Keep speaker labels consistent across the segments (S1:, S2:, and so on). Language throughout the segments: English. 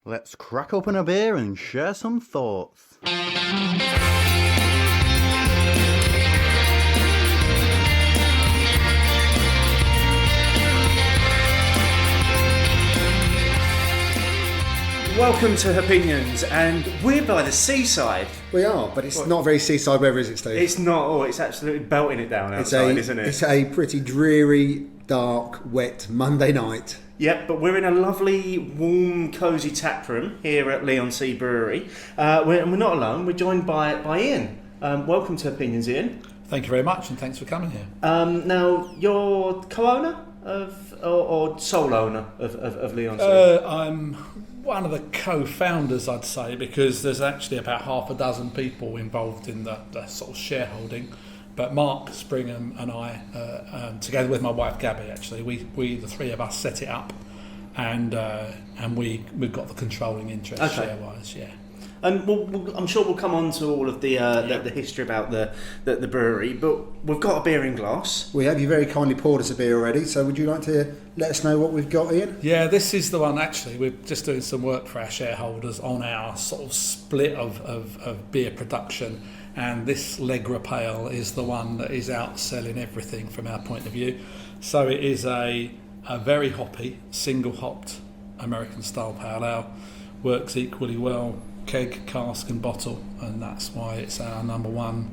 S1: Let's crack open a beer and share some thoughts.
S2: Welcome to Hopinions, and we're by the seaside.
S3: We are, but it's not very seaside weather, is it, Steve?
S2: It's not. Oh, it's absolutely belting it down outside, isn't it?
S3: It's a pretty dreary, dark, wet Monday night.
S2: Yep, but we're in a lovely, warm, cosy tap room here at Leigh-on-Sea Brewery. And we're not alone. We're joined by Ian. Welcome to Opinions, Ian.
S4: Thank you very much, and thanks for coming here.
S2: Now, you're co-owner or sole owner of Leigh-on-Sea?
S4: I'm one of the co-founders, I'd say, because there's actually about half a dozen people involved in the sort of shareholding. But Mark Springham and I, together with my wife Gabby, actually, we the three of us set it up, and we've got the controlling interest share-wise, yeah.
S2: And I'm sure we'll come on to all of the history about the brewery, but we've got a beer in glass.
S3: We have. You very kindly poured us a beer already, so would you like to let us know what we've got, Ian?
S4: Yeah, this is the one, actually. We're just doing some work for our shareholders on our sort of split of beer production, and this Legra Pale is the one that is outselling everything from our point of view. So it is a very hoppy, single-hopped American-style pale ale, works equally well keg, cask and bottle, and that's why it's our number one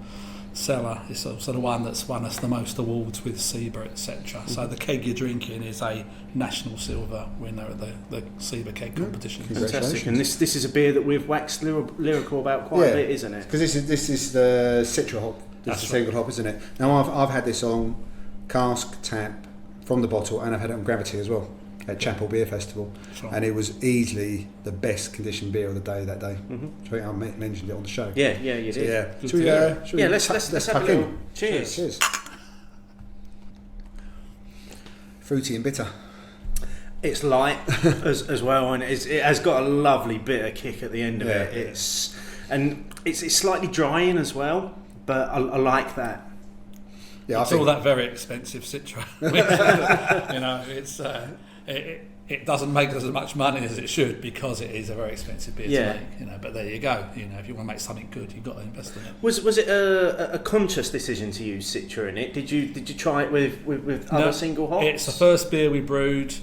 S4: seller. It's sort of one that's won us the most awards with SEBA, etc. So the keg you're drinking is a national silver winner at the SEBA keg competition.
S2: Fantastic. And this is a beer that we've waxed lyrical about quite a bit, isn't it?
S3: Because this is the Citra hop. This is the single hop, isn't it? Now I've had this on cask, tap, from the bottle, and I've had it on Gravity as well at Chapel Beer Festival, and it was easily the best conditioned beer of the day that day. I think I mentioned it on the show.
S2: Yeah, you did.
S3: So yeah. Let's
S2: have a little cheers.
S3: Cheers. Fruity and bitter.
S2: It's light as well, and it has got a lovely bitter kick at the end of it. It's slightly drying as well, but I like that.
S4: Yeah, it's all that very expensive Citra. It doesn't make as much money as it should because it is a very expensive beer to make. But there you go. If you want to make something good, you've got to invest in it.
S2: Was it a conscious decision to use Citra in it? Did you try it with other single hops?
S4: It's the first beer we brewed.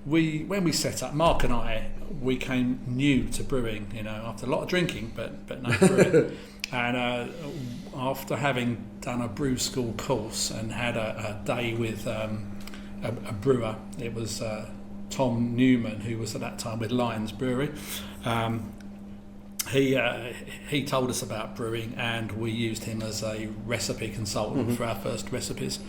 S4: When we set up, Mark and I, we came new to brewing. After a lot of drinking, but no brewing. And after having done a brew school course and had a day with a brewer, it was Tom Newman, who was at that time with Lions Brewery. He told us about brewing, and we used him as a recipe consultant for our first recipes.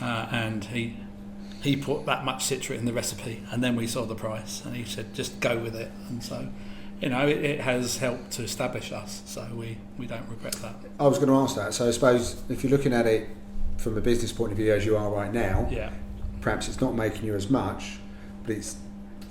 S4: And he put that much Citra in the recipe, and then we saw the price, and he said, just go with it. And so it has helped to establish us, so we don't regret that.
S3: I was going to ask that. So I suppose if you're looking at it from a business point of view as you are right now, perhaps it's not making you as much, but it's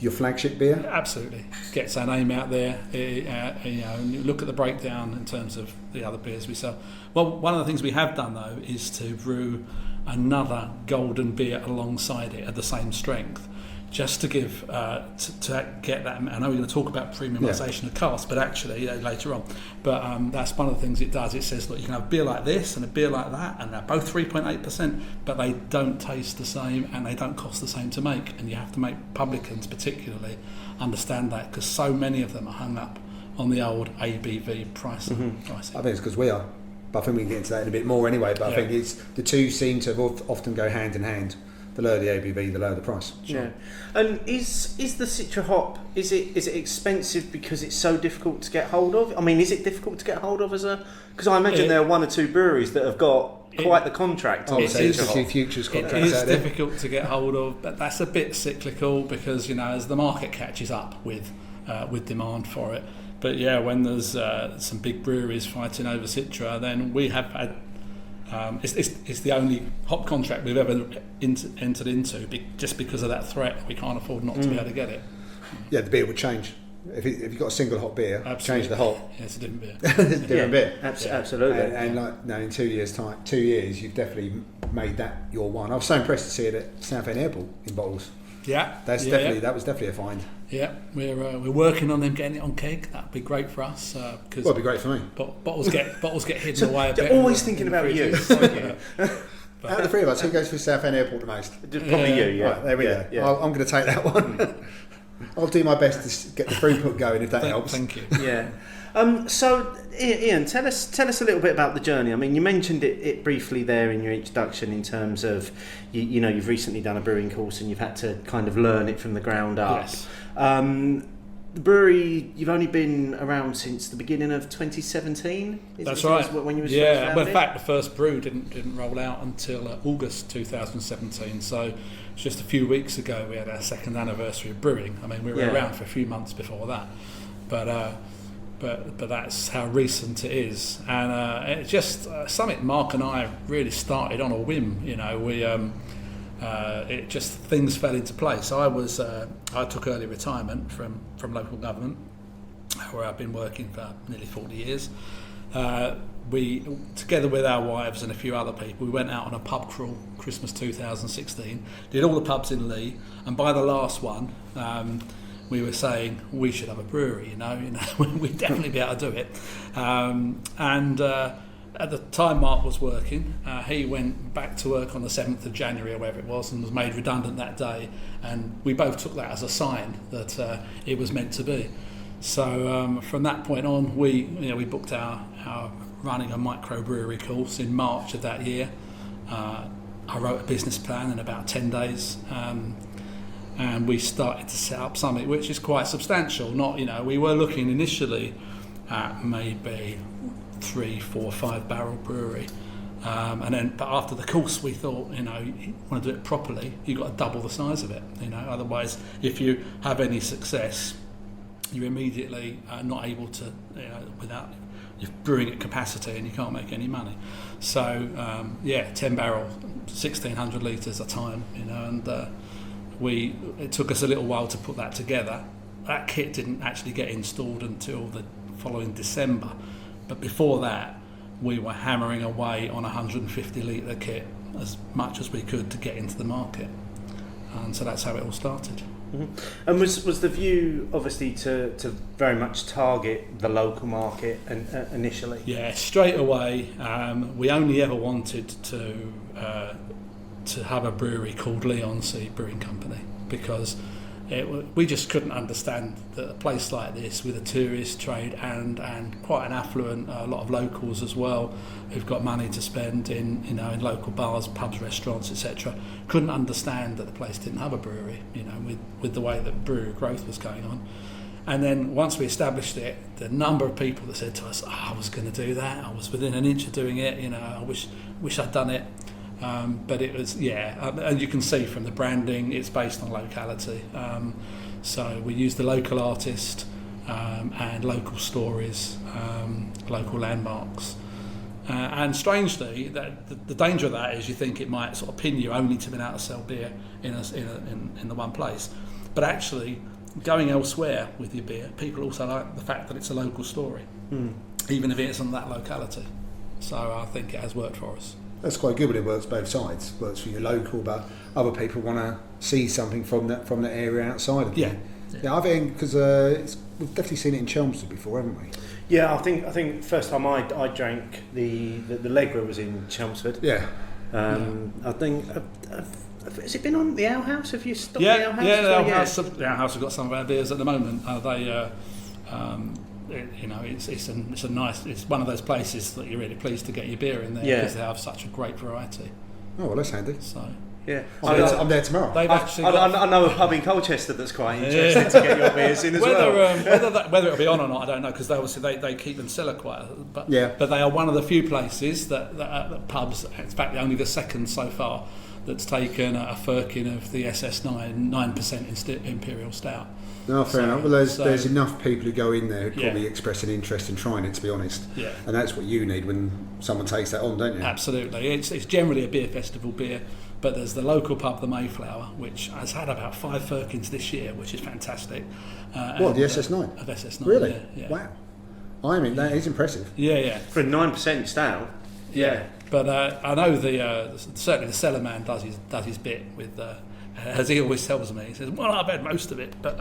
S3: your flagship beer?
S4: Absolutely. Gets our name out there. And you look at the breakdown in terms of the other beers we sell. Well, one of the things we have done, though, is to brew another golden beer alongside it at the same strength, just to give to get that. I know we're going to talk about premiumisation of cask, but actually later on. But that's one of the things it does. It says, look, you can have a beer like this and a beer like that, and they're both 3.8%, but they don't taste the same and they don't cost the same to make. And you have to make publicans particularly understand that, because so many of them are hung up on the old ABV pricing.
S3: I think it's because we are. But I think we can get into that in a bit more anyway. But I think it's the two seem to often go hand in hand. The lower the ABV, the lower the price.
S2: Yeah. And is the Citra hop, is it expensive because it's so difficult to get hold of? I mean, is it difficult to get hold of because I imagine there are one or two breweries that have got quite the contract.
S3: It is a few futures contracts.
S4: It is difficult to get hold of, but that's a bit cyclical because as the market catches up with demand for it. But when there's some big breweries fighting over Citra, then we have had. It's the only hop contract we've ever entered into just because of that threat. We can't afford not to be able to get it.
S3: Yeah, the beer would change. If you've got a single hop beer, change the hop.
S4: Yeah, it's a different beer.
S3: It's a different beer.
S2: Absolutely.
S3: And in 2 years' time, 2 years, you've definitely made that your one. I was so impressed to see it at Southend Airport in bottles.
S4: Yeah,
S3: That was definitely a find.
S4: Yeah, we're working on them getting it on keg. That'd be great for us because
S3: Well, it'd be great for me.
S4: bottles get hidden away a bit.
S2: Always thinking about you.
S3: Out of the three of us, who goes through Southend Airport the most?
S2: Probably you, yeah.
S3: Right, there we go.
S2: Yeah.
S3: I'm going to take that one. I'll do my best to get the throughput going if that helps.
S4: Thank you.
S2: Yeah. So, Ian, tell us a little bit about the journey. I mean, you mentioned it briefly there in your introduction in terms of, you've recently done a brewing course and you've had to kind of learn it from the ground up.
S4: Yes.
S2: The brewery, you've only been around since the beginning of 2017?
S4: That's right.
S2: When you was
S4: yeah,
S2: first
S4: well, in fact, the first brew didn't roll out until August 2017. So it's just a few weeks ago we had our second anniversary of brewing. I mean, we were around for a few months before that, but that's how recent it is, and it's just something Mark and I really started on a whim. We it just things fell into place. I took early retirement from local government, where I've been working for nearly 40 years. We, together with our wives and a few other people, we went out on a pub crawl Christmas 2016, did all the pubs in Leigh, and by the last one we were saying we should have a brewery, we'd definitely be able to do it. At the time Mark was working, he went back to work on the 7th of January or whatever it was and was made redundant that day, and we both took that as a sign that it was meant to be. So from that point on, we booked our running a microbrewery course in March of that year. I wrote a business plan in about 10 days, and we started to set up something which is quite substantial. We were looking initially at maybe 3, 4, 5 barrel brewery, but after the course we thought, you want to do it properly, you've got to double the size of it. Otherwise, if you have any success, you're immediately not able to, without you're brewing at capacity and you can't make any money. So 10 barrel, 1,600 litres a time, and it took us a little while to put that together. That kit didn't actually get installed until the following December, but before that we were hammering away on a 150 litre kit as much as we could to get into the market, and so that's how it all started.
S2: Mm-hmm. And was the view obviously to very much target the local market initially? Yeah,
S4: straight away. We only ever wanted to have a brewery called Leigh-on-Sea Brewing Company, because we just couldn't understand that a place like this, with a tourist trade and quite an affluent, a lot of locals as well, who've got money to spend in local bars, pubs, restaurants, etc., couldn't understand that the place didn't have a brewery, with the way that brewery growth was going on. And then once we established it, the number of people that said to us, I was going to do that, I was within an inch of doing it, I wish I'd done it. But it was, and you can see from the branding, it's based on locality. So we use the local artist and local stories, local landmarks. And strangely, the danger of that is you think it might sort of pin you only to being able to sell beer in the one place. But actually, going elsewhere with your beer, people also like the fact that it's a local story, even if it isn't that locality. So I think it has worked for us.
S3: That's quite good when it works both sides. It works for your local, but other people want to see something from that area outside of it. Yeah, I think because we've definitely seen it in Chelmsford before, haven't we?
S2: Yeah, I think first time I drank the Legra was in Chelmsford.
S3: Yeah.
S2: I think has it been on the Ale House? Have you stopped
S4: the
S2: Ale House?
S4: Yeah, the Ale House. The Ale House have got some of our beers at the moment. It's one of those places that you're really pleased to get your beer in there, because they have such a great variety.
S3: Oh, well, that's handy.
S4: So
S2: yeah,
S3: I'm there tomorrow.
S2: I know a pub in Colchester that's quite interested to get your beers in as well.
S4: Whether it'll be on or not, I don't know, because they keep and sell it quite. But they are one of the few places that pubs. In fact, only the second so far that's taken a firkin of the SS9 9% Imperial Stout.
S3: No, fair enough. Well, there's enough people who go in there who probably express an interest in trying it, to be honest. Yeah. And that's what you need when someone takes that on, don't you?
S4: Absolutely. It's generally a beer festival beer, but there's the local pub, the Mayflower, which has had about 5 firkins this year, which is fantastic.
S3: The SS9?
S4: Of SS9.
S3: Really?
S4: Yeah.
S3: Wow. I mean, that is impressive.
S4: Yeah.
S2: For a 9% stout.
S4: Yeah. But I know certainly the cellar man does his bit with. As he always tells me, he says, "Well, I've had most of it," but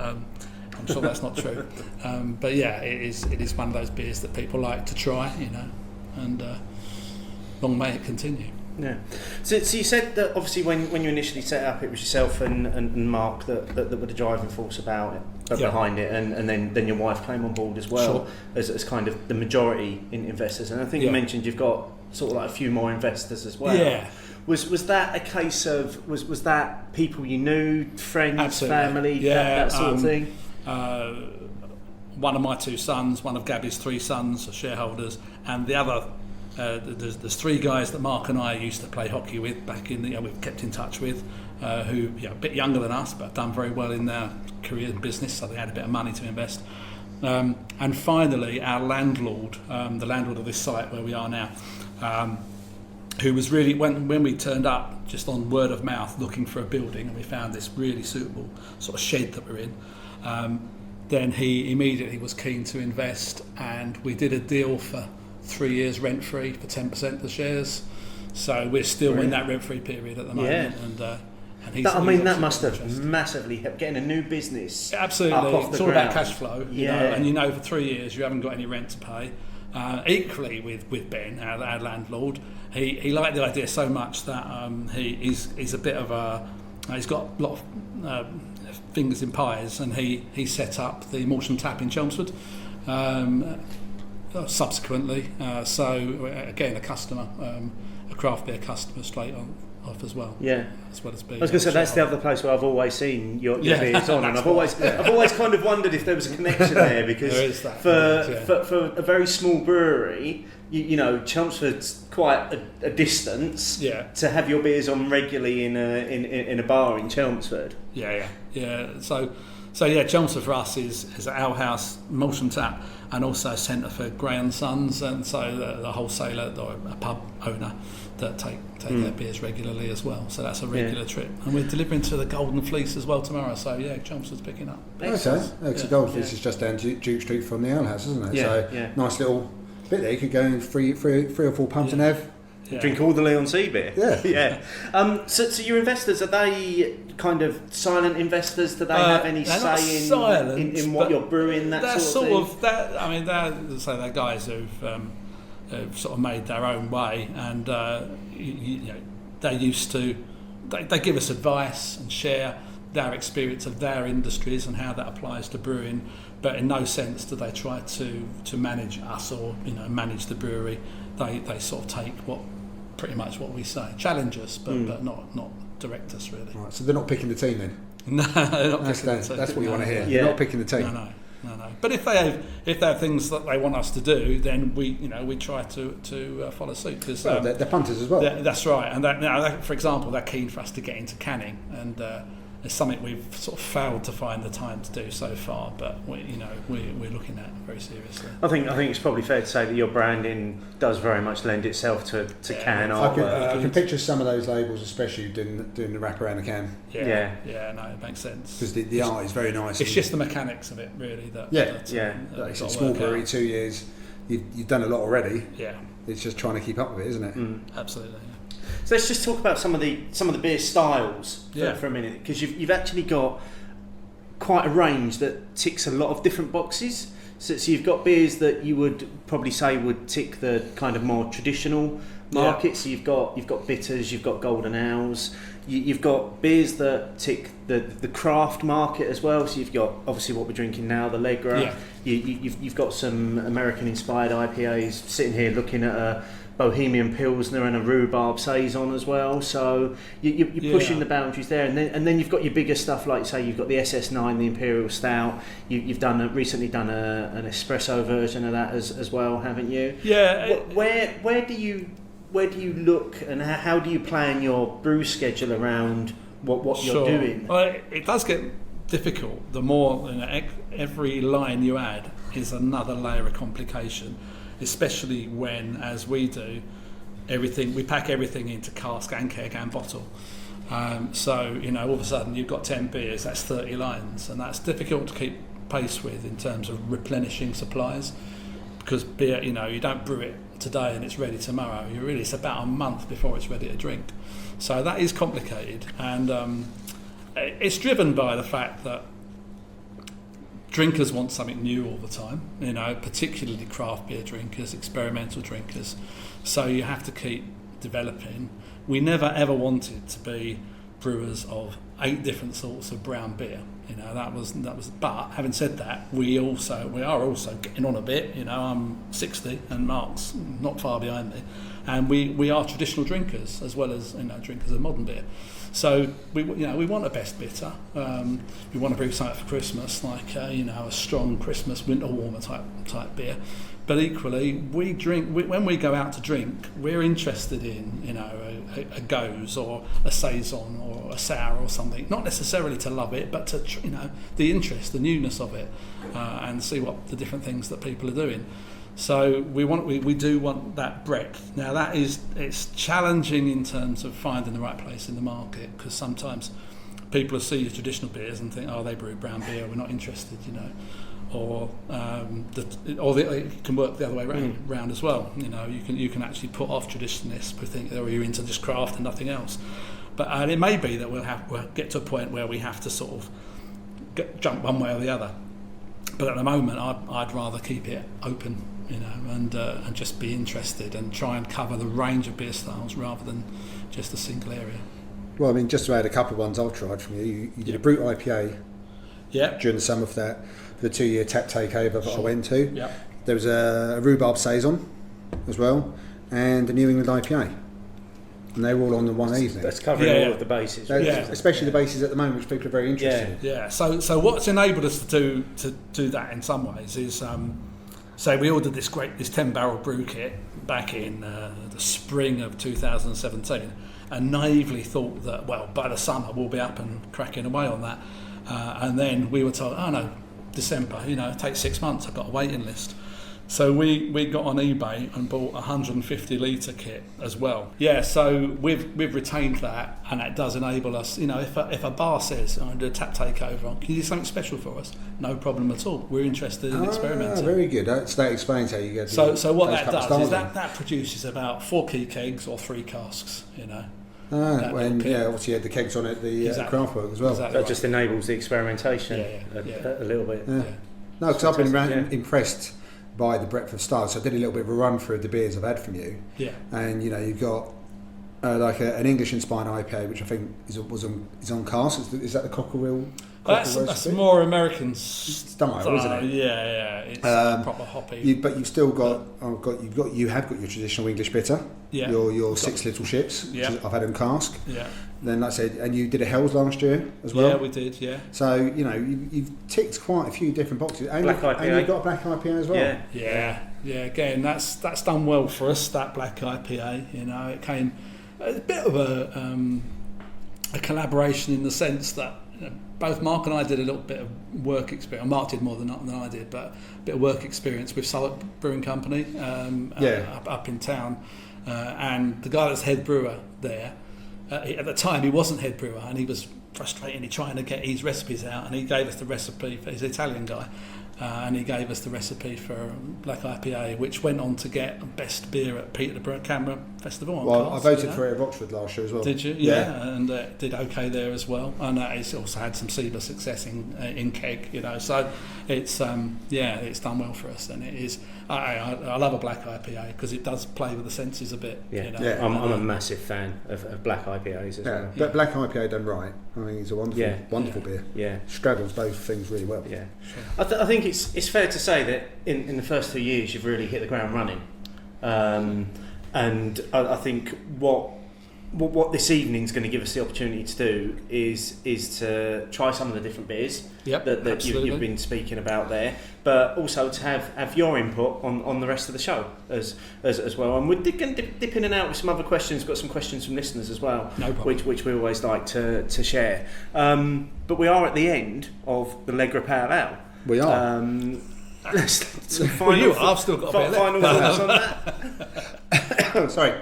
S4: I'm sure that's not true. But yeah, it is one of those beers that people like to try, and long may it continue.
S2: Yeah. So you said that obviously when you initially set it up, it was yourself and Mark that were the driving force about it, behind it, and then your wife came on board as well, as kind of the majority in investors. And I think you mentioned you've got sort of like a few more investors as well.
S4: Yeah.
S2: Was that a case of was that people you knew, friends,
S4: Absolutely.
S2: family, that sort of thing?
S4: One of my 2 sons, one of Gabby's 3 sons are shareholders, and the other. There's 3 guys that Mark and I used to play hockey with back in we've kept in touch with, who a bit younger than us but done very well in their career and business, so they had a bit of money to invest. And finally, our landlord, the landlord of this site where we are now, who was really, when we turned up just on word of mouth looking for a building, and we found this really suitable sort of shed that we're in, then he immediately was keen to invest, and we did a deal for 3 years rent-free for 10% of the shares. So we're still in that rent-free period at the moment. And he's,
S2: that must have massively helped getting a new business.
S4: Absolutely, it's all about cash flow. And for 3 years you haven't got any rent to pay. Equally with Ben, our landlord, he liked the idea so much that he's a bit of a he's got a lot of fingers in pies, and he set up the Morton Tap in Chelmsford. Subsequently, so again a customer, a craft beer customer straight off as well. Yeah, as well as being.
S2: I was going to say that's the other place where I've always seen your beers on, and I've always kind of wondered if there was a connection there, because for a very small brewery, Chelmsford's quite a distance. Yeah. To have your beers on regularly in a bar in Chelmsford.
S4: Yeah. So Chelmsford for us is our house, Morton Tap, and also a centre for Gray & Sons, and so the wholesaler or a pub owner that take their beers regularly as well. So that's a regular trip. And we're delivering to the Golden Fleece as well tomorrow, so Chelmsford's picking up.
S3: Okay, the Golden Fleece is just down Duke Street from the Ale House, isn't it? Nice little bit there. You could go in three or four pubs and have...
S2: Drink all the Leigh-on-Sea beer.
S3: Yeah.
S2: So your investors, are they kind of silent investors? Do they have any say in what you're brewing? That sort of thing.
S4: They're guys who've sort of made their own way, and they're used to. They give us advice and share their experience of their industries and how that applies to brewing. But in no sense do they try to manage us or manage the brewery. They sort of take pretty much what we say, challenge us, but not direct us really.
S3: Right, so they're not picking the team then?
S4: No, they're not picking the team.
S3: That's what you want to hear.
S2: Yeah.
S3: They're not picking the team.
S4: No. But if they have things that they want us to do, then we try to follow suit. Because
S3: they're punters as well.
S4: That's right. And for example, they're keen for us to get into canning, and it's something we've sort of failed to find the time to do so far. But we're looking at it very seriously.
S2: I think it's probably fair to say that your branding does very much lend itself to can artwork.
S3: I can picture some of those labels, especially doing the wrap around the can.
S4: Yeah, no, it makes sense.
S3: Because the art is very nice.
S4: It's just the mechanics of it, really.
S3: It's a small brewery, 2 years. You've done a lot already.
S4: Yeah.
S3: It's just trying to keep up with it, isn't it?
S4: Absolutely.
S2: So let's just talk about some of the beer styles for a minute, because you've actually got quite a range that ticks a lot of different boxes. So you've got beers that you would probably say would tick the kind of more traditional market. So you've got bitters, you've got golden ales, you've got beers that tick the craft market as well. So you've got obviously what we're drinking now, the Legra. You've got some American inspired IPAs. Sitting here looking at a Bohemian Pilsner and a Rhubarb Saison as well, so you're pushing the boundaries there, and then you've got your bigger stuff, like say you've got the SS9, the Imperial Stout. You've recently done an espresso version of that as well, haven't you?
S4: Yeah.
S2: Where do you look, and how do you plan your brew schedule around what you're doing?
S4: Well, it does get difficult. The more every line you add is another layer of complication. Especially when, as we do, we pack everything into cask and keg and bottle. So all of a sudden you've got 10 beers, that's 30 lines, and that's difficult to keep pace with in terms of replenishing supplies, because beer, you don't brew it today and it's ready tomorrow. It's about a month before it's ready to drink. So that is complicated, and it's driven by the fact that drinkers want something new all the time, particularly craft beer drinkers, experimental drinkers. So you have to keep developing. We never ever wanted to be brewers of 8 different sorts of brown beer. That was. But having said that, we are also getting on a bit. I'm 60 and Mark's not far behind me, and we are traditional drinkers as well as drinkers of modern beer. So we want a best bitter. We want to brew something for Christmas, like a strong Christmas winter warmer type beer. But equally, when we go out to drink, we're interested in a goes or a saison or a sour or something. Not necessarily to love it, but to the interest, the newness of it, and see what the different things that people are doing. So we do want that breadth. Now it's challenging in terms of finding the right place in the market, because sometimes people will see your traditional beers and think, oh, they brew brown beer, we're not interested, or it can work the other way round as well. You can actually put off traditionalists who think, oh, you're into just craft and nothing else. But it may be that we'll get to a point where we have to sort of jump one way or the other. But at the moment, I'd rather keep it open, and just be interested and try and cover the range of beer styles rather than just a single area.
S3: Well, I mean, just to add a couple of ones I've tried from you. You did a Brut IPA during the summer for the 2-year tap takeover that I went to.
S4: Yeah.
S3: There was a Rhubarb Saison as well, and a New England IPA. And they were all on the one evening.
S2: That's covering all of the bases.
S3: Especially the bases at the moment, which people are very interested in.
S4: Yeah. So what's enabled us to do that in some ways is, say we ordered this 10-barrel brew kit back in the spring of 2017, and naively thought that, well, by the summer we'll be up and cracking away on that. And then we were told, oh no, December, it takes 6 months, I've got a waiting list. So we got on eBay and bought a 150 litre kit as well. Yeah, so we've retained that, and that does enable us, if a bar says, I'm going to do a tap takeover, can you do something special for us? No problem at all. We're interested in experimenting.
S3: Very good. That explains how you get
S4: So what that does is that produces about 4 key kegs or 3 casks,
S3: obviously you had the kegs on at the craft work as well.
S2: Exactly that just enables the experimentation a little bit.
S3: Yeah. No, because I've been impressed by the breadth of styles. So I did a little bit of a run through the beers I've had from you. Yeah. And you've got an English inspired IPA, which I think is on cask. Is that the Cockerel?
S4: That's more American
S3: style, isn't it?
S4: Yeah. It's proper hoppy.
S3: But you've still got you have got your traditional English bitter. Yeah. Your 6 little ships. Which I've had in cask. Yeah. Then, like I said, and you did a Hells last year as well.
S4: Yeah, we did. Yeah.
S3: So you've ticked quite a few different boxes. And
S2: black IPA.
S3: And you've got a black IPA as well.
S4: Yeah. Again, that's done well for us. That black IPA. It came a bit of a collaboration in the sense that both Mark and I did a little bit of work experience. Mark did more than I did, but a bit of work experience with Southwark Brewing Company up in town. And the guy that's head brewer there, at the time he wasn't head brewer, and he was frustratingly trying to get his recipes out, and he gave us the recipe. He's an Italian guy, and he gave us the recipe for black IPA, which went on to get best beer at Peter the Camera Festival.
S3: I voted for it at Oxford last year as well.
S4: Did you? Yeah. And did okay there as well. And it's also had some SEBA success in keg. So it's it's done well for us, and it is. I love a black IPA because it does play with the senses a bit.
S2: I'm a massive fan of black IPAs as well.
S3: But black IPA done right, I think it's a wonderful beer.
S2: Yeah,
S3: straddles both things really well.
S2: Yeah, sure. I think it's fair to say that in the first 2 years you've really hit the ground running, and I think what this evening's going to give us the opportunity to do is to try some of the different beers that you've been speaking about there, but also to have your input on the rest of the show as well. And we're dip in and out with some other questions. Got some questions from listeners as well, which we always like to share. But we are at the end of the Legra Pale Ale.
S3: We are.
S4: I've still got a bit left.
S2: Final thoughts on that.
S3: Sorry.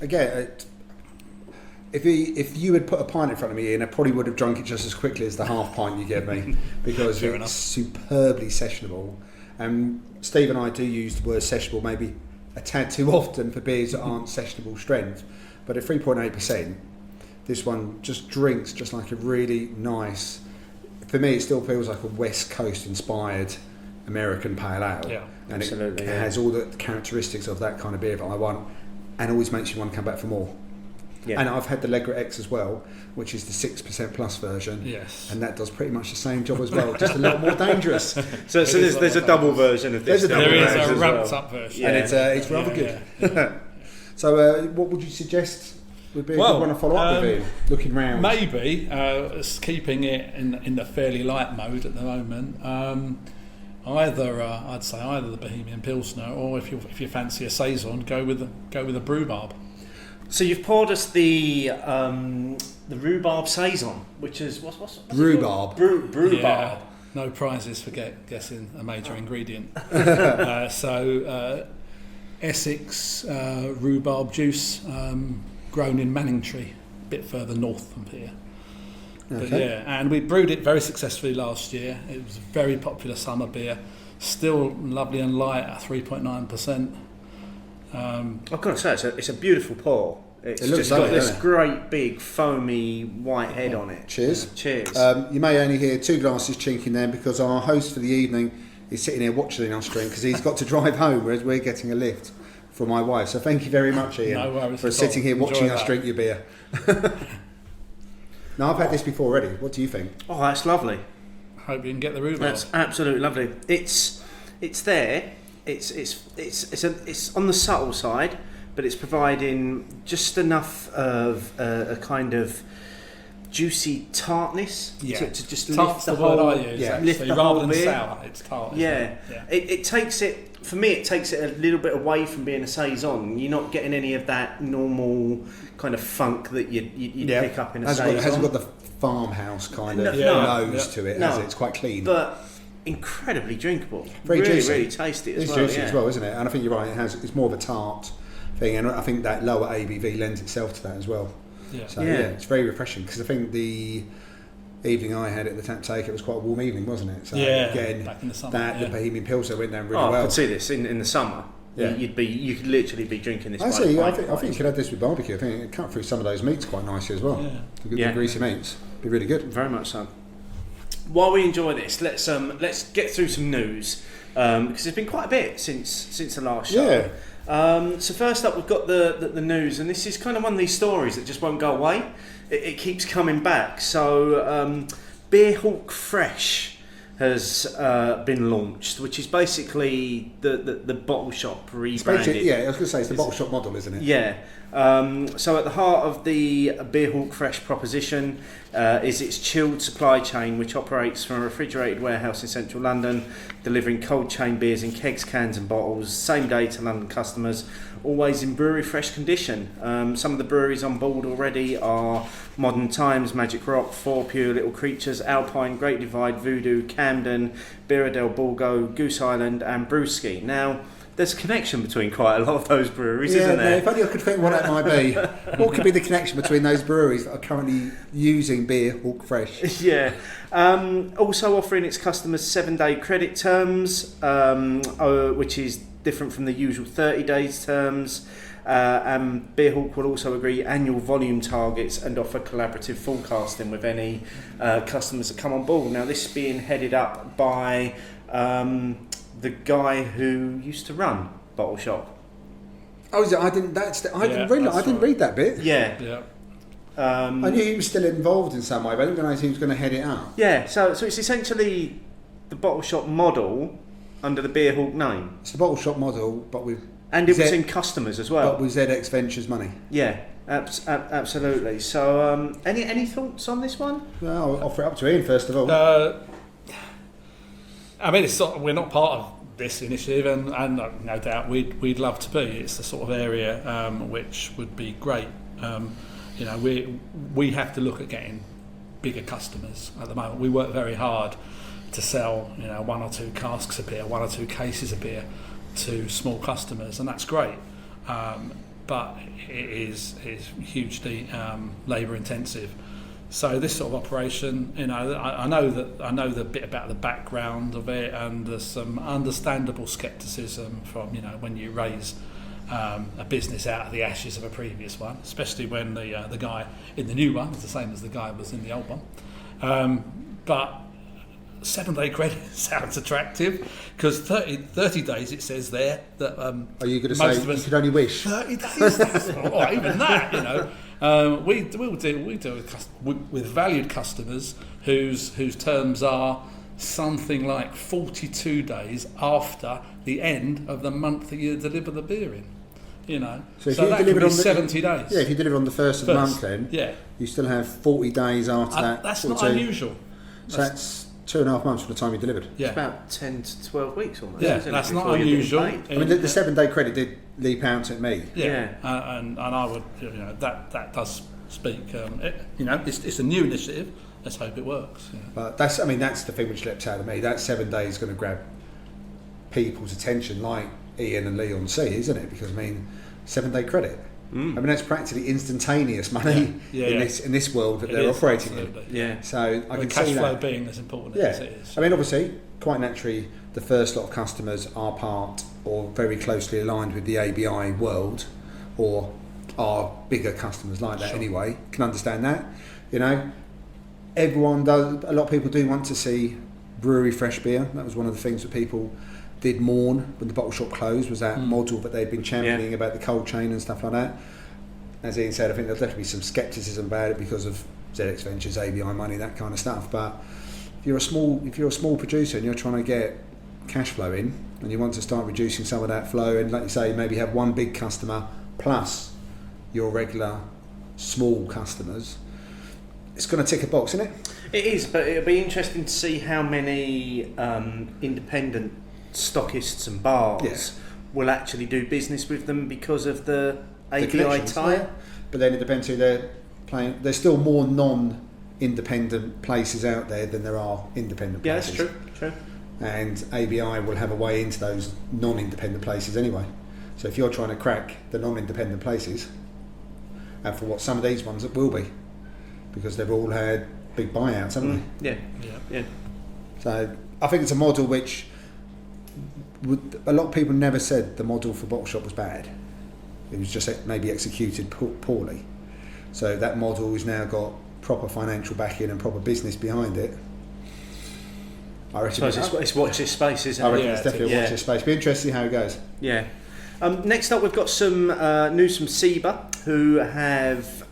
S3: Again, if you had put a pint in front of me, Ian, I probably would have drunk it just as quickly as the half pint you gave me, because it's superbly sessionable. Steve and I do use the word sessionable maybe a tad too often for beers that aren't sessionable strength, but at 3.8%, this one just drinks just like a really nice, for me, it still feels like a West Coast inspired American pale ale, and
S2: absolutely,
S3: it has all the characteristics of that kind of beer that I want, and always makes you want to come back for more.
S2: Yeah.
S3: And I've had the Legra X as well, which is the 6% plus version.
S4: Yes.
S3: And that does pretty much the same job as well, just a lot more dangerous.
S2: So there's a double version of this.
S3: There
S4: is
S3: as
S4: a ramped up version.
S3: And it's rather good. So what would you suggest would be a good one to follow up with, Ian? Looking round.
S4: Maybe, keeping it in the fairly light mode at the moment. I'd say either the Bohemian Pilsner, or if you fancy a saison, go with a Brhubarb.
S2: So you've poured us the rhubarb saison, which is what's
S3: Rhubarb.
S2: Rhubarb.
S4: Yeah, no prizes for guessing a major ingredient. Essex rhubarb juice, grown in Manningtree, a bit further north from here.
S3: Okay.
S4: But and we brewed it very successfully last year. It was a very popular summer beer, still lovely and light at 3.9%.
S2: I've got to say, it's a beautiful pour. It's
S3: It looks
S2: just
S3: lovely,
S2: got this
S3: doesn't it?
S2: great big foamy white head on it.
S3: Cheers.
S2: Cheers.
S3: You may only hear 2 glasses chinking there because our host for the evening is sitting here watching us drink because he's got to drive home, whereas we're getting a lift from my wife. So thank you very much, Ian,
S4: No worries
S3: for
S4: at
S3: sitting
S4: all.
S3: here watching
S4: Enjoy
S3: us
S4: that.
S3: drink your beer. Now, I've had this before already. What do you think?
S2: Oh, that's lovely.
S4: Hope you can get the rhubarb.
S2: That's absolutely lovely. It's there. It's on the subtle side, but it's providing just enough of a kind of juicy tartness to just
S4: Tart's
S2: lift the
S4: word
S2: whole.
S4: I use, actually.
S2: lift the
S4: rather
S2: whole
S4: than
S2: beer.
S4: sour, it's tart. isn't
S2: Yeah,
S4: it?
S2: it takes it. For me, it takes it a little bit away from being a saison. You're not getting any of that normal kind of funk that you pick up in a saison.
S3: It hasn't got the farmhouse kind of
S2: No.
S3: nose to it,
S2: No.
S3: has it? It's quite clean.
S2: But incredibly drinkable.
S3: Very
S2: really,
S3: juicy.
S2: really tasty as
S3: It's
S2: well.
S3: juicy as well, isn't it? And I think you're right. It's more of a tart thing, and I think that lower ABV lends itself to that as well.
S4: Yeah.
S3: So
S2: Yeah.
S3: it's very refreshing because I think the evening I had at the Tap Take, it was quite a warm evening, wasn't it? So
S4: Yeah,
S3: again,
S4: back in the summer,
S3: the Bohemian Pilsner went down really
S2: I
S3: well.
S2: could see this in the summer.
S3: Yeah.
S2: You could literally be drinking this.
S3: I
S2: by
S3: see.
S2: the
S3: I
S2: pint.
S3: think you could have this with barbecue. I think it cut through some of those meats quite nicely as well.
S4: Yeah.
S3: The greasy meats, be really good.
S2: Very much so. While we enjoy this, let's get through some news because there's been quite a bit since the last show. So first up, we've got the news, and this is kind of one of these stories that just won't go away. It keeps coming back. So Beer Hawk Fresh has been launched, which is basically the bottle shop rebranded.
S3: Yeah, I was going to say it's the bottle shop model, isn't it?
S2: Yeah. So at the heart of the Beer Hawk Fresh proposition is its chilled supply chain, which operates from a refrigerated warehouse in central London, delivering cold chain beers in kegs, cans and bottles, same day to London customers, always in brewery fresh condition. Some of the breweries on board already are Modern Times, Magic Rock, Four Pure Little Creatures, Alpine, Great Divide, Voodoo, Camden, Birra del Borgo, Goose Island and Brewski. Now, there's a connection between quite a lot of those breweries, isn't there?
S3: If only I could think what that might be. What could be the connection between those breweries that are currently using Beer Hawk Fresh?
S2: Yeah. Also offering its customers 7-day credit terms, which is different from the usual 30 days terms. And Beer Hawk will also agree annual volume targets and offer collaborative forecasting with any customers that come on board. Now, this is being headed up by the guy who used to run Bottle Shop.
S3: Oh, is it? I didn't read that bit.
S2: Yeah.
S4: Yeah.
S3: I knew he was still involved in some way, but I didn't realise he was going to head it up.
S2: Yeah, so it's essentially the Bottle Shop model under the Beer Hawk name.
S3: It's the bottle shop model, but with
S2: And it was in customers as well.
S3: But with ZX Ventures money.
S2: Yeah, absolutely. So, any thoughts on this one?
S3: Well, I'll offer it up to Ian first of all.
S4: I mean, we're not part of this initiative, and no doubt we'd love to be. It's the sort of area which would be great. We have to look at getting bigger customers at the moment. We work very hard to sell 1 or 2 casks of beer, 1 or 2 cases of beer to small customers, and that's great. But it is hugely labour intensive. So this sort of operation, I know the bit about the background of it, and there's some understandable scepticism from when you raise a business out of the ashes of a previous one, especially when the guy in the new one is the same as the guy who was in the old one. But 7-day credit sounds attractive because 30 days it says there that.
S3: Are you going to
S4: most
S3: say
S4: of us,
S3: you could only wish?
S4: 30 days? That's not even that, you know. We do with valued customers whose terms are something like 42 days after the end of the month that you deliver the beer in. You know,
S3: so if
S4: so
S3: you
S4: that could
S3: delivered
S4: be
S3: on the,
S4: 70 days.
S3: Yeah, if you deliver on the first of the month, then
S4: yeah,
S3: you still have 40 days after that.
S4: That's
S3: 42.
S4: not unusual.
S3: So that's 2.5 months from the time you delivered.
S4: Yeah,
S2: It's about 10 to 12 weeks almost.
S4: yeah,
S2: isn't it,
S4: that's not
S2: before you're getting
S4: unusual.
S2: paid?
S3: I mean, the 7-day credit did leap out at me.
S4: Yeah, and I would, you know, that does speak. You know, it's a new initiative. Let's hope it works. Yeah.
S3: But that's the thing which leapt out of me. That 7 days is going to grab people's attention, like Ian and Leigh-on-Sea, isn't it? Because I mean, 7-day credit. I mean, that's practically instantaneous money in this world that they're operating in.
S2: Yeah.
S3: So I can
S4: cash
S3: see
S4: flow
S3: that.
S4: being as important
S3: Yeah.
S4: as it is.
S3: I mean, obviously, quite naturally, the first lot of customers are part or very closely aligned with the ABI world, or are bigger customers like that anyway. Can understand that, you know. Everyone does. A lot of people do want to see brewery fresh beer. That was one of the things that people did mourn when the bottle shop closed, was that model that they'd been championing about the cold chain and stuff like that. As Ian said, I think there'll definitely be some scepticism about it because of ZX Ventures, ABI money, that kind of stuff. But if you're a small producer and you're trying to get cash flow in, and you want to start reducing some of that flow, and like you say, maybe have one big customer plus your regular small customers, it's going to tick a box, isn't it?
S2: It is, but it'll be interesting to see how many independent stockists and bars will actually do business with them because of the ABI tie.
S3: But then it depends who they're playing. There's still more non-independent places out there than there are independent places.
S2: Yeah, that's true.
S3: And ABI will have a way into those non-independent places anyway. So if you're trying to crack the non-independent places, and for what some of these ones it will be, because they've all had big buyouts, haven't they?
S2: Yeah.
S3: So I think it's a model which a lot of people never said the model for Bottle Shop was bad. It was just maybe executed poorly. So that model has now got proper financial backing and proper business behind it. I reckon
S2: it's watch this space, isn't it?
S3: I reckon it's definitely watch this space. Be interested to see how it goes.
S2: Yeah. Next up, we've got some news from Seba, who have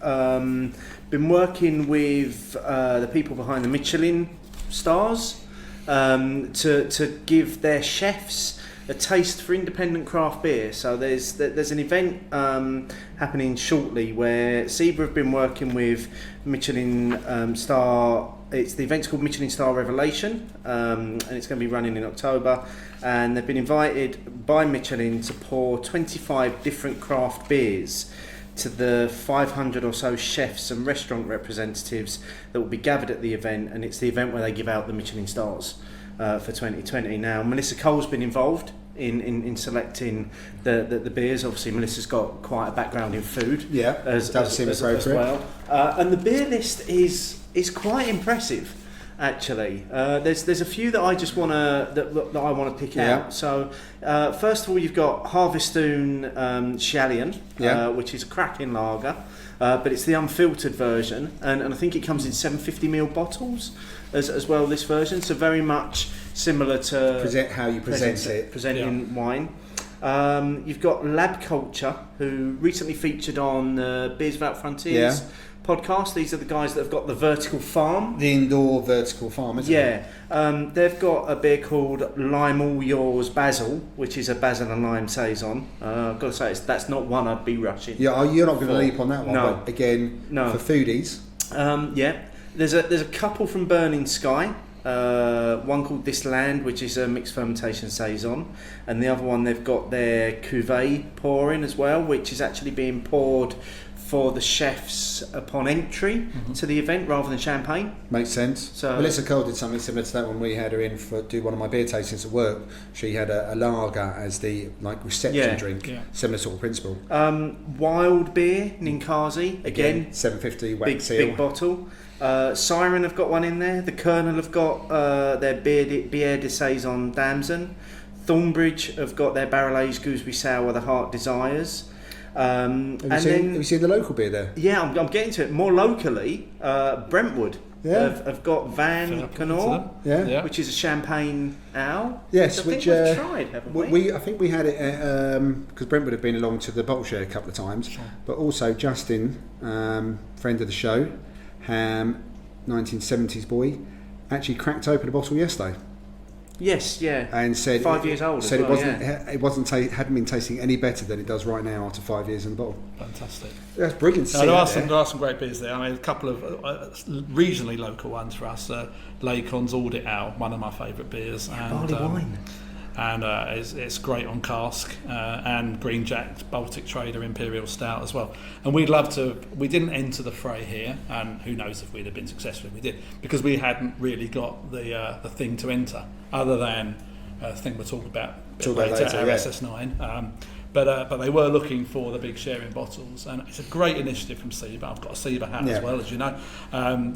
S2: been working with the people behind the Michelin stars to give their chefs a taste for independent craft beer. So there's an event happening shortly where Seba have been working with Michelin star. The event's called Michelin Star Revelation, and it's going to be running in October. And they've been invited by Michelin to pour 25 different craft beers to the 500 or so chefs and restaurant representatives that will be gathered at the event. And it's the event where they give out the Michelin stars for 2020. Now, Melissa Cole's been involved in selecting the beers. Obviously, Melissa's got quite a background in food.
S3: Yeah,
S2: as well. And the beer list is quite impressive. Actually, there's a few that I just that I want to pick out. So, first of all, you've got Harvestoon Shallion, which is a cracking lager, but it's the unfiltered version, and I think it comes in 750ml bottles as well. This version, so very much similar to
S3: how you
S2: presenting wine. You've got Lab Culture, who recently featured on Beers Without Frontiers podcast. These are the guys that have got the vertical farm.
S3: The indoor vertical farm, isn't it?
S2: They've got a beer called Lime All Yours Basil, which is a basil and lime saison. I've got to say, that's not one I'd be rushing.
S3: Yeah, you're not going to leap on that one.
S2: No.
S3: But again, for foodies.
S2: There's a couple from Burning Sky. One called This Land, which is a mixed fermentation saison, and the other one they've got their cuvee pouring as well, which is actually being poured for the chefs upon entry to the event rather than champagne.
S3: Makes sense. So Melissa Cole did something similar to that when we had her in for do one of my beer tastings at work. She had a lager as the reception drink, similar sort of principle.
S2: Wild Beer Ninkasi, again
S3: 750 wax seal.
S2: Big bottle. Siren have got one in there. The Colonel have got their Bière de Saison Damson. Thornbridge have got their barrel aged gooseberry sour, The Heart Desires.
S3: Have you seen the local beer there?
S2: Yeah, I'm getting to it. More locally, Brentwood have got Van Canor, which is a champagne ale.
S3: Yes,
S2: I think we've tried, haven't we?
S3: I think we had it because Brent would have been along to the bottle share a couple of times, but also Justin, friend of the show, Ham, 1970s boy, actually cracked open a bottle yesterday.
S2: Yes, yeah,
S3: and said
S2: 5 years old.
S3: Said
S2: it
S3: wasn't hadn't been tasting any better than it does right now after 5 years in the bottle.
S4: Fantastic.
S3: That's brilliant.
S4: There are some great beers there. I mean, a couple of regionally local ones for us. Leigh-on-Sea Audit Ale, one of my favourite beers, and
S2: barley wine.
S4: And it's great on cask, and Green Jack's Baltic Trader Imperial Stout as well. And we'd love to. We didn't enter the fray here, and who knows if we'd have been successful if we did, because we hadn't really got the thing to enter, other than the thing we'll talk about later, our SS9. But they were looking for the big sharing bottles, and it's a great initiative from Seaber. I've got a Seaber hat as well, as you know.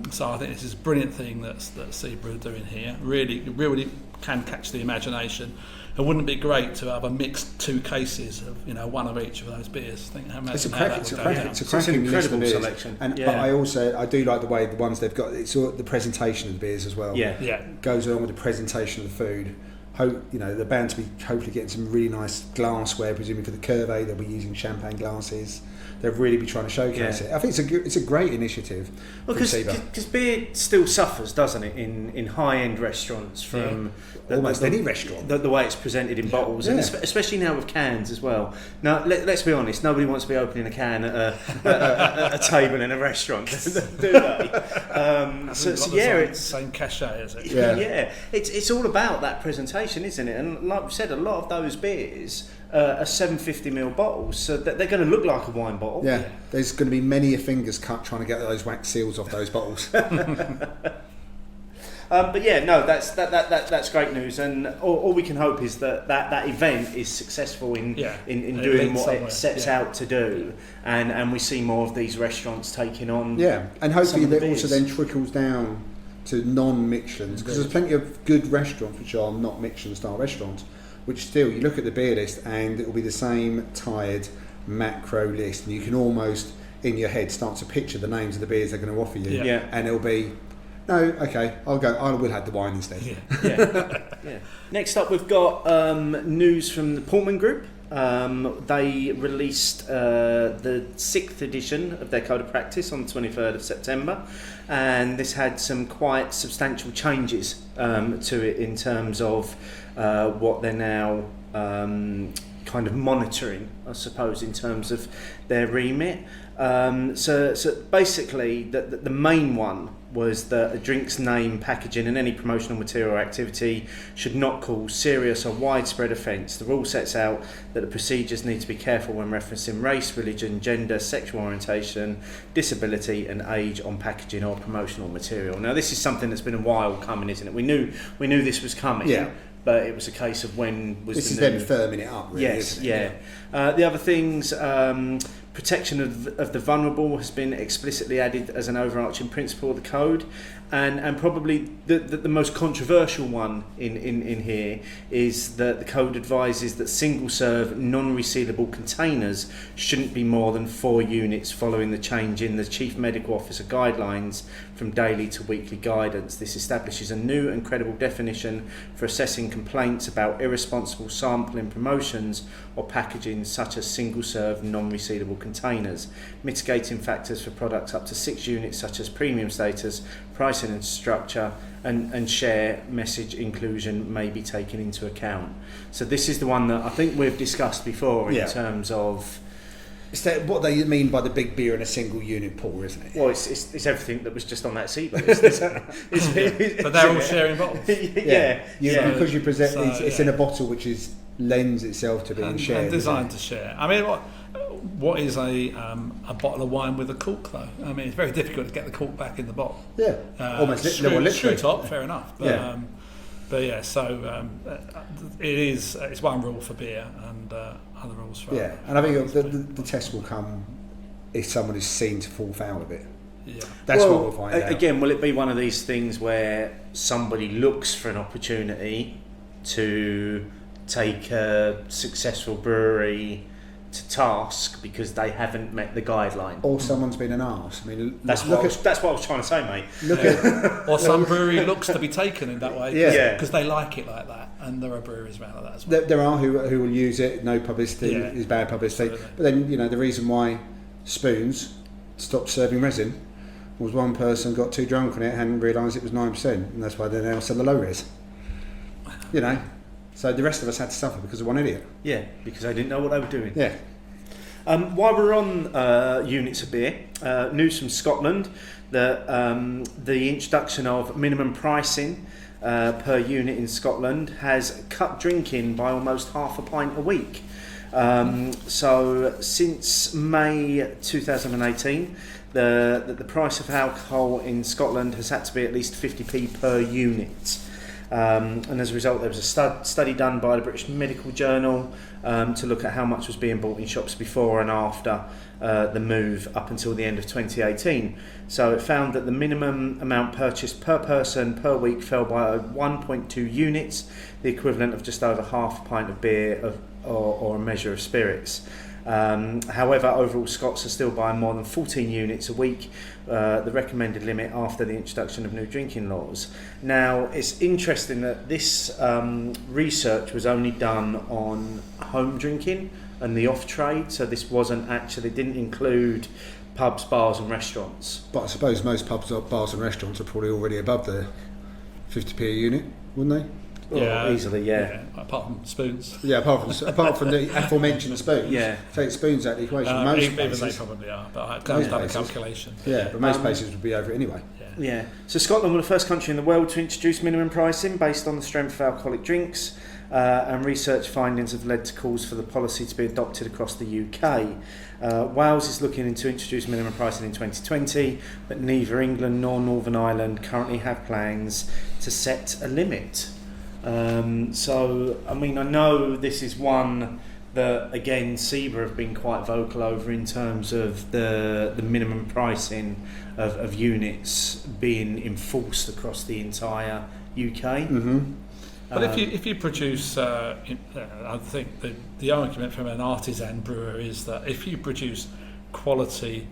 S4: So I think this is a brilliant thing that Seaber are doing here. Really can catch the imagination. And wouldn't it be great to have a mixed 2 cases of one of each of those beers?
S3: It's a cracking
S2: incredible selection.
S3: And but I do like the way the ones they've got. It's all the presentation of the beers as well.
S2: Yeah.
S3: Goes along with the presentation of the food. They're bound to be hopefully getting some really nice glassware, presumably for the Curve. They'll be using champagne glasses. They'll really be trying to showcase it. I think it's a great initiative.
S2: Well, because beer still suffers, doesn't it, in high-end restaurants from
S3: almost any restaurant.
S2: The way it's presented in bottles, and especially now with cans as well. Now, let's be honest, nobody wants to be opening a can at a table in a restaurant, do they?
S4: It's same cachet, is it?
S2: Yeah, it's all about that presentation, isn't it? And like we said, a lot of those beers are 750ml bottles, so that they're going to look like a wine bottle.
S3: Yeah, there's going to be many a fingers cut trying to get those wax seals off those bottles.
S2: But yeah, no, that's great news, and all we can hope is that event is successful in doing what it sets out to do, and we see more of these restaurants taking on.
S3: Yeah, and hopefully that also then trickles down to non-Michelins, because there's plenty of good restaurants which are not Michelin style restaurants, which still, you look at the beer list and it will be the same tired macro list, and you can almost in your head start to picture the names of the beers they're going to offer you, and it'll be, no, okay, I will have the wine instead.
S2: Yeah. Next up, we've got news from the Pullman Group. They released the 6th edition of their Code of Practice on the 23rd of September, and this had some quite substantial changes to it in terms of what they're now kind of monitoring, I suppose, in terms of their remit. So basically, the main one was that a drink's name, packaging and any promotional material or activity should not cause serious or widespread offence. The rule sets out that the procedures need to be careful when referencing race, religion, gender, sexual orientation, disability and age on packaging or promotional material. Now this is something that's been a while coming, isn't it? We knew this was coming.
S3: Yeah.
S2: But it was a case of when was
S3: this is them firming it up, really,
S2: yes,
S3: isn't it?
S2: The other things, protection of the vulnerable has been explicitly added as an overarching principle of the code, and probably the most controversial one in here is that the code advises that single serve non-resealable containers shouldn't be more than 4 units following the change in the Chief Medical Officer guidelines from daily to weekly guidance. This establishes a new and credible definition for assessing complaints about irresponsible sampling, promotions or packaging such as single serve non-resealable containers. Mitigating factors for products up to 6 units such as premium status, pricing and structure and share message inclusion may be taken into account. So this is the one that I think we've discussed before in terms of
S3: It's what they mean by the big beer in a single unit pour, isn't it?
S2: Well, it's everything that was just on that seat list.
S4: But they're all sharing bottles.
S2: Because
S3: you present it's in a bottle which lends itself to being shared.
S4: And designed to share. I mean, what is a bottle of wine with a cork though? I mean, it's very difficult to get the cork back in the bottle.
S3: Yeah, almost literally.
S4: Screw top, fair enough. But it's one rule for beer and other rules for other.
S3: And I think the test will come if someone is seen to fall foul of it.
S4: Yeah,
S3: that's what we'll find out.
S2: Again, will it be one of these things where somebody looks for an opportunity to take a successful brewery to task because they haven't met the guideline.
S3: Or someone's been an arse. I mean,
S2: That's what I was trying to say, mate.
S3: Look at
S4: Or some brewery looks to be taken in that way
S3: Yeah.
S4: because they like it like that, and there are breweries around like that as well.
S3: there are who will use it. No publicity is bad publicity.
S4: Absolutely.
S3: But then the reason why Spoons stopped serving resin was one person got too drunk on it and hadn't realised it was 9%, and that's why they now sell the low res. So the rest of us had to suffer because of one idiot.
S2: Yeah, because they didn't know what they were doing.
S3: Yeah.
S2: While we're on units of beer, news from Scotland that the introduction of minimum pricing per unit in Scotland has cut drinking by almost half a pint a week. So since May 2018, the price of alcohol in Scotland has had to be at least 50p per unit. And as a result, there was a study done by the British Medical Journal to look at how much was being bought in shops before and after the move up until the end of 2018. So it found that the minimum amount purchased per person per week fell by 1.2 units, the equivalent of just over half a pint of beer or a measure of spirits. However, overall Scots are still buying more than 14 units a week, the recommended limit after the introduction of new drinking laws. Now, it's interesting that this research was only done on home drinking and the off-trade, so this didn't include pubs, bars and restaurants.
S3: But I suppose most pubs, bars and restaurants are probably already above the 50p a unit, wouldn't they?
S2: Well, easily, yeah.
S4: Apart from Spoons.
S3: Yeah, apart from the aforementioned Spoons.
S2: Yeah.
S3: Take Spoons out of the equation. Most
S4: Even
S3: places,
S4: they probably are, but I've
S3: Most
S4: done a
S3: places.
S4: calculation.
S3: Yeah, but most places would be over it anyway.
S2: Yeah. So Scotland were the first country in the world to introduce minimum pricing based on the strength of alcoholic drinks, and research findings have led to calls for the policy to be adopted across the UK. Wales is looking to introduce minimum pricing in 2020, but neither England nor Northern Ireland currently have plans to set a limit. So, I mean, I know this is one that, again, SEBA have been quite vocal over in terms of the minimum pricing of units being enforced across the entire UK.
S3: Mm-hmm.
S4: But if you produce, I think the argument from an artisan brewer is that if you produce quality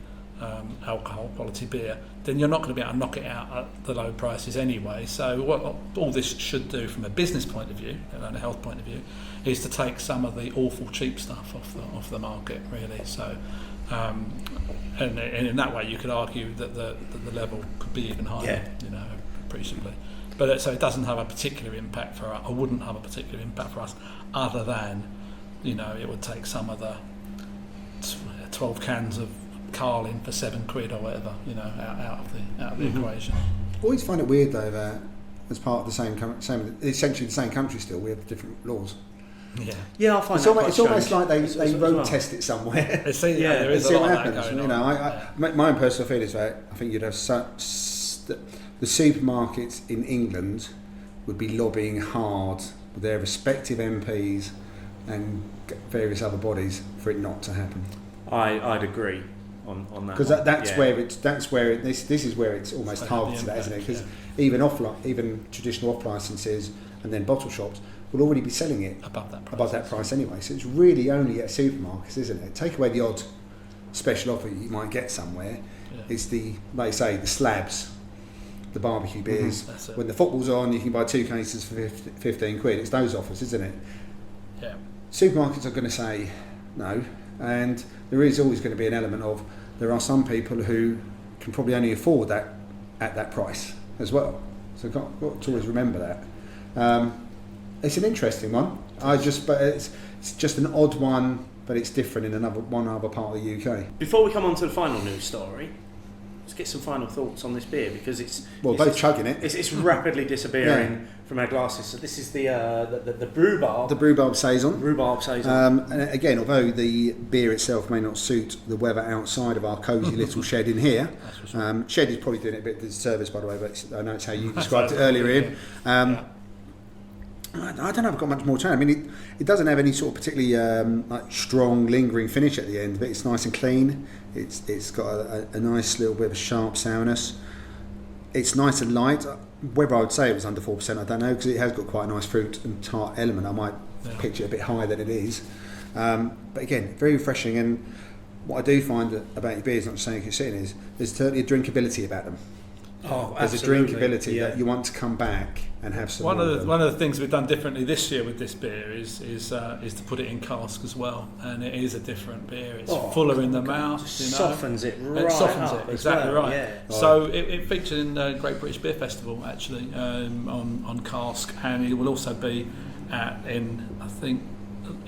S4: alcohol, quality beer, then you're not going to be able to knock it out at the low prices anyway. So what all this should do from a business point of view and a health point of view is to take some of the awful cheap stuff off the market, really. So and in that way you could argue that the level could be even higher, appreciably. But so it doesn't have a particular impact for us. I wouldn't have a particular impact for us, other than it would take some of the 12 cans of Carlin for £7 or whatever, out of the equation.
S3: I always find it weird though that as part of the same essentially the same country still, we have different laws.
S2: Yeah, I find
S3: it's almost like they road test it somewhere.
S4: There is
S3: see
S4: a lot
S3: what
S4: of that
S3: happens.
S4: going on.
S3: My own personal feeling is that I think you'd have the supermarkets in England would be lobbying hard with their respective MPs and various other bodies for it not to happen.
S2: I'd agree on that.
S3: Because this is where it's almost targeted at, isn't it? Because even traditional off licenses and then bottle shops will already be selling it above that price anyway. So it's really only at supermarkets, isn't it? Take away the odd special offer you might get somewhere. Yeah. It's like you say, the slabs, the barbecue beers. Mm-hmm. When the football's on, you can buy 2 cases for £15. It's those offers, isn't it?
S4: Yeah.
S3: Supermarkets are going to say no, and there is always going to be an element of there are some people who can probably only afford that at that price as well. So got to always remember that. It's an interesting one. But it's just an odd one, but it's different in one other part of the UK.
S2: Before we come on to the final news story, let's get some final thoughts on this beer, because it's
S3: both chugging it.
S2: It's rapidly disappearing from our glasses. So this is the Brhubarb.
S3: The Brhubarb Saison.
S2: Brhubarb Saison.
S3: And again, although the beer itself may not suit the weather outside of our cosy little shed in here, shed is probably doing it a bit of disservice, by the way, but I know it's how you described it earlier, Ian. I don't know if I've got much more to add. I mean, it doesn't have any sort of particularly strong, lingering finish at the end, but it's nice and clean. It's got a nice little bit of a sharp sourness. It's nice and light. Whether I would say it was under 4%, I don't know, because it has got quite a nice fruit and tart element. I might picture it a bit higher than it is. But again, very refreshing. And what I do find about your beers, not just saying you're sitting, is there's certainly a drinkability about them.
S2: Oh,
S3: There's
S2: absolutely.
S3: a drinkability that you want to come back and have some.
S4: One
S3: more
S4: of
S3: them.
S4: the things we've done differently this year with this beer is to put it in cask as well, and it is a different beer. It's fuller in the mouth,
S2: softens it right
S4: It softens
S2: up
S4: it,
S2: as
S4: exactly
S2: well,
S4: right.
S2: yeah.
S4: So it featured in the Great British Beer Festival actually on cask, and it will also be in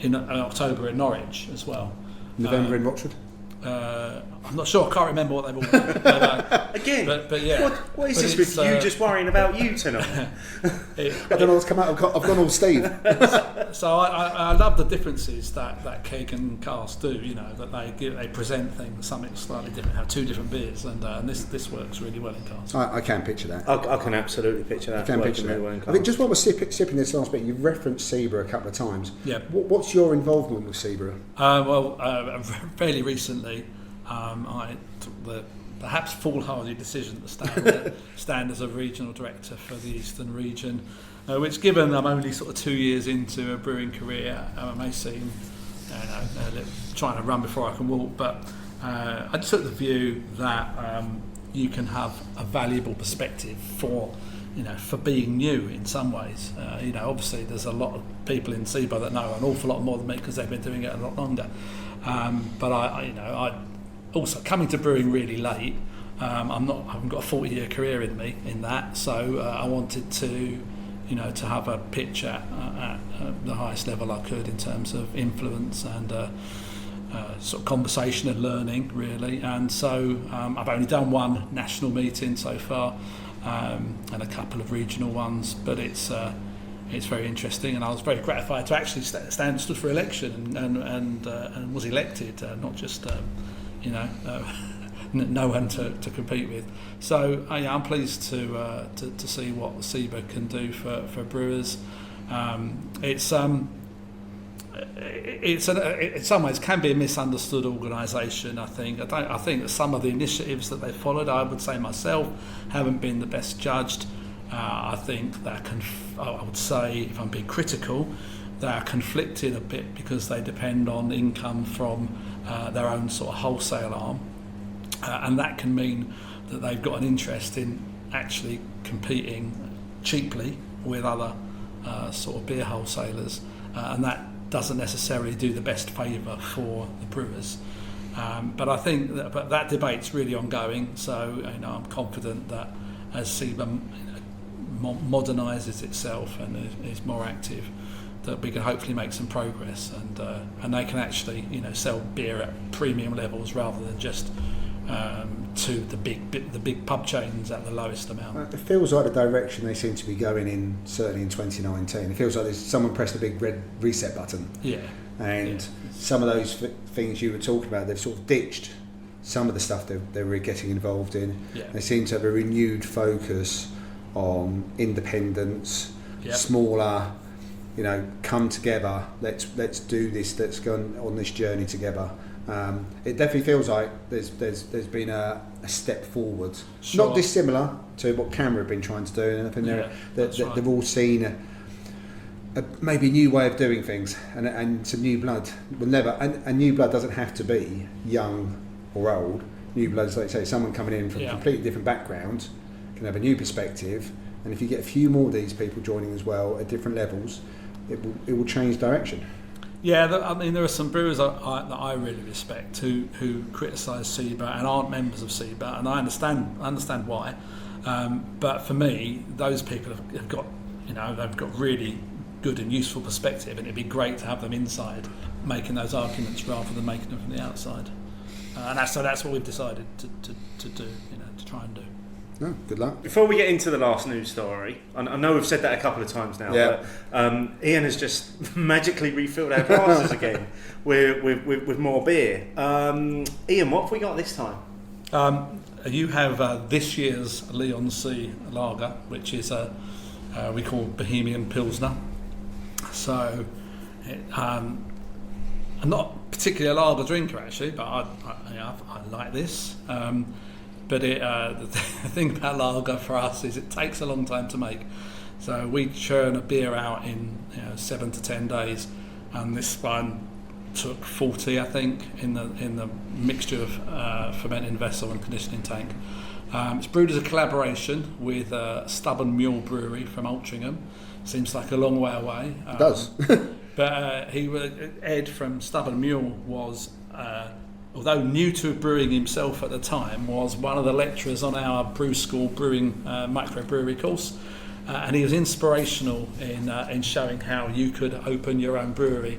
S4: October in Norwich as well.
S3: November in Rochford.
S4: I'm not sure. I can't remember what they've all done.
S2: Again,
S4: but yeah.
S2: What is
S4: But
S2: this
S4: it's,
S2: with you just worrying about you tonight?
S3: I don't know what's come out. I've gone all Steve.
S4: So I love the differences that keg and cask do. That they present things something slightly different. Have two different beers, and this works really well in cask.
S3: I can picture that.
S2: I can absolutely picture that.
S3: I can picture that.
S2: Well in
S3: I think just while we're sipping this last bit, you've referenced Sebra a couple of times.
S4: Yeah.
S3: What's your involvement with Sebra?
S4: Fairly recently, I took the perhaps foolhardy decision to stand as a regional director for the Eastern region, which, given I'm only sort of 2 years into a brewing career, may seem trying to run before I can walk, but I took the view that you can have a valuable perspective for being new in some ways. Obviously there's a lot of people in SEBA that know an awful lot more than me because they've been doing it a lot longer. But I also coming to brewing really late. I haven't got a 40-year career in me in that, so I wanted to have a pitch at the highest level I could in terms of influence and sort of conversation and learning, really. And so I've only done one national meeting so far, and a couple of regional ones, but it's very interesting, and I was very gratified to actually stood for election and was elected, not just no one to compete with. So I'm pleased to see what SEBA can do for brewers. It's in some ways can be a misunderstood organisation. I think that some of the initiatives that they followed, I would say myself, haven't been the best judged. I think that I would say, if I'm being critical, they are conflicted a bit because they depend on income from their own sort of wholesale arm, and that can mean that they've got an interest in actually competing cheaply with other sort of beer wholesalers, and that doesn't necessarily do the best favour for the brewers. But I think that debate's really ongoing. So I'm confident that as SEBA modernises itself and is more active, that we can hopefully make some progress, and they can actually sell beer at premium levels rather than just to the big pub chains at the lowest amount.
S3: It feels like the direction they seem to be going in, certainly in 2019. It feels like someone pressed a big red reset button.
S4: Yeah.
S3: And some of those things you were talking about, they've sort of ditched some of the stuff they were getting involved in.
S4: Yeah.
S3: They seem to have a renewed focus on independence, smaller, come together, let's do this, let's go on this journey together. It definitely feels like there's been a step forward, not dissimilar to what Canberra have been trying to do, and I think they've all seen a maybe new way of doing things and some new blood. And new blood doesn't have to be young or old. New blood is, like say, someone coming in from a completely different background can have a new perspective, and if you get a few more of these people joining as well at different levels, it will change direction.
S4: Yeah, there are some brewers that I really respect who criticise SEBA and aren't members of SEBA, and I understand why. But for me, those people have got they've got really good and useful perspective, and it'd be great to have them inside making those arguments rather than making them from the outside. And that's what we've decided to do, to try and do.
S3: No, good luck.
S2: Before we get into the last news story, I know we've said that a couple of times now, but Ian has just magically refilled our glasses again with more beer. Ian, what have we got this time?
S4: You have this year's Leigh-on-Sea lager, which is we call Bohemian Pilsner. So I'm not particularly a lager drinker actually, but I like this. But the thing about lager for us is it takes a long time to make. So we churn a beer out in 7 to 10 days, and this one took 40, I think, in the mixture of fermenting vessel and conditioning tank. It's brewed as a collaboration with Stubborn Mule Brewery from Altrincham. Seems like a long way away.
S3: It does.
S4: But Ed from Stubborn Mule was, although new to brewing himself at the time, was one of the lecturers on our brew school brewing microbrewery course. And he was inspirational in showing how you could open your own brewery,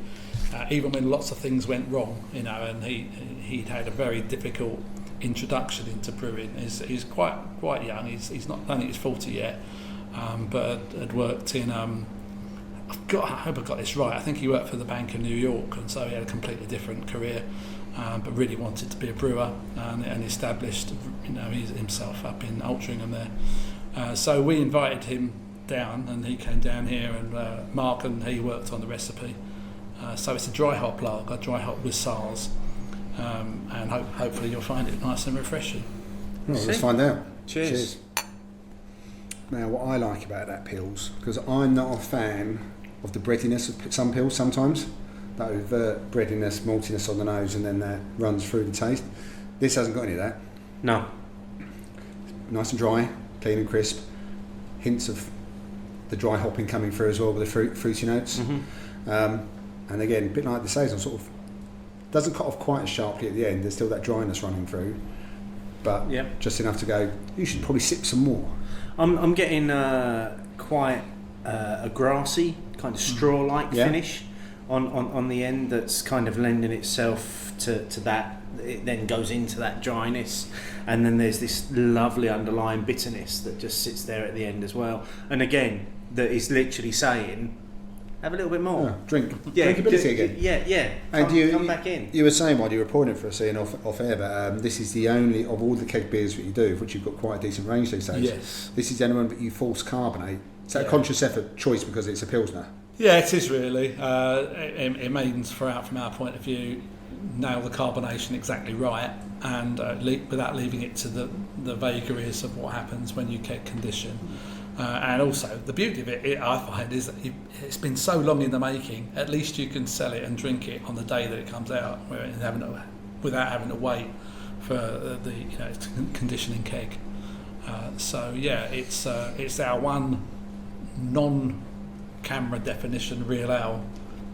S4: even when lots of things went wrong, and he'd had a very difficult introduction into brewing. He's quite young, he's not, I don't think he's 40 yet, but had worked in, I hope I got this right, I think he worked for the Bank of New York, and so he had a completely different career, but really wanted to be a brewer, and established himself up in Altrincham there. So we invited him down, and he came down here, and Mark and he worked on the recipe. So it's a dry hop lager, dry hop with SARS, and hopefully you'll find it nice and refreshing.
S3: Well, let's find out.
S2: Cheers.
S3: Now, what I like about that Pils, because I'm not a fan of the breadiness of some Pils sometimes, that overt breadiness, maltiness on the nose, and then that runs through the taste. This hasn't got any of that.
S2: No.
S3: Nice and dry, clean and crisp. Hints of the dry hopping coming through as well with the fruity notes.
S2: Mm-hmm.
S3: And again, a bit like the saison, sort of doesn't cut off quite as sharply at the end. There's still that dryness running through, but just enough to go, you should probably sip some more.
S2: I'm getting quite a grassy, kind of straw-like finish on the end that's kind of lending itself to that. It then goes into that dryness, and then there's this lovely underlying bitterness that just sits there at the end as well. And again, that is literally saying, have a little bit more.
S3: Drinkability again.
S2: Yeah. Come back in.
S3: You were saying while you were pouring it for us, Ian, off air, but this is the only of all the keg beers that you do, of which you've got quite a decent range these days.
S4: Yes.
S3: This is the only one that you force carbonate. Is that a conscious effort choice because it's a Pilsner?
S4: Yeah, it is really. It means, from our point of view, nail the carbonation exactly right, and without leaving it to the vagaries of what happens when you keg condition. And also, the beauty of it, I find, is that it's been so long in the making. At least you can sell it and drink it on the day that it comes out, without having to wait for the conditioning keg. It's our one non-camera definition real ale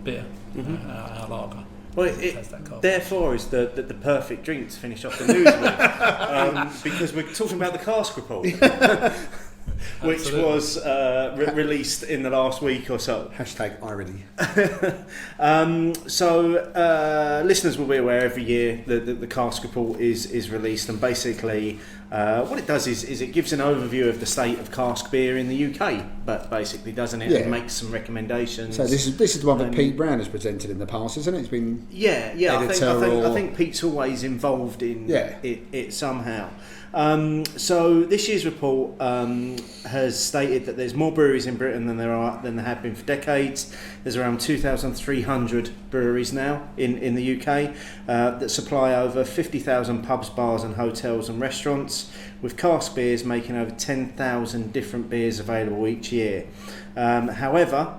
S4: beer, our lager.
S2: Well, it therefore is the perfect drink to finish off the news with, because we're talking about the cask report. Which was released in the last week or so.
S3: #irony.
S2: Listeners will be aware every year that the cask report is released, and basically what it does is it gives an overview of the state of cask beer in the UK, but basically, doesn't it? And makes some recommendations.
S3: So this is the one that Pete Brown has presented in the past, isn't it? It's been
S2: I think Pete's always involved in it somehow. So this year's report has stated that there's more breweries in Britain than there have been for decades. There's around 2,300 breweries now in the UK that supply over 50,000 pubs, bars and hotels and restaurants, with cask beers making over 10,000 different beers available each year. However,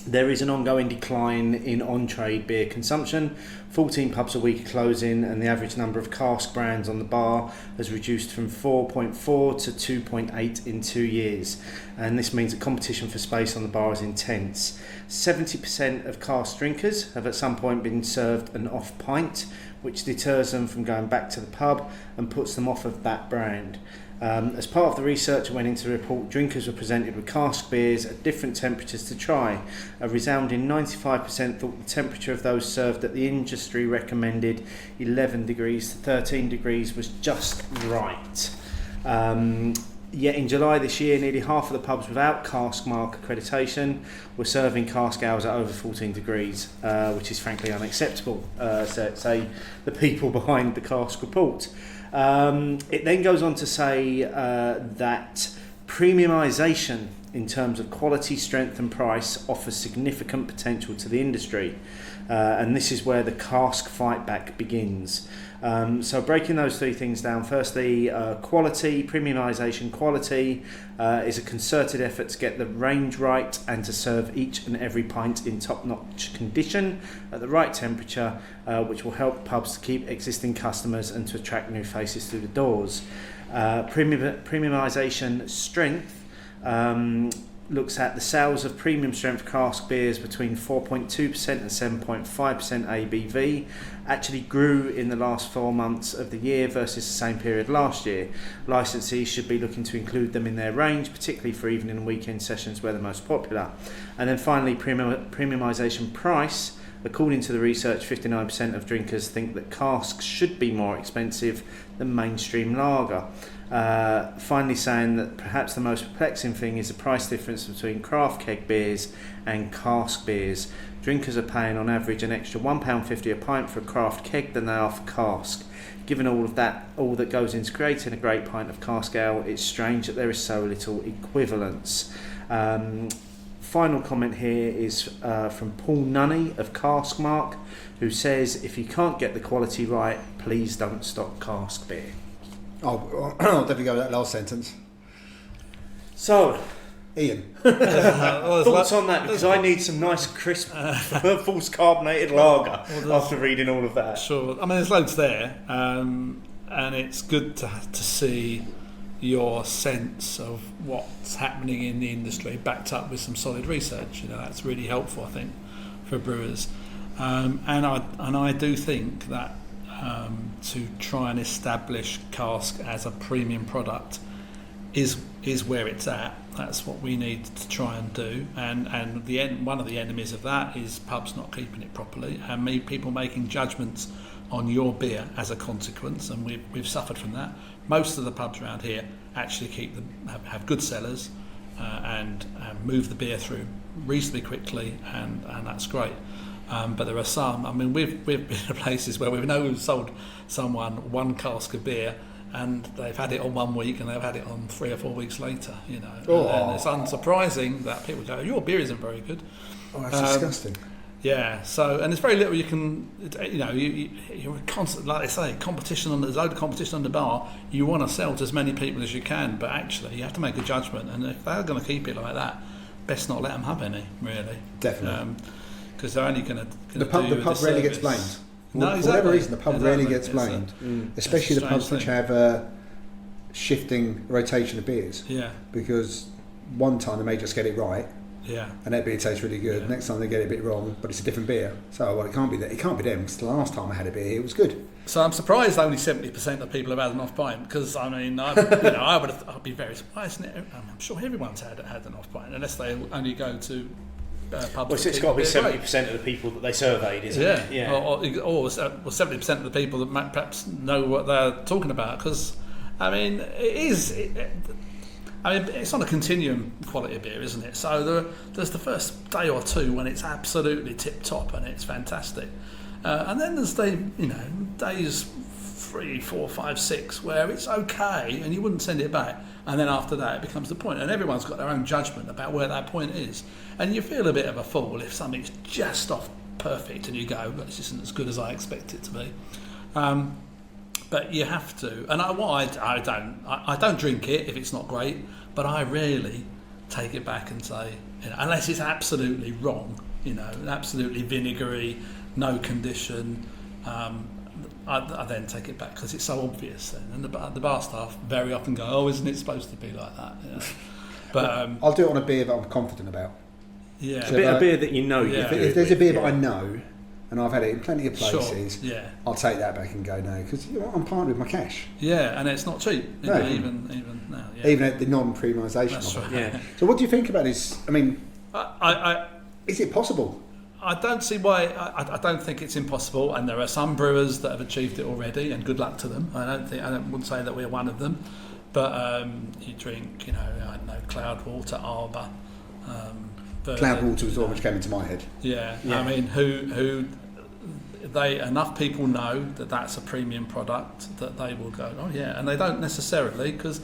S2: there is an ongoing decline in on-trade beer consumption. 14 pubs a week are closing, and the average number of cask brands on the bar has reduced from 4.4 to 2.8 in 2 years. And this means that competition for space on the bar is intense. 70% of cask drinkers have at some point been served an off pint, which deters them from going back to the pub and puts them off of that brand. As part of the research that went into the report, drinkers were presented with cask beers at different temperatures to try. A resounding 95% thought the temperature of those served at the industry recommended 11 degrees to 13 degrees was just right. Yet in July this year, nearly half of the pubs without cask mark accreditation were serving cask ales at over 14 degrees, which is frankly unacceptable, say the people behind the cask report. It then goes on to say that premiumisation in terms of quality, strength and price, offers significant potential to the industry. And this is where the cask fight back begins. So breaking those three things down, firstly, quality, premiumisation. Quality is a concerted effort to get the range right and to serve each and every pint in top-notch condition at the right temperature, which will help pubs to keep existing customers and to attract new faces through the doors. Premiumisation strength looks at the sales of premium strength cask beers between 4.2% and 7.5% ABV actually grew in the last 4 months of the year versus the same period last year. Licensees should be looking to include them in their range, particularly for evening and weekend sessions where they're most popular. And then finally, premiumisation price. According to the research, 59% of drinkers think that casks should be more expensive than mainstream lager. Finally saying that perhaps the most perplexing thing is the price difference between craft keg beers and cask beers. Drinkers are paying on average an extra £1.50 a pint for a craft keg than they are for cask. Given all that goes into creating a great pint of cask ale, it's strange that there is so little equivalence. Final comment here is from Paul Nunney of Cask Mark, who says, if you can't get the quality right, please don't stock cask beer.
S3: I'll definitely go with that last sentence.
S2: So,
S3: Ian.
S2: thoughts on that? Because I need some nice, crisp, false carbonated lager after reading all of that.
S4: Sure. I mean, there's loads there, and it's good to see your sense of what's happening in the industry backed up with some solid research. You know, that's really helpful, I think, for brewers. And I do think that to try and establish cask as a premium product is where it's at. That's what we need to try and do. And one of the enemies of that is pubs not keeping it properly and people making judgments on your beer as a consequence. And we've suffered from that. Most of the pubs around here actually have good cellars and move the beer through reasonably quickly, and that's great. But there are some. I mean, we've been to places where we've sold someone one cask of beer, and they've had it on 1 week, and they've had it on 3 or 4 weeks later. You know, and it's unsurprising that people go, "Your beer isn't very good."
S3: Oh, that's disgusting.
S4: Yeah. So, and there's very little you can. You know, you're constant, like they say, competition. There's a load of competition on the bar. You want to sell to as many people as you can, but actually, you have to make a judgment. And if they're going to keep it like that, best not let them have any. Really.
S3: Definitely.
S4: Because they're only going to
S3: the pub rarely gets blamed.
S4: No, exactly.
S3: For whatever reason, the pub rarely gets blamed, especially the pubs which have a shifting rotation of beers.
S4: Yeah. Because
S3: one time they may just get it right,
S4: yeah, and
S3: that beer tastes really good. Yeah. Next time they get it a bit wrong, but it's a different beer. So it can't be that. It can't be them. Because the last time I had a beer, it was good.
S4: So I'm surprised only 70% of people have had an off pint. Because I mean, I'd be very surprised. I'm sure everyone's had an off pint, unless they only go to.
S2: Well, it's got to be 70% of the people that they surveyed, isn't it?
S4: Yeah. Or 70% of the people that perhaps know what they're talking about. Because, I mean, it's on a continuum quality of beer, isn't it? So there's the first day or two when it's absolutely tip top and it's fantastic, and then there's days 3, 4, 5, 6 where it's okay and you wouldn't send it back. And then after that, it becomes the point. And everyone's got their own judgment about where that point is. And you feel a bit of a fool if something's just off perfect and you go, but this isn't as good as I expect it to be. But you have to. And I don't drink it if it's not great, but I rarely take it back and say, unless it's absolutely wrong, absolutely vinegary, no condition, I then take it back because it's so obvious then. And the bar staff very often go, "Oh, isn't it supposed to be like that?" But
S3: I'll do it on a beer that I'm confident about.
S2: Yeah, so a beer that you know.
S3: Yeah. If there's a beer that I know, and I've had it in plenty of places,
S4: sure. Yeah.
S3: I'll take that back and go no, because I'm parting with my cash.
S4: Yeah, and it's not cheap.
S3: No.
S4: Even now. Yeah.
S3: Even at the non-premiumisation.
S4: That's right.
S2: Yeah.
S3: So what do you think about this? I mean, is it possible?
S4: I don't see why. I don't think it's impossible, and there are some brewers that have achieved it already, and good luck to them. I wouldn't say that we're one of them, but you drink, I don't know, Cloudwater, Arbor.
S3: Cloudwater was all which came into my head.
S4: Yeah. I mean, who enough people know that that's a premium product that they will go, oh yeah, and they don't necessarily, because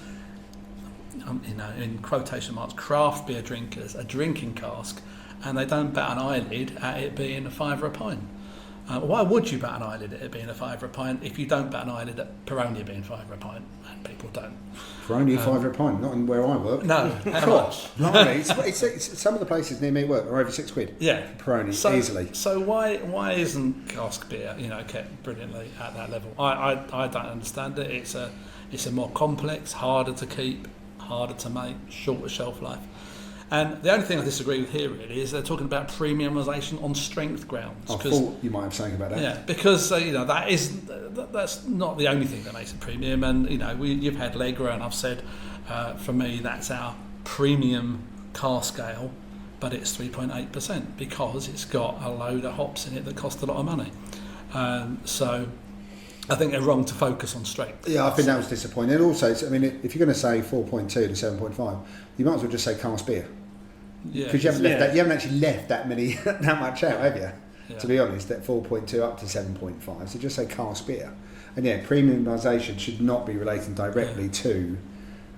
S4: in quotation marks, craft beer drinkers a drinking cask, and they don't bat an eyelid at it being a £5 a pint. Why would you bat an eyelid at it being a £5 a pint if you don't bat an eyelid at Peroni being £5 a pint? And people don't.
S3: Peroni £5 a pint, not in where I work.
S4: No, how much?
S3: It's some of the places near me work are over £6.
S4: Yeah,
S3: Peroni, easily.
S4: So why isn't cask beer kept brilliantly at that level? I don't understand it. It's a more complex, harder to keep, harder to make, shorter shelf life. And the only thing I disagree with here really is they're talking about premiumisation on strength grounds.
S3: I thought you might have something about that.
S4: Yeah, because that's not the only thing that makes it premium. And you've had Legra, and I've said for me that's our premium cask ale, but it's 3.8% because it's got a load of hops in it that cost a lot of money. So I think they're wrong to focus on strength.
S3: Yeah, I think that was disappointing. And also, if you're going to say 4.2 to 7.5, you might as well just say cask beer.
S4: Yeah,
S3: because you haven't actually left that much out, have you?
S4: Yeah.
S3: To be honest, at 4.2 up to 7.5, so just say cask beer. And premiumisation should not be relating directly to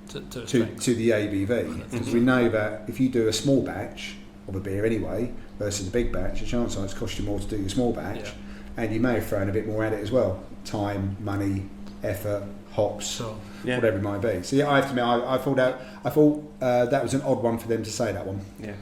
S3: the ABV, because we know that if you do a small batch of a beer anyway versus a big batch, the chance it's cost you more to do your small batch, and you may have thrown a bit more at it as well, time, money, effort, hops, whatever it might be. So I have to admit, I thought that was an odd one for them to say, that one.
S2: Yeah.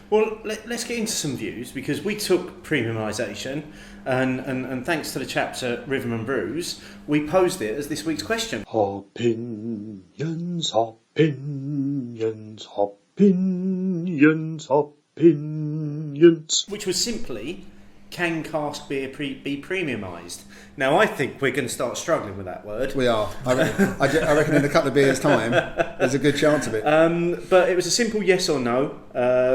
S2: Well, let's get into some views, because we took premiumisation and thanks to the chaps at Rhythm and Brews, we posed it as this week's question.
S5: Opinions, opinions, opinions, opinions.
S2: Which was simply, can cask beer be premiumised? Now, I think we're going to start struggling with that word.
S3: We are. I reckon in a couple of beers' time, there's a good chance of it.
S2: But it was a simple yes or no.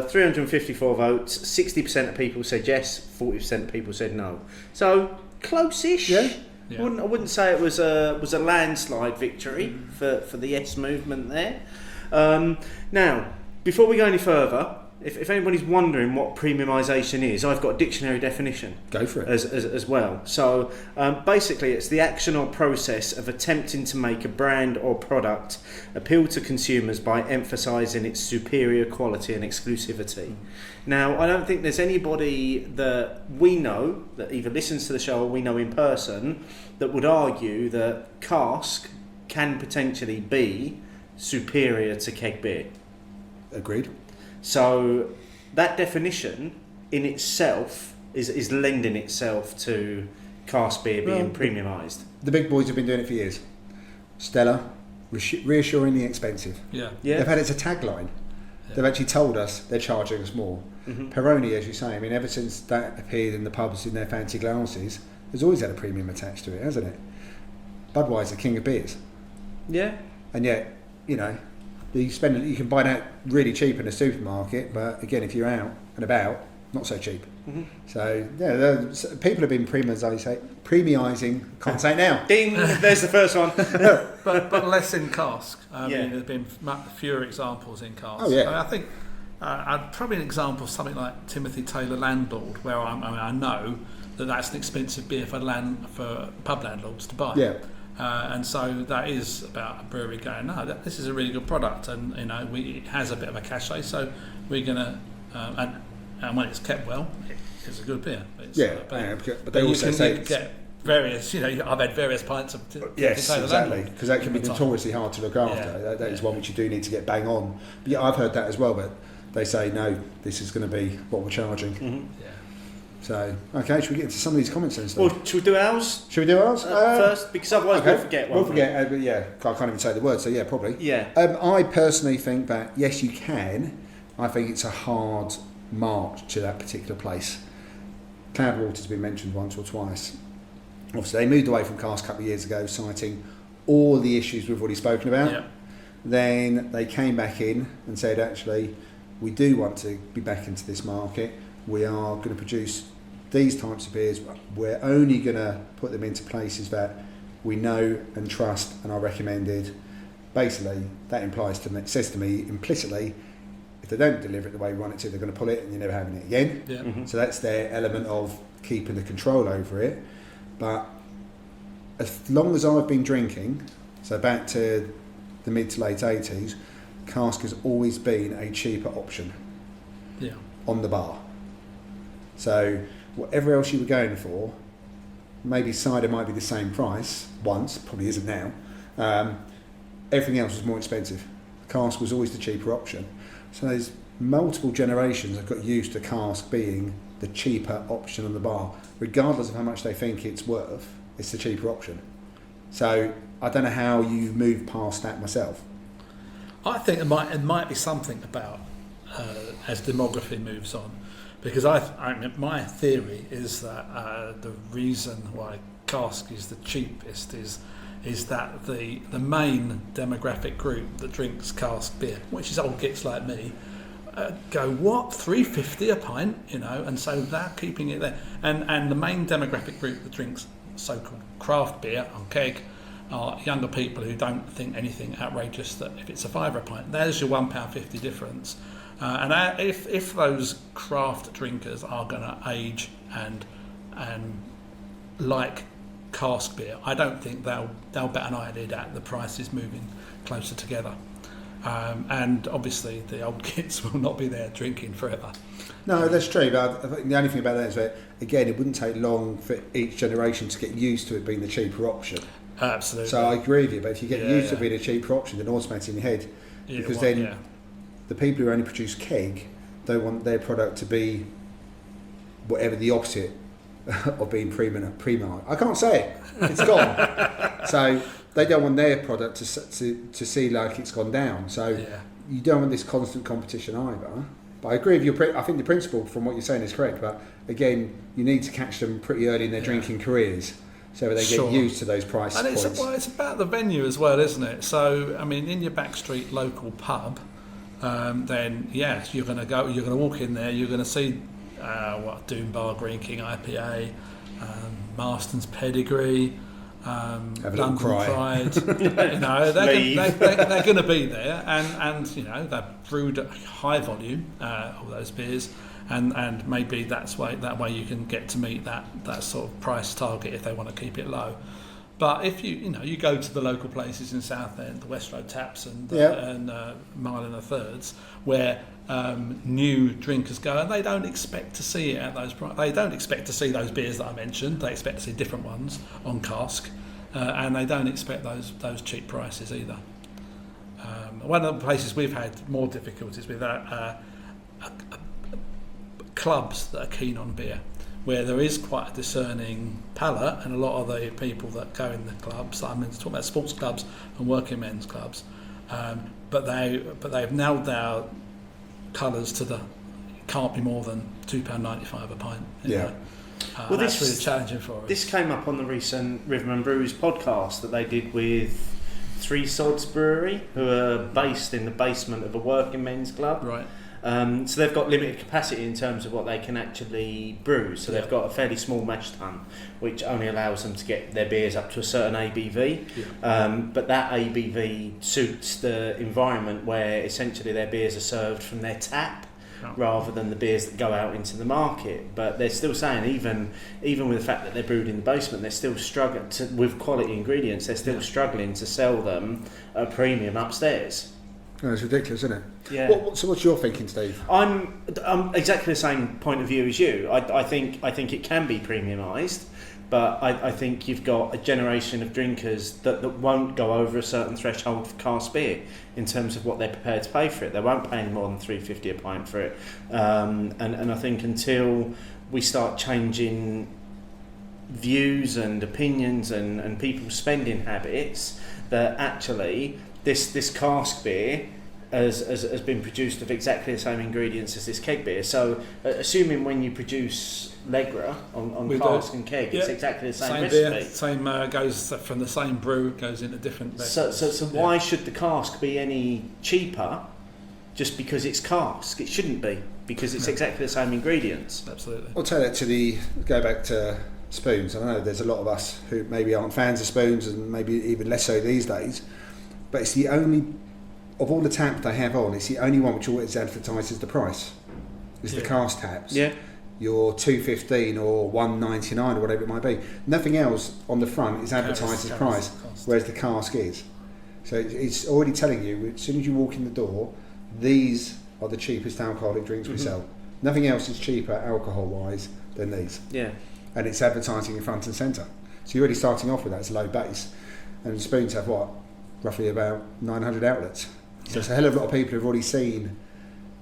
S2: 354 votes. 60% of people said yes. 40% of people said no. So close-ish.
S3: Yeah.
S2: I wouldn't say it was a landslide victory for the yes movement there. Now, before we go any further, if anybody's wondering what premiumisation is, I've got a dictionary definition.
S3: Go for it.
S2: As well. So basically it's the action or process of attempting to make a brand or product appeal to consumers by emphasising its superior quality and exclusivity. Now, I don't think there's anybody that we know that either listens to the show or we know in person that would argue that cask can potentially be superior to keg beer.
S3: Agreed.
S2: So that definition in itself is lending itself to cask beer being premiumised.
S3: The big boys have been doing it for years. Stella, reassuringly expensive.
S4: Yeah.
S3: They've had it as a tagline. Yeah. They've actually told us they're charging us more. Mm-hmm. Peroni, as you say, ever since that appeared in the pubs in their fancy glasses, has always had a premium attached to it, hasn't it? Budweiser, king of beers.
S2: Yeah.
S3: And yet, you can buy that really cheap in a supermarket, but again, if you're out and about, not so cheap. Mm-hmm. So people have been premiumising. Can't say it now.
S2: Ding! There's the first one.
S4: but less in cask. There's been fewer examples in cask.
S3: Oh yeah.
S4: I think probably an example of something like Timothy Taylor Landlord, where I know that's an expensive beer for pub landlords to buy.
S3: Yeah.
S4: And so that is about a brewery going, no, this is a really good product, and it has a bit of a cachet, so we're going to, and when it's kept well, it's a good beer.
S3: But they also say
S4: you get various, I've had various pints of
S3: yes, exactly, because that can be notoriously hard to look after.
S4: Yeah.
S3: That is one which you do need to get bang on. But I've heard that as well, but they say, no, this is going to be what we're charging.
S2: Mm-hmm.
S4: Yeah.
S3: So, okay, should we get into some of these comments then?
S2: Well, should we do ours?
S3: Should we do ours?
S2: First? Because otherwise we'll forget one.
S3: We'll forget, but I can't even say the word, so yeah, probably.
S2: Yeah.
S3: I personally think that, yes, you can. I think it's a hard march to that particular place. Cloudwater's been mentioned once or twice. Obviously, they moved away from cask a couple of years ago, citing all the issues we've already spoken about.
S4: Yeah.
S3: Then they came back in and said, actually, we do want to be back into this market. We are going to produce these types of beers. We're only going to put them into places that we know and trust and are recommended. Basically, that says to me implicitly, if they don't deliver it the way we want it to, they're going to pull it and you're never having it again.
S4: Yeah. Mm-hmm.
S3: So that's their element of keeping the control over it. But as long as I've been drinking, so back to the mid to late 80s, cask has always been a cheaper option
S4: Yeah.
S3: on the bar. So whatever else you were going for, maybe cider might be the same price once, probably isn't now. Everything else was more expensive. Cask was always the cheaper option. So there's multiple generations have got used to cask being the cheaper option on the bar. Regardless of how much they think it's worth, it's the cheaper option. So I don't know how you move past that myself.
S4: I think it might be something about as demography moves on, because I mean, my theory is that the reason why cask is the cheapest is that the main demographic group that drinks cask beer, which is old gits like me, go, what, $3.50 a pint, and so they're keeping it there. And the main demographic group that drinks so-called craft beer on keg are younger people who don't think anything outrageous, that if it's a £5 a pint, there's your £1.50 difference. And if those craft drinkers are going to age and like cask beer, I don't think they'll bet an eyelid at the prices moving closer together. And obviously the old kids will not be there drinking forever.
S3: No, that's true, but I think the only thing about that is that, again, it wouldn't take long for each generation to get used to it being the cheaper option.
S4: Absolutely.
S3: So I agree with you, but if you get used to it being a cheaper option, then automatically in your head, because then the people who only produce keg don't want their product to be whatever the opposite of being premium. I can't say it. It's gone. So they don't want their product to see like it's gone down. So you don't want this constant competition either. But I agree with you. I think the principle from what you're saying is correct. But again, you need to catch them pretty early in their drinking careers, so that they get used to those price points.
S4: It's about the venue as well, isn't it? So I mean, in your backstreet local pub, then yes, you're going to walk in there, you're going to see Doom Bar Green King IPA, Marston's Pedigree, London Pride. They're going to be there, and they're brewed at high volume, all those beers, and maybe that way you can get to meet that sort of price target if they want to keep it low. But if you go to the local places in Southend, the West Road Taps and Mile and a Thirds, where new drinkers go, and they don't expect to see it at those prices. They don't expect to see those beers that I mentioned. They expect to see different ones on cask, and they don't expect those cheap prices either. One of the places we've had more difficulties with are clubs that are keen on beer, where there is quite a discerning palate, and a lot of the people that go in the clubs, I mean, talking about sports clubs and working men's clubs, but they've nailed their colours to can't be more than £2.95 a pint.
S2: Well,
S4: that's really challenging for us.
S2: This came up on the recent Riverman Brews podcast that they did with Three Sods Brewery, who are based in the basement of a working men's club.
S4: Right.
S2: So they've got limited capacity in terms of what they can actually brew. So they've got a fairly small mash tun, which only allows them to get their beers up to a certain ABV. But that ABV suits the environment where essentially their beers are served from their tap, rather than the beers that go out into the market. But they're still saying, even with the fact that they're brewed in the basement, they're still struggling with quality ingredients. They're still struggling to sell them at a premium upstairs.
S3: Oh, it's ridiculous, isn't it?
S2: Yeah.
S3: So what's your thinking, Steve?
S2: I'm exactly the same point of view as you. I think it can be premiumised, but I think you've got a generation of drinkers that won't go over a certain threshold for cask beer in terms of what they're prepared to pay for it. They won't pay any more than $3.50 a pint for it. And I think until we start changing views and opinions and people's spending habits, that actually this cask beer has been produced of exactly the same ingredients as this keg beer. So, assuming when you produce Legra on cask and keg, it's exactly the same recipe.
S4: Beer, same goes from the same brew, goes into different.
S2: So why should the cask be any cheaper just because it's cask? It shouldn't be, because it's exactly the same ingredients.
S4: Absolutely.
S3: I'll tell that go back to spoons. I know there's a lot of us who maybe aren't fans of spoons, and maybe even less so these days. But it's the only, of all the taps they have on, it's the only one which always advertises the price. It's the cask taps.
S2: Yeah.
S3: Your $2.15 or $1.99 or whatever it might be. Nothing else on the front is advertised as price, whereas the cask is. So it's already telling you, as soon as you walk in the door, these are the cheapest alcoholic drinks we sell. Nothing else is cheaper alcohol-wise than these.
S2: Yeah.
S3: And it's advertising in front and centre. So you're already starting off with that as a low base. And Spoons have roughly about 900 outlets. So it's a hell of a lot of people who've already seen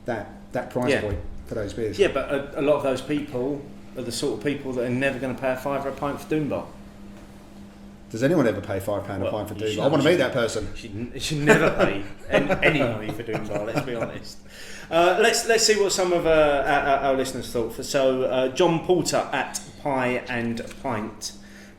S3: that price point for those beers.
S2: Yeah, but a lot of those people are the sort of people that are never going to pay a £5 a pint for Doombar.
S3: Does anyone ever pay £5 a pint for Doombar? I want to meet that person.
S2: You should never pay any money for Doombar, let's be honest. Let's see what some of our listeners thought. So John Porter at Pie and a Pint.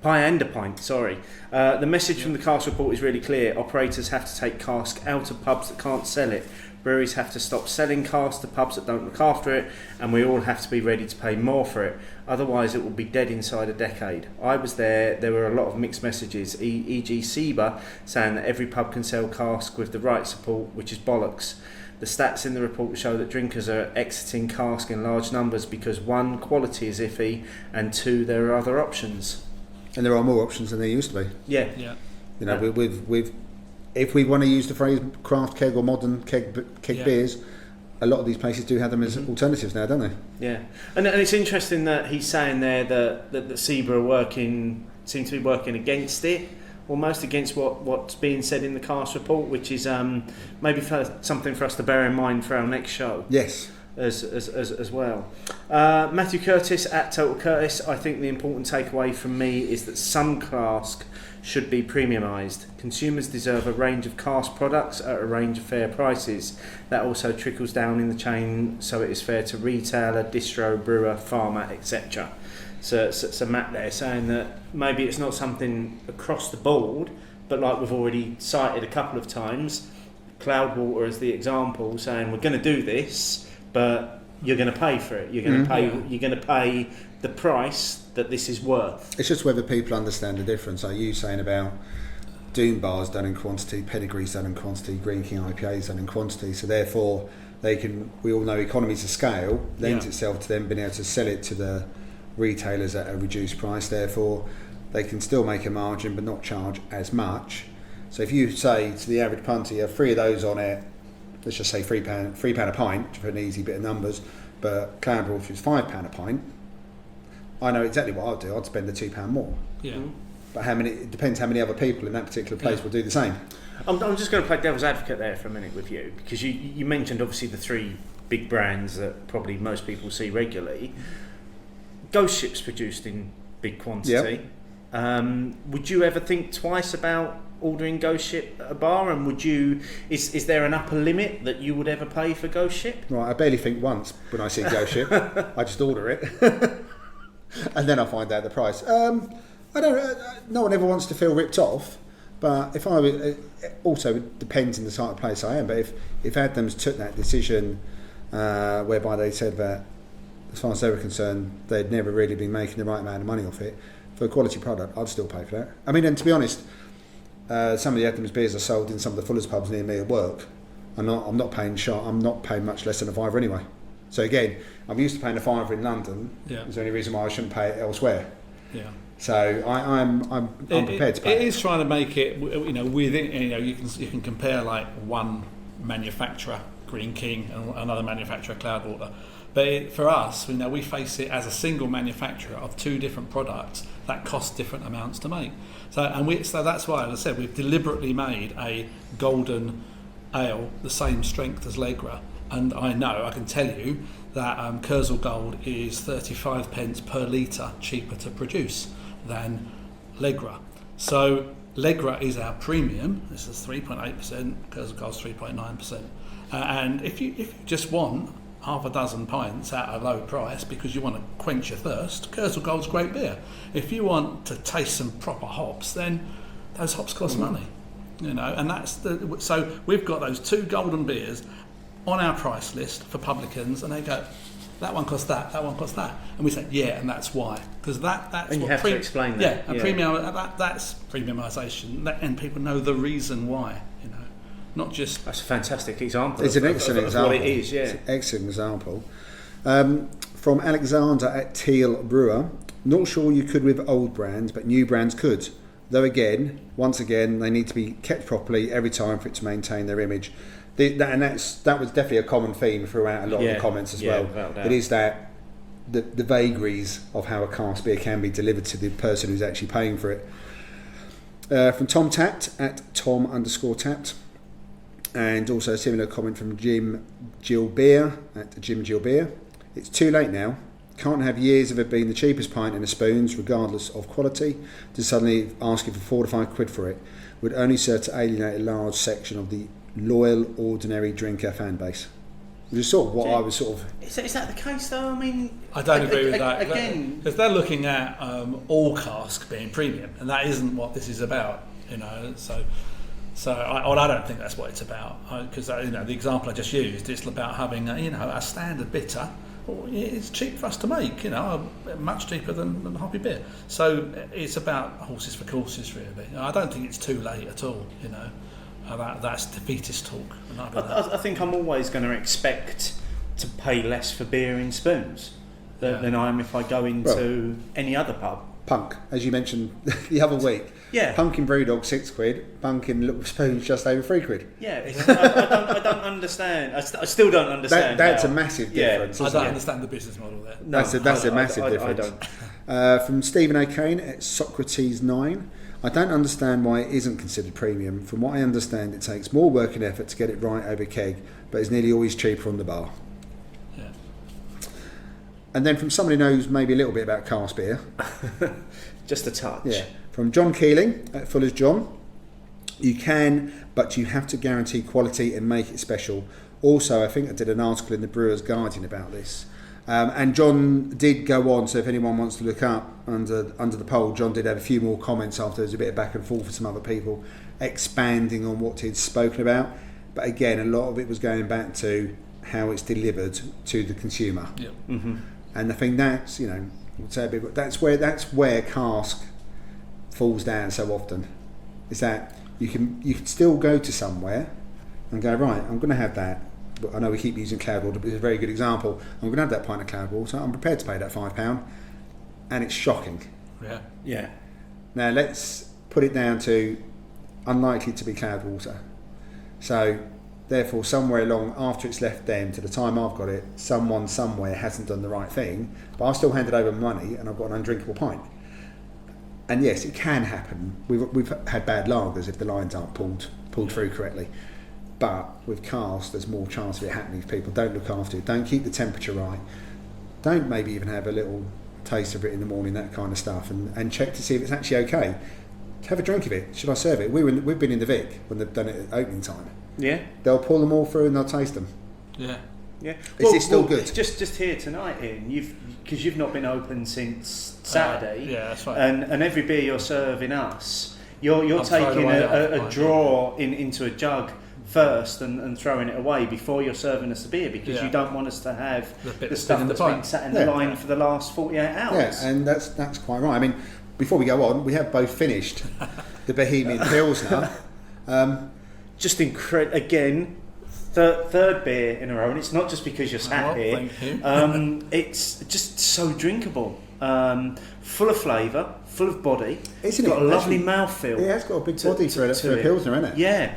S2: The message from the cask report is really clear. Operators have to take cask out of pubs that can't sell it. Breweries have to stop selling cask to pubs that don't look after it, and we all have to be ready to pay more for it. Otherwise, it will be dead inside a decade. I was there. There were a lot of mixed messages. E.g. Seba saying that every pub can sell cask with the right support, which is bollocks. The stats in the report show that drinkers are exiting cask in large numbers because 1, quality is iffy, and 2, there are other options.
S3: And there are more options than there used to be.
S2: Yeah.
S3: You know, with if we want to use the phrase craft keg or modern keg beers, a lot of these places do have them as alternatives now, don't they?
S2: Yeah, and it's interesting that he's saying there that Seba seem to be working against it, almost against what's being said in the cask report, which is maybe something for us to bear in mind for our next show.
S3: Yes.
S2: As well. Matthew Curtis at Total Curtis. I think the important takeaway from me is that some cask should be premiumised. Consumers deserve a range of cask products at a range of fair prices. That also trickles down in the chain, so it is fair to retailer, distro, brewer, farmer, etc. So Matt there saying that maybe it's not something across the board, but like we've already cited a couple of times, Cloudwater as the example, saying we're going to do this, but you're going to pay for it. You're going to pay. You're going to pay the price that this is worth.
S3: It's just whether people understand the difference. Like you saying about Doombar's done in quantity, Pedigree's done in quantity, Green King IPA's done in quantity. So therefore, they can. We all know economies of scale lends itself to them being able to sell it to the retailers at a reduced price. Therefore, they can still make a margin but not charge as much. So if you say to the average punter, you have 3 of those on it. Let's just say £3 a pint for an easy bit of numbers, but Cloudwater, which is £5 a pint, I know exactly what I'd do. I'd spend the £2 more.
S4: Yeah.
S3: But it depends how many other people in that particular place will do the same.
S2: I'm just going to play devil's advocate there for a minute with you, because you mentioned obviously the 3 big brands that probably most people see regularly. Ghost Ship's produced in big quantity. Yep. Would you ever think twice about ordering Ghost Ship at a bar, and is there an upper limit that you would ever pay for Ghost Ship?
S3: Right, I barely think once when I see Ghost Ship. I just order it and then I find out the price. I don't. No one ever wants to feel ripped off, but if I would, also it depends on the type of place I am. But if Adams took that decision whereby they said that as far as they were concerned they'd never really been making the right amount of money off it for a quality product, I'd still pay for that. I mean, and to be honest, some of the Adams beers are sold in some of the Fuller's pubs near me at work. I'm not paying much less than a £5 anyway. So again, I'm used to paying a £5 in London. Yeah. There's the only reason why I shouldn't pay it elsewhere.
S4: Yeah.
S3: So I'm prepared to pay.
S4: It is trying to make it, within. You can compare like one manufacturer, Green King, and another manufacturer, Cloudwater. But for us, we face it as a single manufacturer of 2 different products that cost different amounts to make. So that's why, as I said, we've deliberately made a golden ale the same strength as Legra, and I can tell you that Kurzel Gold is 35p per litre cheaper to produce than Legra. So Legra is our premium. This is 3.8%. Kurzel Gold's 3.9%. And if you just want half a dozen pints at a low price because you want to quench your thirst, Kurzel Gold's great beer. If you want to taste some proper hops, then those hops cost money, and that's so we've got those 2 golden beers on our price list for publicans, and they go, that one costs that one costs that, and we say and that's why, because that's
S2: and you have to explain that.
S4: Premium, that's premiumisation, and people know the reason why. Not just.
S2: That's a fantastic example.
S3: It's an excellent example.
S2: Of what it is, yeah.
S3: It's an excellent example. From Alexander at Teal Brewer. Not sure you could with old brands, but new brands could. Though once again, they need to be kept properly every time for it to maintain their image. That was definitely a common theme throughout a lot of the comments as well. It is that the vagaries of how a cask beer can be delivered to the person who's actually paying for it. From Tom Tapped at Tom_Tapped, and also a similar comment from Jim Gilbeer at Jim Gilbeer. It's too late now. Can't have years of it being the cheapest pint in the spoons, regardless of quality, to suddenly asking for 4 to 5 quid for it would only serve to alienate a large section of the loyal, ordinary drinker fan base. Which is sort of what I was sort of...
S2: Is that the case though? I mean...
S4: I don't agree with that.
S2: Again...
S4: Because they're looking at all cask being premium, and that isn't what this is about, you know, so I don't think that's what it's about. Because, the example I just used, it's about having, a standard bitter. Well, it's cheap for us to make, much cheaper than hoppy beer. So it's about horses for courses, really. I don't think it's too late at all, That's defeatist talk.
S2: I think I'm always going to expect to pay less for beer in spoons than I am if I go into any other pub.
S3: Punk, as you mentioned the other week.
S2: Yeah.
S3: Punk in Brewdog, 6 quid. Punk in little spoons, just over 3 quid.
S2: Yeah, I don't understand. I still don't understand.
S3: That's a massive difference.
S4: I don't understand the business model there.
S3: No, that's a massive difference.
S2: I don't.
S3: From Stephen O'Kane at Socrates9. I don't understand why it isn't considered premium. From what I understand, it takes more work and effort to get it right over keg, but it's nearly always cheaper on the bar.
S4: Yeah.
S3: And then from somebody who knows maybe a little bit about cask beer.
S2: Just a touch.
S3: Yeah. From John Keeling at Fuller's John. You can, but you have to guarantee quality and make it special. Also, I think I did an article in the Brewer's Guardian about this. And John did go on, so if anyone wants to look up under the poll, John did have a few more comments after there was a bit of back and forth with some other people expanding on what he'd spoken about. But again, a lot of it was going back to how it's delivered to the consumer.
S4: Yep.
S2: Mm-hmm.
S3: And I think that's, that's where cask falls down so often. Is that you can still go to somewhere and go, right, I'm going to have that. I know we keep using cloud water, but it's a very good example. I'm going to have that pint of cloud water. I'm prepared to pay that £5, and it's shocking.
S2: Yeah.
S3: Now let's put it down to unlikely to be cloud water. So therefore, somewhere along after it's left them to the time I've got it, someone somewhere hasn't done the right thing, but I've still handed over money and I've got an undrinkable pint. And yes, it can happen. We've had bad lagers if the lines aren't pulled through correctly. But with cask, there's more chance of it happening if people don't look after it, don't keep the temperature right, don't maybe even have a little taste of it in the morning, that kind of stuff, and check to see if it's actually okay. Have a drink of it. Should I serve it? We've been in the Vic when they've done it at opening time.
S2: Yeah.
S3: They'll pull them all through and they'll taste them.
S4: Yeah.
S2: Yeah.
S3: Is it still good?
S2: Just here tonight, Ian. Because you've not been open since Saturday.
S4: Yeah, that's right.
S2: And every beer you're serving us, you're taking a draw into a jug first and throwing it away before you're serving us the beer, because you don't want us to have the stuff that's been sat in the line for the last 48 hours.
S3: Yeah, and that's quite right. I mean, before we go on, we have both finished the Bohemian Pilsner.
S2: Just incredible. Again, third beer in a row, and it's not just because you're sat here.
S4: Thank you.
S2: It's just so drinkable, full of flavour, full of body. It's got a lovely mouthfeel.
S3: Yeah, it's got a big body for a Pilsner, isn't it?
S2: Yeah.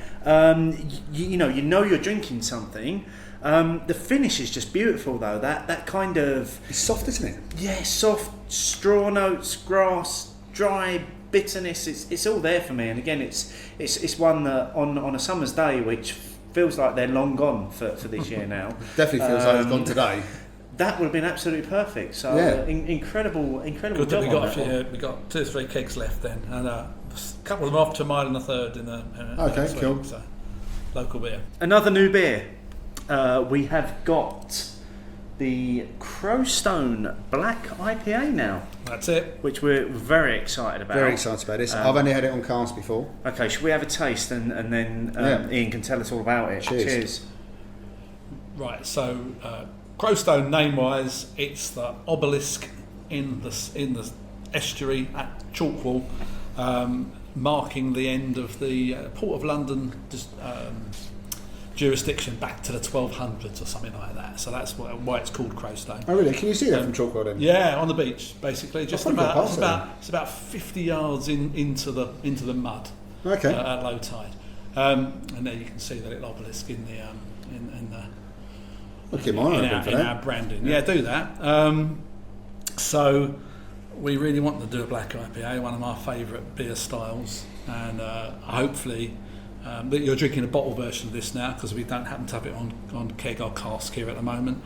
S2: You know you're drinking something. The finish is just beautiful, though. That kind of...
S3: It's soft, isn't it?
S2: Yeah, soft, straw notes, grass, dry bitterness. It's all there for me. And again, it's one that on a summer's day, which feels like they're long gone for this year now.
S3: Definitely feels like it's gone today.
S2: That would have been absolutely perfect. So incredible
S4: Good
S2: job.
S4: We got 2 or 3 kegs left then, and a couple of them off to a mile and a third in the next
S3: cool.
S4: week, so local beer.
S2: Another new beer. We have got the Crowstone Black IPA now.
S4: That's it.
S2: Which we're very excited about.
S3: Very excited about this. I've only had it on cask before.
S2: Okay, should we have a taste and then Ian can tell us all about it? Cheers.
S4: Right, so Crowstone, name-wise, it's the obelisk in the estuary at Chalkwall, marking the end of the Port of London jurisdiction back to the 1200s or something like that. So that's why it's called Crowstone.
S3: Oh, really? Can you see that from Chalkwell then?
S4: Yeah, on the beach, basically. Just
S3: probably got
S4: it's
S3: past
S4: it's about 50 yards into the mud.
S3: Okay.
S4: At low tide, and there you can see the little obelisk in the
S3: Look at mine
S4: in our branding. Yeah, do that. So we really want to do a black IPA, one of my favourite beer styles, and hopefully that you're drinking a bottle version of this now, because we don't happen to have it on keg or cask here at the moment.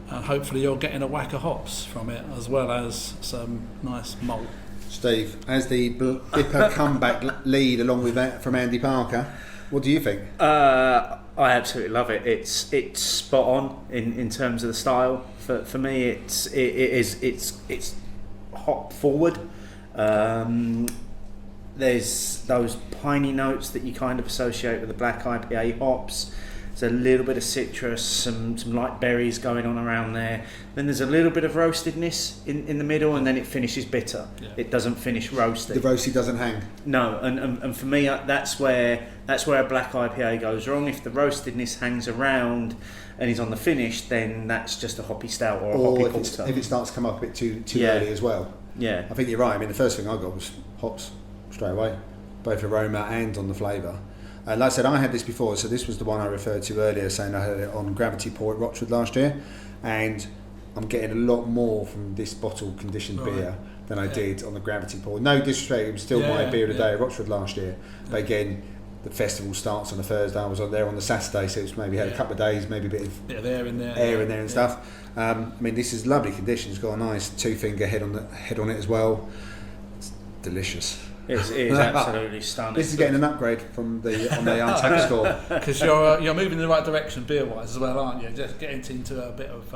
S4: And hopefully you're getting a whack of hops from it, as well as some nice malt.
S3: Steve, as the Bipper comeback lead along with that from Andy Parker, what do you think?
S2: I absolutely love it. It's spot on in terms of the style. For me, it's hop forward. There's those piney notes that you kind of associate with the black IPA hops. There's a little bit of citrus, some light berries going on around there. Then there's a little bit of roastedness in the middle, and then it finishes bitter. Yeah. It doesn't finish roasty.
S3: The roasty doesn't hang.
S2: No, and for me, that's where a black IPA goes wrong. If the roastedness hangs around and is on the finish, then that's just a hoppy stout or a hoppy porter.
S3: If it starts to come up a bit too early as well.
S2: Yeah.
S3: I think you're right. I mean, the first thing I got was hops straight away, both aroma and on the flavour. Like I said, I had this before, so this was the one I referred to earlier, saying I had it on Gravity Pour at Rochford last year, and I'm getting a lot more from this bottle conditioned beer than I did on the Gravity Pour. No disrespect, it was still my beer of the day at Rochford last year, but again, the festival starts on a Thursday. I was on there on the Saturday, so it's maybe had a couple of days, maybe a bit of
S4: air in there,
S3: and stuff. I mean, this is lovely condition. It's got a nice 2-finger head on it as well. It's delicious.
S2: It is absolutely stunning.
S3: This is getting an upgrade from the on the Untapped score.
S4: Because you're moving in the right direction beer-wise as well, aren't you? Just getting into a bit of.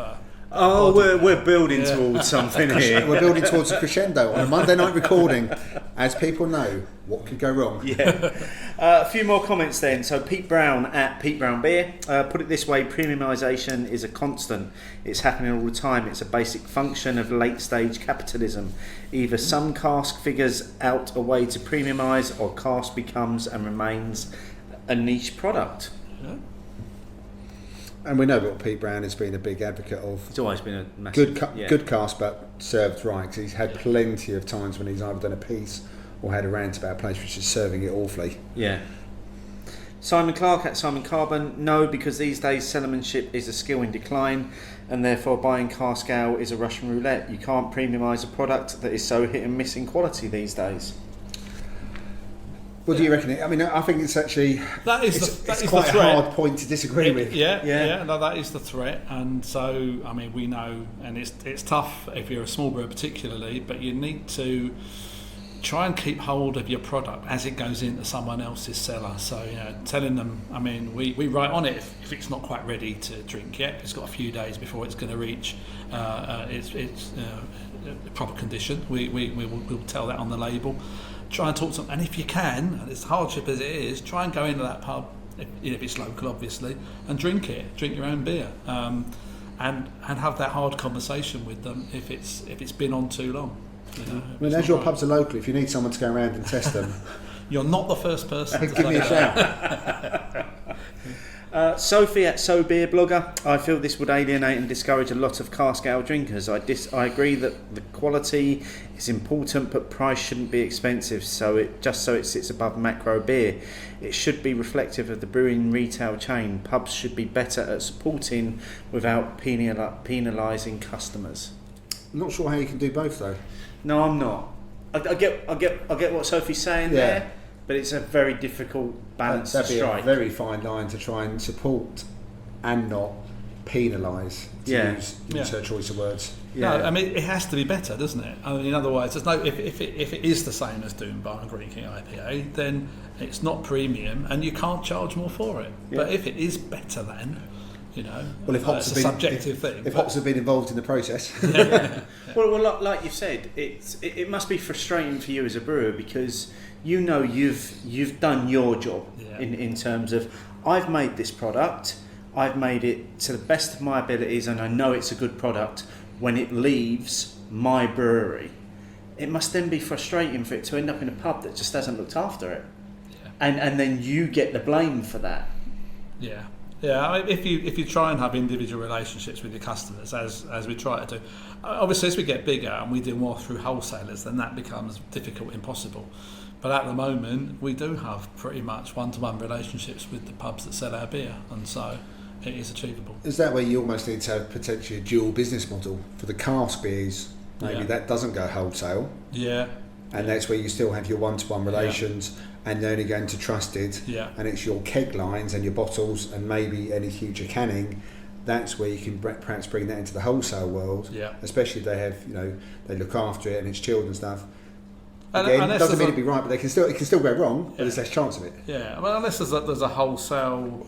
S2: We're building towards something here.
S3: We're building towards a crescendo on a Monday night recording. As people know, what could go wrong?
S2: Yeah. A few more comments then. So Pete Brown at Pete Brown Beer put it this way: premiumisation is a constant. It's happening all the time. It's a basic function of late stage capitalism. Either some cask figures out a way to premiumise, or cask becomes and remains a niche product.
S4: Yeah.
S3: And we know what Pete Brown has been a big advocate of.
S2: It's always been a massive...
S3: Good cask, but served right. Cause he's had plenty of times when he's either done a piece or had a rant about a place which is serving it awfully.
S2: Yeah. Simon Clark at Simon Carbon: no, because these days cellarmanship is a skill in decline, and therefore buying cask ale is a Russian roulette. You can't premiumise a product that is so hit and miss in quality these days.
S3: What do you reckon? I mean, I think it's actually it's quite a hard point to disagree with.
S4: Yeah. No, that is the threat, and so I mean we know, and it's tough if you're a small brewer particularly, but you need to try and keep hold of your product as it goes into someone else's cellar. So telling them, I mean, we write on it if it's not quite ready to drink yet. It's got a few days before it's going to reach its proper condition. We'll tell that on the label. Try and talk to them, and if you can, and it's hardship as it is, try and go into that pub, if it's local obviously, and drink your own beer, and have that hard conversation with them if it's been on too long.
S3: I mean, as your pubs are local, if you need someone to go around and test them,
S4: you're not the first person to
S3: give me a shout.
S2: Sophie at So Beer Blogger: I feel this would alienate and discourage a lot of cask ale drinkers. I agree that the quality is important, but price shouldn't be expensive. So it sits above macro beer. It should be reflective of the brewing retail chain. Pubs should be better at supporting without penalising customers.
S3: I'm not sure how you can do both though.
S2: No, I'm not. I get what Sophie's saying there. But it's a very difficult balance to strike.
S3: That'd be a very fine line to try and support and not penalise, to use her choice of words.
S4: Yeah. No, I mean, it has to be better, doesn't it? I mean, otherwise, there's no. If it is the same as Doombar and Green King IPA, then it's not premium, and you can't charge more for it. Yeah. But if it is better than,
S3: well, if hops
S4: it's a subjective thing.
S3: If hops have been involved in the process.
S2: Well, like you've said, it must be frustrating for you as a brewer, because you've done your job in terms of, I've made this product, I've made it to the best of my abilities, and I know it's a good product. When it leaves my brewery, it must then be frustrating for it to end up in a pub that just hasn't looked after it, and then you get the blame for that.
S4: Yeah. Yeah, I mean, if you try and have individual relationships with your customers, as we try to do, obviously as we get bigger and we do more through wholesalers, then that becomes difficult, impossible. But at the moment, we do have pretty much one-to-one relationships with the pubs that sell our beer, and so it is achievable.
S3: Is that where you almost need to have potentially a dual business model for the cask beers? Maybe that doesn't go wholesale.
S4: Yeah.
S3: And that's where you still have your one-to-one relations, and they're only going to trusted.
S4: Yeah.
S3: And it's your keg lines and your bottles and maybe any future canning. That's where you can perhaps bring that into the wholesale world.
S4: Yeah.
S3: Especially if they have, they look after it and it's chilled and stuff.
S4: And
S3: Again, it doesn't mean it'd be right, but it can still go wrong. But there's less chance of it.
S4: Yeah. Well, unless there's a wholesale,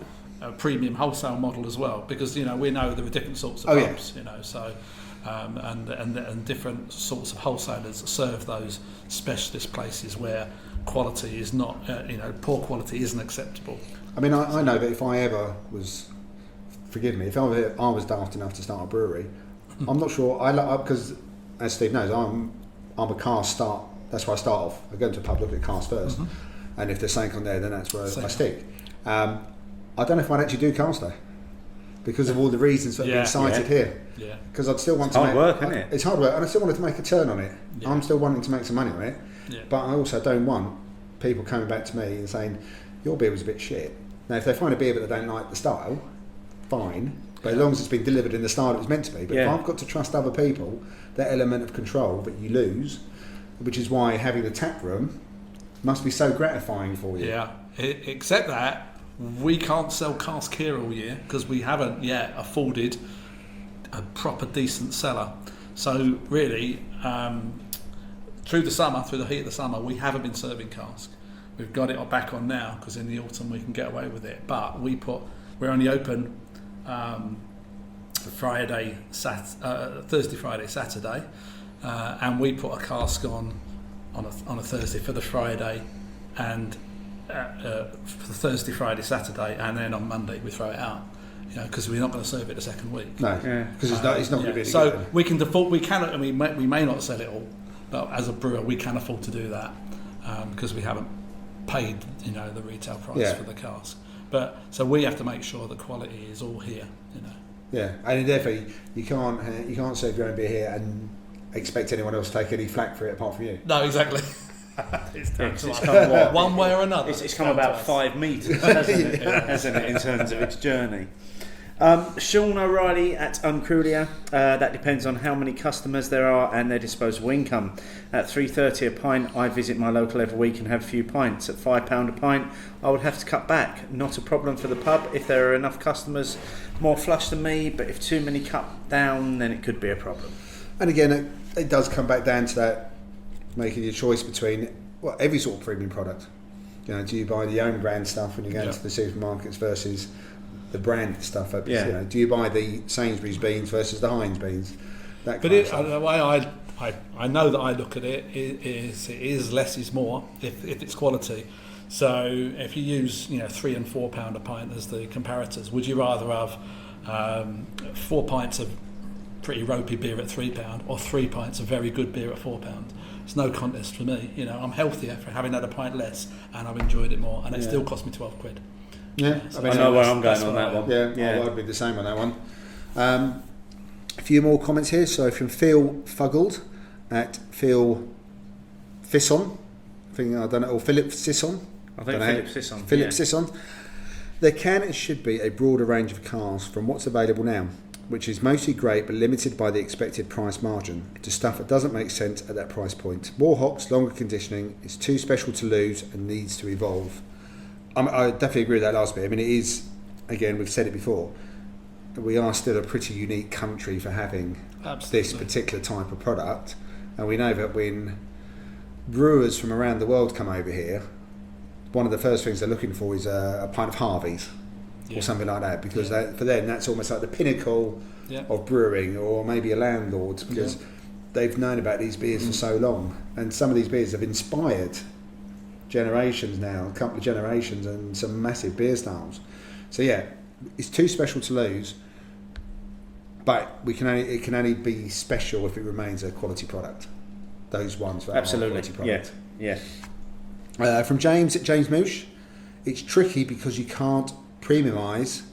S4: premium wholesale model as well, because we know there are different sorts of pubs. So. And different sorts of wholesalers serve those specialist places where quality is not, poor quality isn't acceptable.
S3: I mean, I know that if I ever was, forgive me, if I was daft enough to start a brewery, I'm not sure, because as Steve knows, I'm a cask start, that's where I start off. I go into a pub, look at cask first, and if there's something on there, then that's where I stick. I don't know if I'd actually do cask though, because of all the reasons that have been cited here.
S4: Yeah.
S3: Because I'd still want to
S2: hard work, isn't it?
S3: It's hard work, and I still wanted to make a turn on it.
S4: Yeah.
S3: I'm still wanting to make some money on it,
S4: Yeah.
S3: but I also don't want people coming back to me and saying, your beer was a bit shit. Now, if they find a beer but they don't like the style, fine, but as long as it's been delivered in the style it was meant to be. But if I've got to trust other people, that element of control that you lose, which is why having the tap room must be so gratifying for you.
S4: Yeah, except that we can't sell cask here all year because we haven't yet afforded a proper decent cellar. So really, through the heat of the summer, we haven't been serving cask. We've got it back on now because in the autumn we can get away with it. But we're only open Thursday, Friday, Saturday, and we put a cask on a Thursday for the Friday, and for the Thursday, Friday, Saturday, and then on Monday we throw it out. Because we're not going to serve it the second week.
S3: No, because it's not going to be.
S4: So we can default. We cannot. I mean, we may not sell it all, but as a brewer, we can afford to do that because we haven't paid, the retail price for the cask. But so we have to make sure the quality is all here.
S3: Yeah, and definitely you can't serve your own beer here and expect anyone else to take any flack for it apart from you.
S4: No, exactly.
S2: It's come
S4: one way or another.
S2: It's come about 5 metres, hasn't it, in terms of its journey. Sean O'Reilly at Uncrulia. That depends on how many customers there are and their disposable income. At $3.30 a pint, I visit my local every week and have a few pints. At £5 a pint, I would have to cut back. Not a problem for the pub if there are enough customers more flush than me, but if too many cut down, then it could be a problem.
S3: And again, it does come back down to that making your choice between every sort of premium product. Do you buy the own brand stuff when you go into the supermarkets versus the brand stuff? Do you buy the Sainsbury's beans versus the Heinz beans? But
S4: the way I know that I look at it is less is more if it's quality. So if you use £3 and £4 a pint as the comparators, would you rather have 4 pints of pretty ropey beer at £3 or 3 pints of very good beer at £4? It's no contest for me. I'm healthier for having had a pint less, and I've enjoyed it more, and it still cost me £12.
S3: Yeah,
S2: I know where I'm going on that one.
S3: Yeah, I'd be the same on that one. A few more comments here. So from Phil Fuggled at Phil Fisson, or Philip Sisson.
S2: I think Philip Sisson.
S3: Philip Sisson. There can and should be a broader range of cars from what's available now, which is mostly great but limited by the expected price margin, to stuff that doesn't make sense at that price point. More hops, longer conditioning, it's too special to lose and needs to evolve. I definitely agree with that last bit. I mean, it is, again, we've said it before, we are still a pretty unique country for having this particular type of product, and we know that when brewers from around the world come over here, one of the first things they're looking for is a pint of Harvey's. Or something like that, because for them that's almost like the pinnacle of brewing, or maybe a landlord's, because they've known about these beers for so long, and some of these beers have inspired generations now, a couple of generations, and some massive beer styles. So it's too special to lose, but it can only be special if it remains a quality product. Those ones that are quality product. From James at James Moosh, it's tricky because you can't premiumise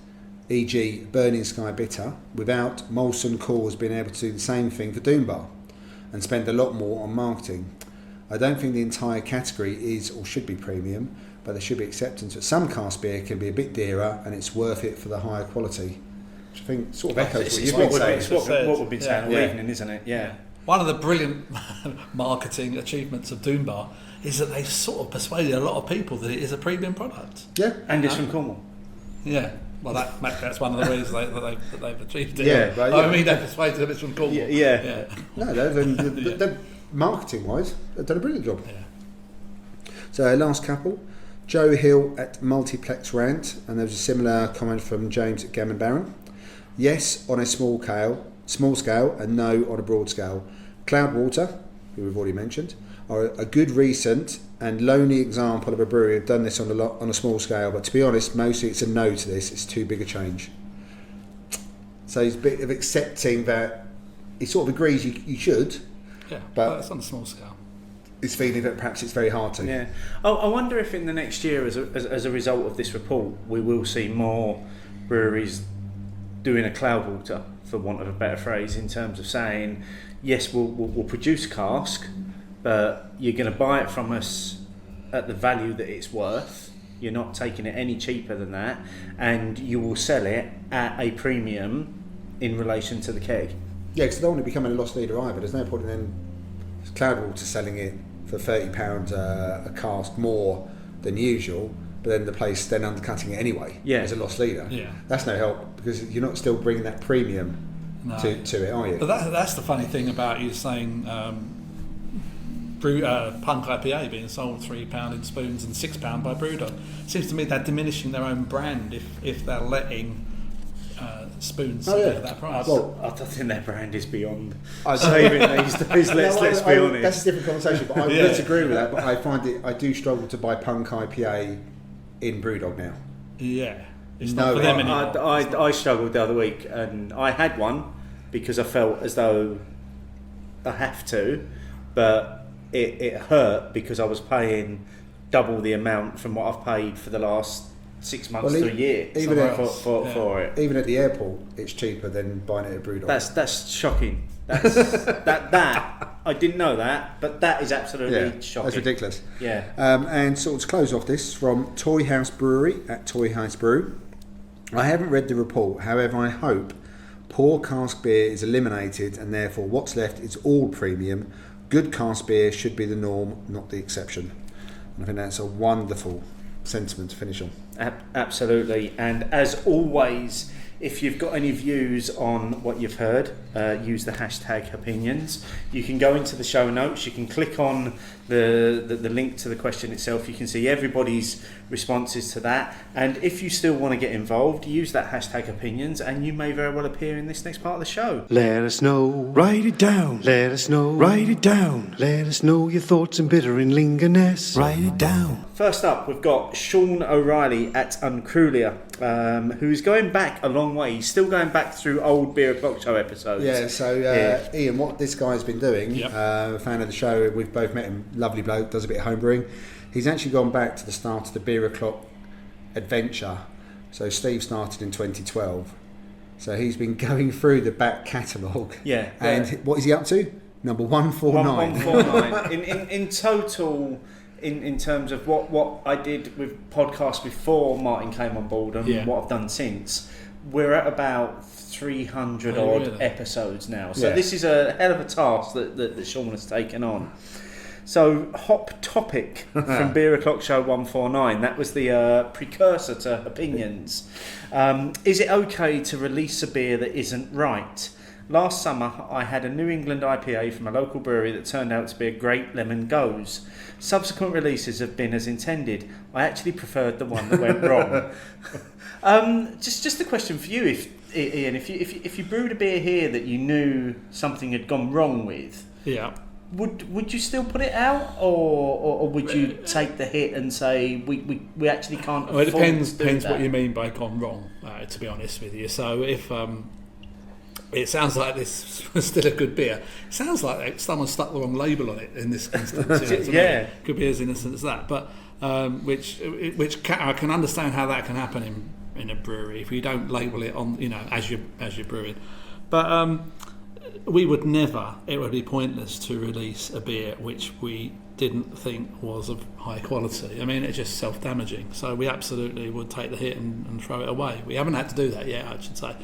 S3: e.g. Burning Sky Bitter, without Molson Coors being able to do the same thing for Doombar and spend a lot more on marketing. I don't think the entire category is or should be premium, but there should be acceptance that some cask beer can be a bit dearer and it's worth it for the higher quality. Which I think sort of echoes what you've been saying.
S2: It's what we've been saying all evening, isn't it? Yeah.
S4: One of the brilliant marketing achievements of Doombar is that they've sort of persuaded a lot of people that it is a premium product.
S3: Yeah.
S2: And it's from Cornwall.
S4: Yeah. Well, that's one of the reasons that they've achieved it.
S3: Yeah, right, yeah.
S4: I mean, they persuaded them it's from Cornwall.
S2: Yeah.
S3: No, they're marketing-wise, they've done a brilliant job.
S4: Yeah.
S3: So last couple, Joe Hill at Multiplex Rant, and there was a similar comment from James at Gammon Baron. Yes, on a small scale, and no on a broad scale. Cloudwater, who we've already mentioned, are a good recent and lonely example of a brewery who've done this on a small scale, but to be honest, mostly it's a no to this. It's too big a change. So he's a bit of accepting that he sort of agrees you should,
S4: but it's on a small scale.
S3: He's feeling that perhaps it's very hard to.
S2: Yeah. I wonder if in the next year, as a result of this report, we will see more breweries doing a Cloudwater, for want of a better phrase, in terms of saying, yes, we'll produce cask, but you're going to buy it from us at the value that it's worth. You're not taking it any cheaper than that, and you will sell it at a premium in relation to the keg.
S3: Yeah, because they don't want to become a loss leader either. There's no point in then Cloudwater selling it for £30 a cask more than usual, but then the place then undercutting it anyway as a loss leader. Yeah. That's no help, because you're not still bringing that premium to it, are you?
S4: But that's the funny thing about you saying Punk IPA being sold £3 in spoons and £6 by Brewdog. Seems to me they're diminishing their own brand if they're letting spoons at that price.
S2: Well, I think their brand is beyond saving these days. Let's be honest.
S3: That's a different conversation, but I would disagree with that. But I do struggle to buy Punk IPA in Brewdog now.
S4: Yeah, it's not for them anymore.
S2: I struggled the other week, and I had one because I felt as though I have to, but it hurt because I was paying double the amount from what I've paid for the last 6 months to a year for it.
S3: Even at the airport, it's cheaper than buying it at Brewdog.
S2: That's shocking. That I didn't know that, but that is absolutely shocking.
S3: That's ridiculous.
S2: Yeah.
S3: And sort of to close off this, from Toy House Brewery at Toy House Brew. I haven't read the report, however I hope poor cask beer is eliminated and therefore what's left is all premium. Good cask beer should be the norm, not the exception. And I think that's a wonderful sentiment to finish on.
S2: Absolutely. And as always, if you've got any views on what you've heard, use the hashtag Hopinions. You can go into the show notes, you can click on the link to the question itself, you can see everybody's responses to that, and if you still want to get involved, use that hashtag Opinions and you may very well appear in this next part of the show.
S6: Let us know, write it down. Let us know, write it down. Let us know your thoughts and bitter and lingerness. Write it down.
S2: First up, we've got Sean O'Reilly at Uncrulia, who's going back a long way. He's still going back through old Beer O'Clock Show episodes.
S3: Yeah, so Ian, what this guy's been doing, a fan of the show, we've both met him, lovely bloke, does a bit of homebrewing. He's actually gone back to the start of the Beer O'Clock adventure. So Steve started in 2012. So he's been going through the back catalogue.
S2: Yeah.
S3: And what is he up to? Number 149.
S2: 149. in total, in terms of what I did with podcasts before Martin came on board and what I've done since, we're at about 300 episodes now. So this is a hell of a task that Sean has taken on. So Hop Topic from Beer O'Clock Show 149, that was the precursor to Opinions. Is it okay to release a beer that isn't right? Last summer I had a New England IPA from a local brewery that turned out to be a great lemon goes. Subsequent releases have been as intended. I actually preferred the one that went wrong. Just a question for you, Ian, if you brewed a beer here that you knew something had gone wrong with, would you still put it out, or would you take the hit and say we actually can't afford
S4: it depends
S2: that?
S4: What you mean by gone wrong, to be honest with you. So if it sounds like this was still a good beer, it sounds like someone stuck the wrong label on it in this instance. Could be as innocent as that, but which I can understand how that can happen in in a brewery if you don't label it on, as you're brewing. But we would never. It would be pointless to release a beer which we didn't think was of high quality. I mean, it's just self-damaging. So we absolutely would take the hit and throw it away. We haven't had to do that yet, I should say.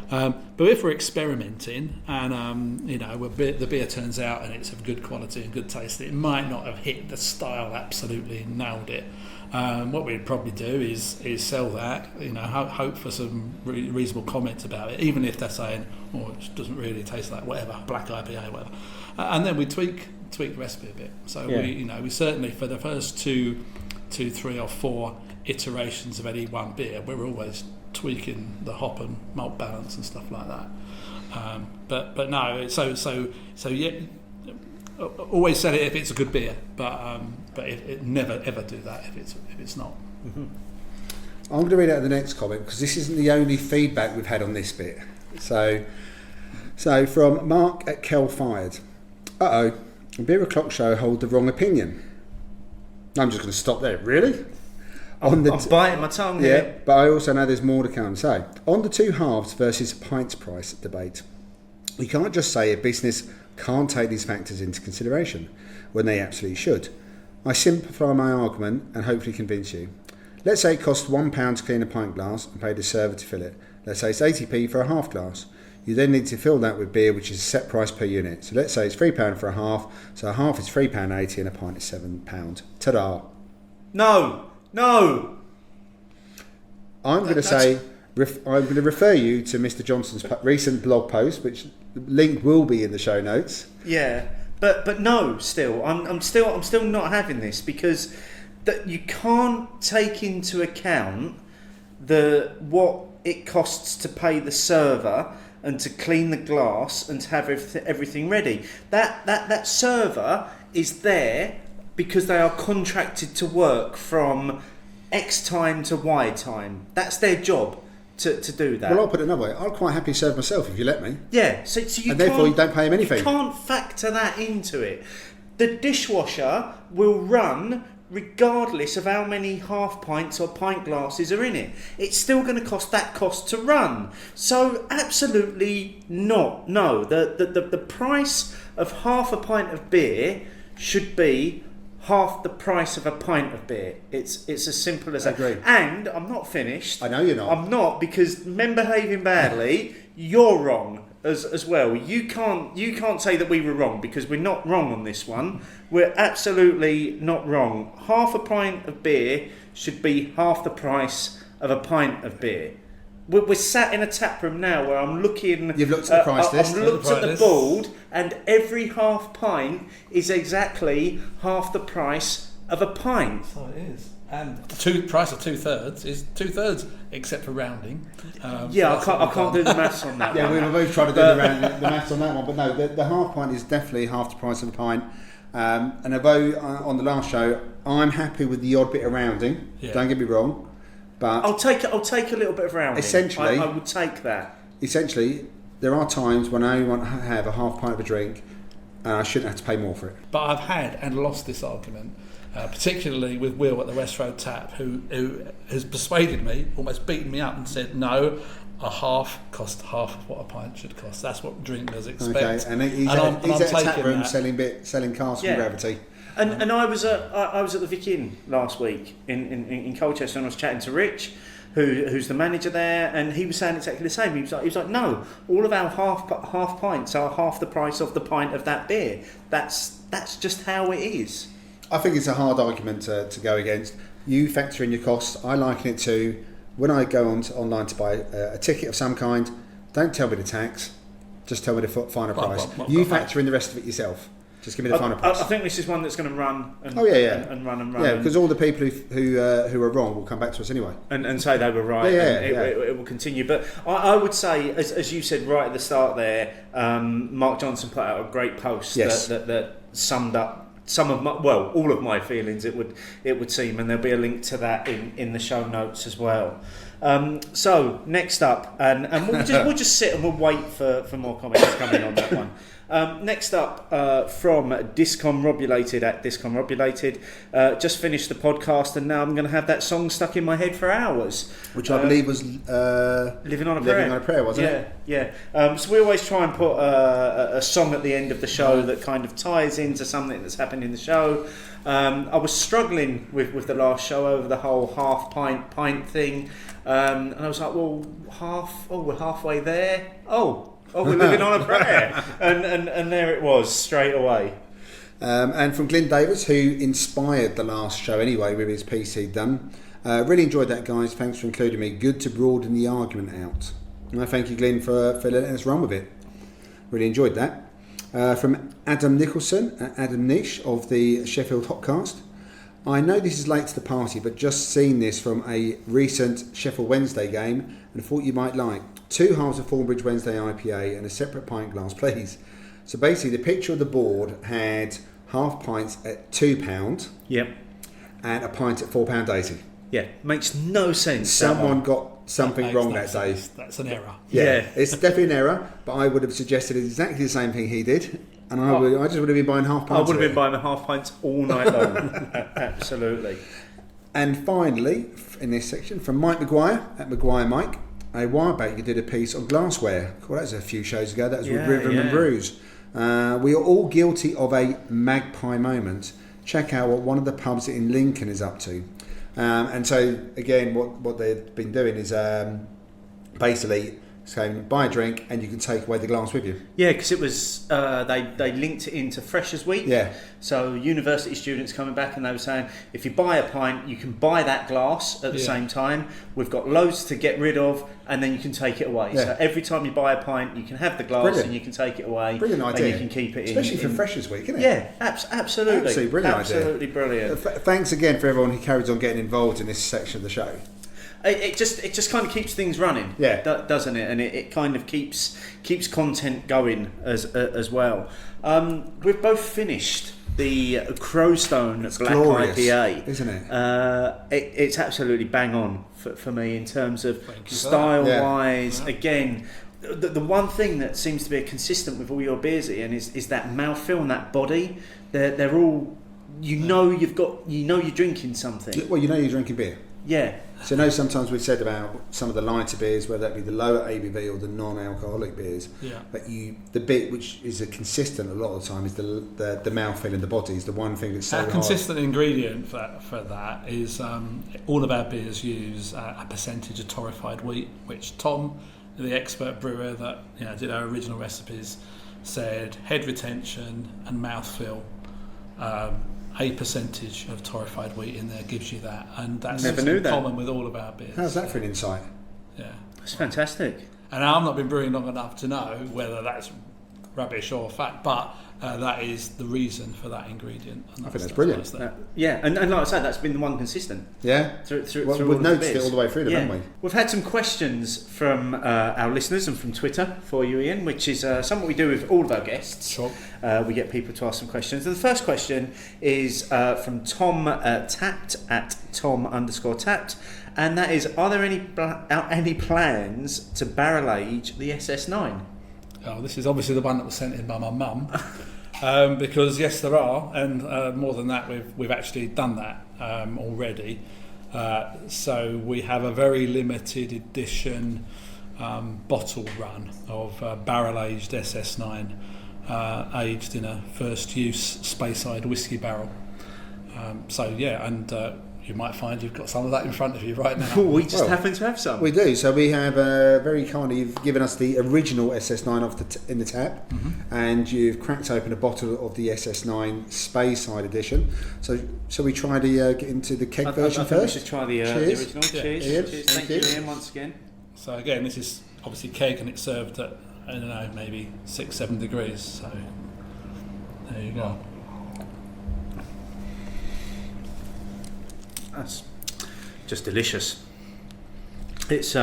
S4: But if we're experimenting and the beer turns out and it's of good quality and good taste, it might not have hit the style absolutely nailed it. What we'd probably do is sell that, hope for some reasonable comments about it, even if they're saying, it doesn't really taste like whatever, black IPA, whatever, and then we tweak the recipe a bit. So we certainly, for the first two, 3 or 4 iterations of any one beer, we're always tweaking the hop and malt balance and stuff like that. But no, so yeah. Always sell it if it's a good beer, but it never ever do that if it's not.
S3: Mm-hmm. I'm going to read out the next comment because this isn't the only feedback we've had on this bit. So from Mark at Kel Fired. Beer O'Clock Show hold the wrong opinion. I'm just going to stop there. Really?
S2: I'm biting my tongue here.
S3: Yeah, but I also know there's more to come. So on the 2 halves versus pints price debate, you can't just say a business can't take these factors into consideration when they absolutely should. I simplify my argument and hopefully convince you. Let's say it costs £1 to clean a pint glass and pay the server to fill it. Let's say it's 80p for a half glass. You then need to fill that with beer, which is a set price per unit. So let's say it's £3 for a half, so a half is £3.80 and a pint is £7. Ta-da!
S2: No!
S3: I'm going to refer you to Mr. Johnson's recent blog post, which link will be in the show notes.
S2: Yeah, but no, still, I'm still not having this because that you can't take into account what it costs to pay the server and to clean the glass and to have everything ready. That server is there because they are contracted to work from X time to Y time. That's their job. To do that.
S3: Well, I'll put it another way. I'll quite happily serve myself if you let me.
S2: Yeah, so you
S3: and therefore you don't pay him anything.
S2: You can't factor that into it. The dishwasher will run regardless of how many half pints or pint glasses are in it. It's still going to cost that cost to run. So absolutely not. No, the price of half a pint of beer should be half the price of a pint of beer. It's as simple as that.
S3: Agree.
S2: And I'm not finished.
S3: I know you're not.
S2: I'm not, because men behaving badly, you're wrong as well. You can't say that we were wrong, because we're not wrong on this one. We're absolutely not wrong. Half a pint of beer should be half the price of a pint of beer. We're sat in a tap room now where I'm looking.
S3: You've looked at the price list.
S2: I've looked at the board, and every half pint is exactly half the price of a pint.
S4: So it is. And the price of 2/3 is 2/3, except for rounding.
S2: I can't do the maths on that.
S3: Yeah, we were both trying to do the maths on that one, but no, the half pint is definitely half the price of a pint. And although on the last show, I'm happy with the odd bit of rounding. Yeah. Don't get me wrong. But
S2: I'll take a little bit of rounding.
S3: Essentially,
S2: I would take that.
S3: Essentially, there are times when I only want to have a half pint of a drink, and I shouldn't have to pay more for it.
S4: But I've had and lost this argument, particularly with Will at the West Road Tap, who has persuaded me, almost beaten me up, and said no. A half cost half of what a pint should cost. That's what drinkers expect.
S3: Okay, and he's at a tap room selling cask and gravity.
S2: And I was at the Vic Inn last week in Colchester, and I was chatting to Rich, who's the manager there, and he was saying exactly the same. He was like, no, all of our half pints are half the price of the pint of that beer. That's just how it is.
S3: I think it's a hard argument to go against. You factor in your costs. I liken it to when I go online to buy a ticket of some kind. Don't tell me the tax. Just tell me the final price. You factor in the rest of it yourself. Just give me the final price.
S2: I think this is one that's going to run and run.
S3: Yeah, because all the people who are wrong will come back to us anyway.
S2: And say they were right. It will continue. But I would say, as you said right at the start there, Mark Johnson put out a great post that summed up some of all of my feelings, it would seem, and there'll be a link to that in the show notes as well. So next up, and we'll just sit and we'll wait for more comments coming on that one. Next up, from Discombobulated at Discombobulated, just finished the podcast and now I'm going to have that song stuck in my head for hours.
S3: Which I believe was
S2: Living on a Prayer.
S3: Living on a Prayer, wasn't it?
S2: Yeah. So we always try and put a song at the end of the show that kind of ties into something that's happened in the show. I was struggling with the last show over the whole half pint thing, and I was like, well, we're halfway there. Oh, we're living on a prayer, and there it was straight away.
S3: And from Glyn Davis, who inspired the last show anyway with his piece he'd done. Really enjoyed that, guys. Thanks for including me. Good to broaden the argument out. And I thank you, Glyn, for letting us run with it. Really enjoyed that. From Adam Nicholson, Adam Nish of the Sheffield Hopcast. I know this is late to the party, but just seen this from a recent Sheffield Wednesday game and thought you might like. 2 halves of Thornbridge Wednesday IPA and a separate pint glass, please. So basically, the picture of the board had half pints at £2.
S2: Yep.
S3: And a pint at £4.80.
S2: Yeah, makes no sense.
S3: Someone got something wrong that day.
S4: That's an error.
S3: Yeah, it's definitely an error, but I would have suggested exactly the same thing he did, and I just would have been buying half pints.
S2: I would have been buying the half pints all night long. Absolutely.
S3: And finally, in this section, from Mike Maguire at Maguire Mike, a while back you did a piece on glassware. Well, that was a few shows ago. That was with Rhythm and Brews. We are all guilty of a magpie moment. Check out what one of the pubs in Lincoln is up to. And so again, what they've been doing is basically saying buy a drink and you can take away the glass with you.
S2: Yeah, because it was they linked it into Freshers Week.
S3: Yeah.
S2: So university students coming back and they were saying if you buy a pint, you can buy that glass at the same time. We've got loads to get rid of, and then you can take it away. Yeah. So every time you buy a pint, you can have the glass and you can take it away.
S3: Brilliant idea.
S2: And you can keep it
S3: especially for Freshers Week, isn't it?
S2: Yeah, absolutely.
S3: Absolutely brilliant
S2: Absolutely
S3: idea.
S2: Brilliant.
S3: Thanks again for everyone who carries on getting involved in this section of the show.
S2: It just kind of keeps things running, doesn't it? And it kind of keeps content going as well. We've both finished the Crowstone Black
S3: glorious,
S2: IPA,
S3: isn't it?
S2: It's absolutely bang on for me in terms of style wise.
S3: Yeah.
S2: Again, the one thing that seems to be consistent with all your beers, Ian, is that mouthfeel and that body. They're all you're drinking something.
S3: Well, you're drinking beer.
S2: Yeah.
S3: So sometimes we've said about some of the lighter beers, whether that be the lower ABV or the non-alcoholic beers. Yeah. But the bit which is a consistent a lot of the time is the mouthfeel and the body is the one thing that's so hard.
S4: Consistent ingredient for that is all of our beers use a percentage of torrefied wheat, which Tom, the expert brewer that did our original recipes, said head retention and mouthfeel. A percentage of torrefied wheat in there gives you that, and that's common with all of our beers.
S3: How's that for an insight?
S4: Yeah,
S2: it's fantastic.
S4: And I've not been brewing long enough to know whether that's rubbish or fact, but that is the reason for that ingredient. And
S3: I think that's brilliant.
S2: And like I said, that's been the one consistent.
S3: Yeah. We've noticed it all the way through them, haven't we?
S2: We've had some questions from our listeners and from Twitter for you, Ian, which is something we do with all of our guests.
S4: Sure.
S2: We get people to ask some questions. And the first question is from Tom Tapped at Tom_Tapped, and that is: are there any plans to barrel age the SS9?
S4: Oh, this is obviously the one that was sent in by my mum, because yes, there are, and more than that, we've actually done that already. So we have a very limited edition bottle run of barrel-aged SS9, aged in a first-use Speyside whiskey barrel. You might find you've got some of that in front of you right now.
S2: We just happen to have some.
S3: We do. So we have very kindly you've given us the original SS9 in the tap, and you've cracked open a bottle of the SS9 Speyside edition. So shall we try to get into the keg version first?
S2: We should try the original. Cheers. Cheers. Thank you, Ian, once again.
S4: So again, this is obviously keg, and it's served at maybe 6-7 degrees. So there you go.
S2: That's just delicious. It's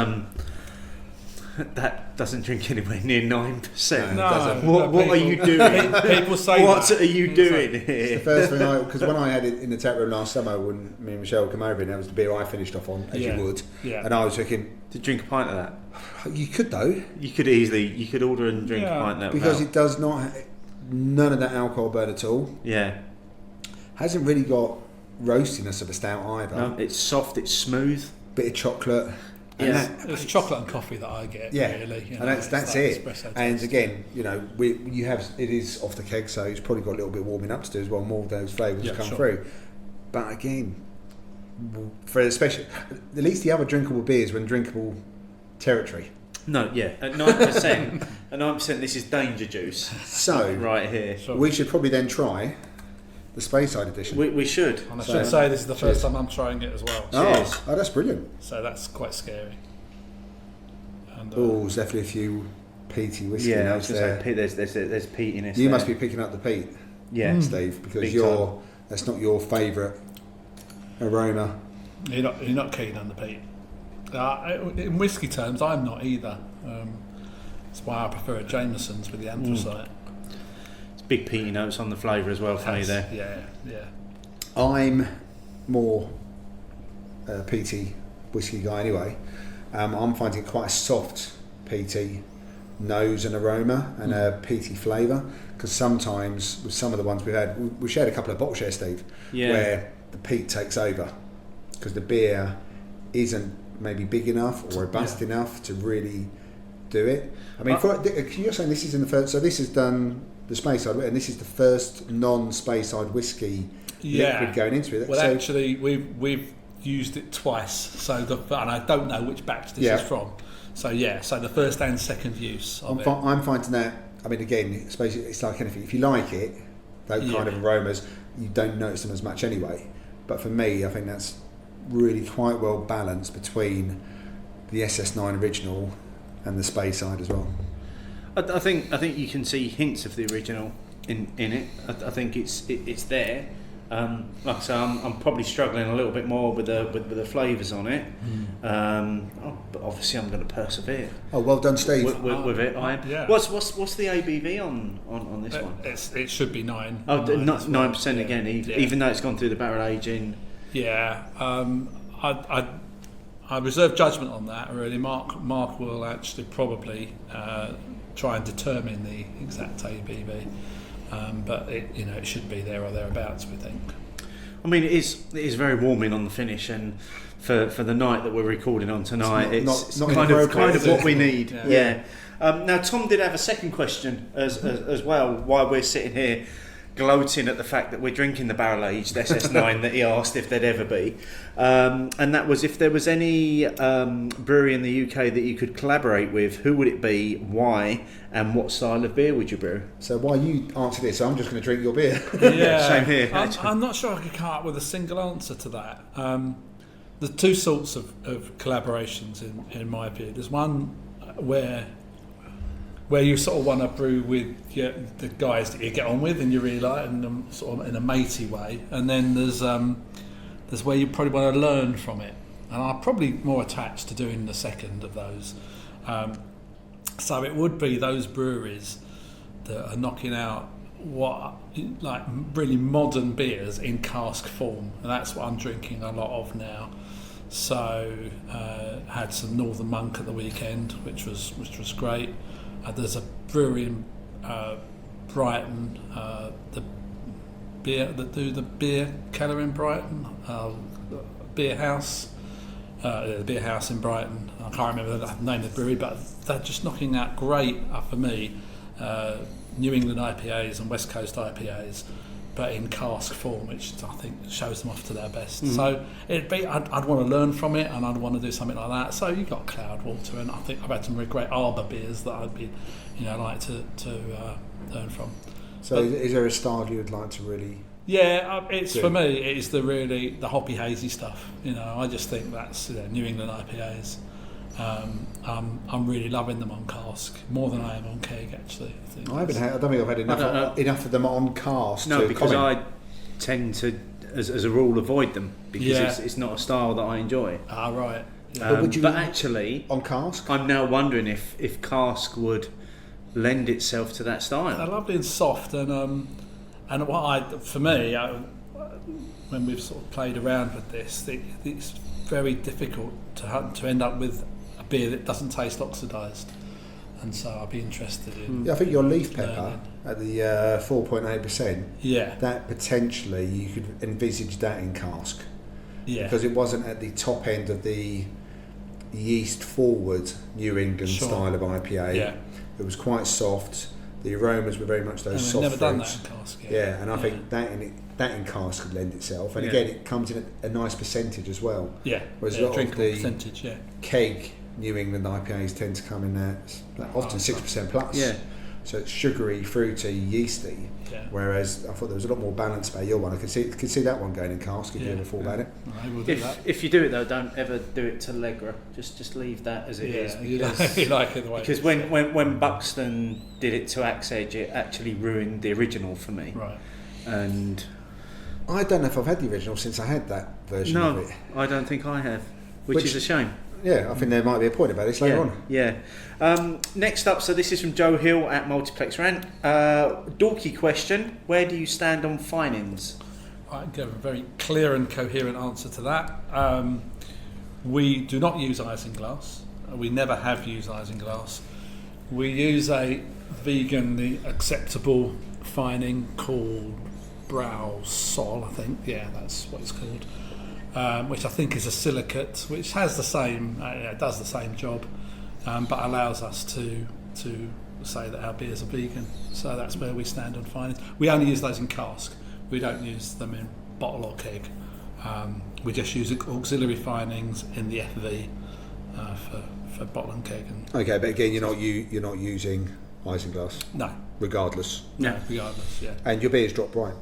S2: That doesn't drink anywhere near 9%.
S3: No,
S2: What are you doing?
S4: People say
S2: What
S4: that.
S2: are you doing
S3: It's
S2: here?
S3: the first thing because when I had it in the tap room last summer, when me and Michelle came over, and that was the beer I finished off on, as
S4: Yeah.
S3: you would,
S4: Yeah.
S3: and I was thinking,
S2: To drink a pint of that,
S3: you could though,
S2: you could order and drink a pint of that.
S3: because
S2: without-
S3: it does not, none of that alcohol burn at all.
S2: yeah,
S3: Hasn't really got roastiness of a stout either.
S2: no, it's soft, it's smooth.
S3: Bit of chocolate. And
S2: Yeah.
S4: It's chocolate and coffee that I get.
S3: Yeah,
S4: Really,
S3: and that's
S4: that
S3: it.
S4: espresso
S3: And
S4: taste.
S3: again, it is off the keg, so it's probably got a little bit of warming up to do as well. More of those flavours
S4: Yeah,
S3: come
S4: sure.
S3: through. But again, for especially at least the other drinkable beers were in drinkable territory.
S2: No, yeah, at 9%, at 9%, this is danger juice
S3: So
S2: right here.
S4: Sure.
S3: we should probably then try the Speyside edition.
S2: We should.
S4: And I
S3: So-
S4: should say this is the first
S3: Cheers.
S4: time I'm trying it as well.
S2: Cheers.
S3: Oh, that's brilliant.
S4: So that's quite scary. And,
S3: Oh, there's definitely a few peaty whiskey
S2: Yeah, I was
S3: notes
S2: going
S3: there.
S2: to say there's peatiness.
S3: You
S2: there.
S3: must be picking up the peat,
S2: Yeah,
S3: Steve, because
S2: Big
S3: that's not your favourite aroma.
S4: you're not keen on the peat. In whiskey terms, I'm not either. That's why I prefer a Jameson's with the anthracite.
S2: It's big peaty notes on the flavour as well for me there.
S4: Yeah.
S3: I'm more a peaty whiskey guy anyway. I'm finding it quite a soft peaty nose and aroma and a peaty flavour, because sometimes with some of the ones we've had, we shared a couple of bottle shares, Steve,
S2: Yeah.
S3: where the peat takes over because the beer isn't maybe big enough or robust enough to really do it. I mean, you're saying this is in the first, so this has done the Speyside, and this is the first non-Speyside whiskey liquid going into it.
S4: Well,
S3: So-
S4: actually, we've used it twice. So and I don't know which batch this
S3: Yeah.
S4: is from. So so the first and second use of it.
S3: I'm finding that. I mean, again, I suppose it's like anything. If you like it, those kind of aromas, you don't notice them as much anyway. But for me, I think that's really quite well balanced between the SS9 original and the Speyside as well.
S2: I think you can see hints of the original in it. I think it's there. Like I say, I'm probably struggling a little bit more with the flavours on it. But obviously I'm going to persevere.
S3: Oh, well done, Steve.
S2: With it.
S4: Yeah.
S2: What's the ABV on this one?
S4: It should be 9.
S2: Oh,
S4: 9
S2: 9% again, even though it's gone through the barrel aging.
S4: Yeah. I reserve judgment on that. Really, Mark will actually probably try and determine the exact ABV. But it should be there or thereabouts, we think.
S2: I mean, it is very warming on the finish, and for the night that we're recording on tonight, it's
S3: not
S2: kind
S3: inappropriate,
S2: of what we need.
S4: Yeah.
S2: Now, Tom did have a second question as well. While we're sitting here gloating at the fact that we're drinking the barrel aged SS9 that he asked if there'd ever be, and that was if there was any brewery in the UK that you could collaborate with, who would it be, why, and what style of beer would you brew?
S3: So while you answer this, I'm just going to drink your beer.
S4: Yeah,
S2: Same here.
S4: I'm not sure I could come up with a single answer to that. There's two sorts of collaborations in my view. There's one where you sort of want to brew with the guys that you get on with and you really like, and sort of in a matey way. And then there's where you probably want to learn from it. And I'm probably more attached to doing the second of those. So it would be those breweries that are knocking out like really modern beers in cask form, and that's what I'm drinking a lot of now. So had some Northern Monk at the weekend, which was great. There's a brewery in Brighton, the beer keller in Brighton, beer house. The beer house in Brighton. I can't remember the name of the brewery, but they're just knocking out great for me. New England IPAs and West Coast IPAs, but in cask form, which I think shows them off to their best. So I'd want to learn from it, and I'd want to do something like that. So you got Cloudwater, and I think I've had some really great Arbor beers that I'd be, like to learn from.
S3: So is there a style you would like to really?
S4: Yeah, it's for me. It's the hoppy hazy stuff. I just think that's New England IPAs. I'm really loving them on cask more than I am on keg. Actually,
S3: I don't think I've had enough of them on cask.
S2: No,
S3: to
S2: because
S3: comment.
S2: I tend to, as a rule, avoid them because it's not a style that I enjoy.
S4: Ah, right.
S3: But would you
S2: But actually,
S3: on cask?
S2: I'm now wondering if cask would lend itself to that
S4: They're
S2: style.
S4: lovely and soft, and for me, when we've sort of played around with this, it's very difficult to end up with a beer that doesn't taste oxidised, and so I'd be interested in.
S3: Yeah, I think your leaf pepper
S4: learning.
S3: at the 4.8%.
S4: Yeah,
S3: That potentially you could envisage that in cask
S4: yeah,
S3: because it wasn't at the top end of the yeast forward New England
S4: Sure.
S3: style of IPA.
S4: yeah.
S3: It was quite soft. The aromas were very much those
S4: And we've
S3: soft
S4: never done that
S3: fruits.
S4: in cask yet.
S3: Yeah, and I think that in cask could lend itself. And
S2: Yeah.
S3: again, it comes in a nice percentage as well.
S4: Yeah,
S3: Whereas
S4: yeah,
S3: a lot of
S4: drinkable
S3: the
S4: percentage, yeah.
S3: keg New England IPAs tend to come in that often 6% plus.
S2: Yeah.
S3: So it's sugary, fruity, yeasty.
S4: Yeah.
S3: Whereas I thought there was a lot more balance about your one. I could see that one going in cask if you
S4: Yeah.
S3: ever thought about it.
S4: Maybe we'll do that.
S2: If you do it though, don't ever do it to Legra. Just leave that as it is.
S4: Yeah, you
S2: Because,
S4: like it the way.
S2: because when Buxton did it to Axe Edge, it actually ruined the original for me.
S4: right.
S2: And
S3: I don't know if I've had the original since I had that version of
S2: no,
S3: it.
S2: I don't think I have, which is a shame.
S3: Yeah, I think there might be a point about this later on.
S2: Yeah. Next up, so this is from Joe Hill at Multiplex Rant. Dorky question: where do you stand on finings?
S4: I give a very clear and coherent answer to that. We do not use isinglass. We never have used isinglass. We use a veganly acceptable fining called Brauxol, I think. Yeah, that's what it's called. Which I think is a silicate, which has the same, does the same job, but allows us to say that our beers are vegan. So that's where we stand on finings. We only use those in cask. We don't use them in bottle or keg. We just use auxiliary finings in the FV for bottle and keg. And
S3: Okay, but again, you're not using isinglass,
S4: no,
S3: regardless.
S4: regardless, yeah.
S3: And your beers drop bright.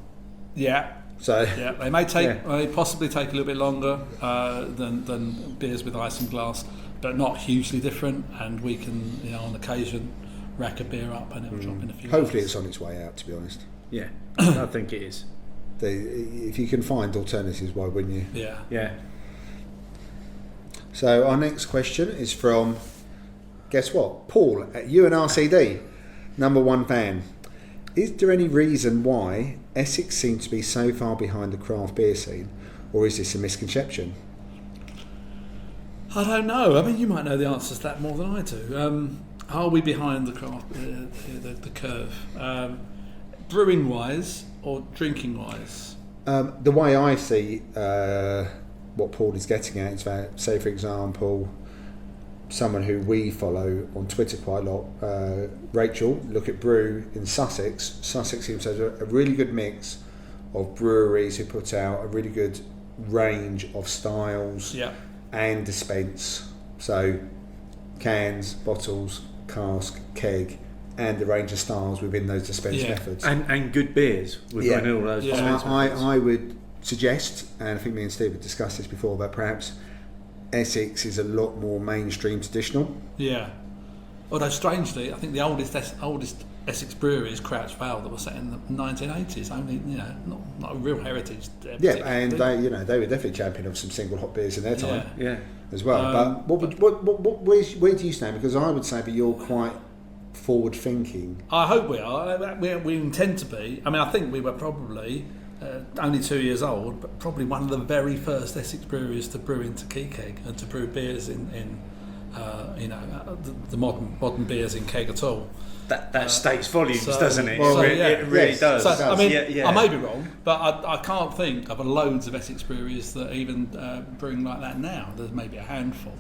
S4: Yeah,
S3: So
S4: yeah. They may take,
S2: Yeah.
S4: they possibly take a little bit longer than beers with isinglass, but not hugely different. And we can, on occasion, rack a beer up and it'll drop in a few.
S3: hopefully
S4: minutes.
S3: it's on its way out, to be honest.
S2: Yeah, I think it is.
S3: If you can find alternatives, why wouldn't you?
S4: Yeah.
S2: Yeah.
S3: So our next question is from, guess what? Paul at UNRCD, #1 fan. Is there any reason why Essex seems to be so far behind the craft beer scene, or is this a misconception?
S4: I don't know. I mean, you might know the answers to that more than I do. Are we behind the craft, the curve, brewing wise or drinking wise?
S3: The way I see what Paul is getting at is that, say for example, someone who we follow on Twitter quite a lot, Rachel, look at Brew in Sussex. Sussex seems to have a really good mix of breweries who put out a really good range of styles
S4: Yeah.
S3: and dispense. So cans, bottles, cask, keg, and a range of styles within those dispense
S4: Yeah.
S3: methods.
S2: And good beers within all those.
S4: Yeah.
S2: dispense methods.
S3: I would suggest, and I think me and Steve have discussed this before, that perhaps Essex is a lot more mainstream traditional.
S4: Yeah. Although strangely, I think the oldest Essex brewery is Crouch Vale, that was set in the 1980s. Only, not a real heritage.
S3: Yeah, and they were definitely champion of some single hot beers in their time
S2: Yeah.
S3: as well. But where do you stand? Because I would say that you're quite forward thinking.
S4: I hope we are. We intend to be. I mean, I think we were probably only 2 years old, but probably one of the very first Essex breweries to brew into key keg and to brew beers in the modern beers in keg at all.
S2: That states volumes,
S4: so-
S2: doesn't it?
S3: well,
S2: It really
S3: yes.
S2: does.
S4: So, I mean,
S2: Yeah.
S4: I may be wrong, but I can't think of loads of Essex breweries that are even brewing like that now. There's maybe a handful.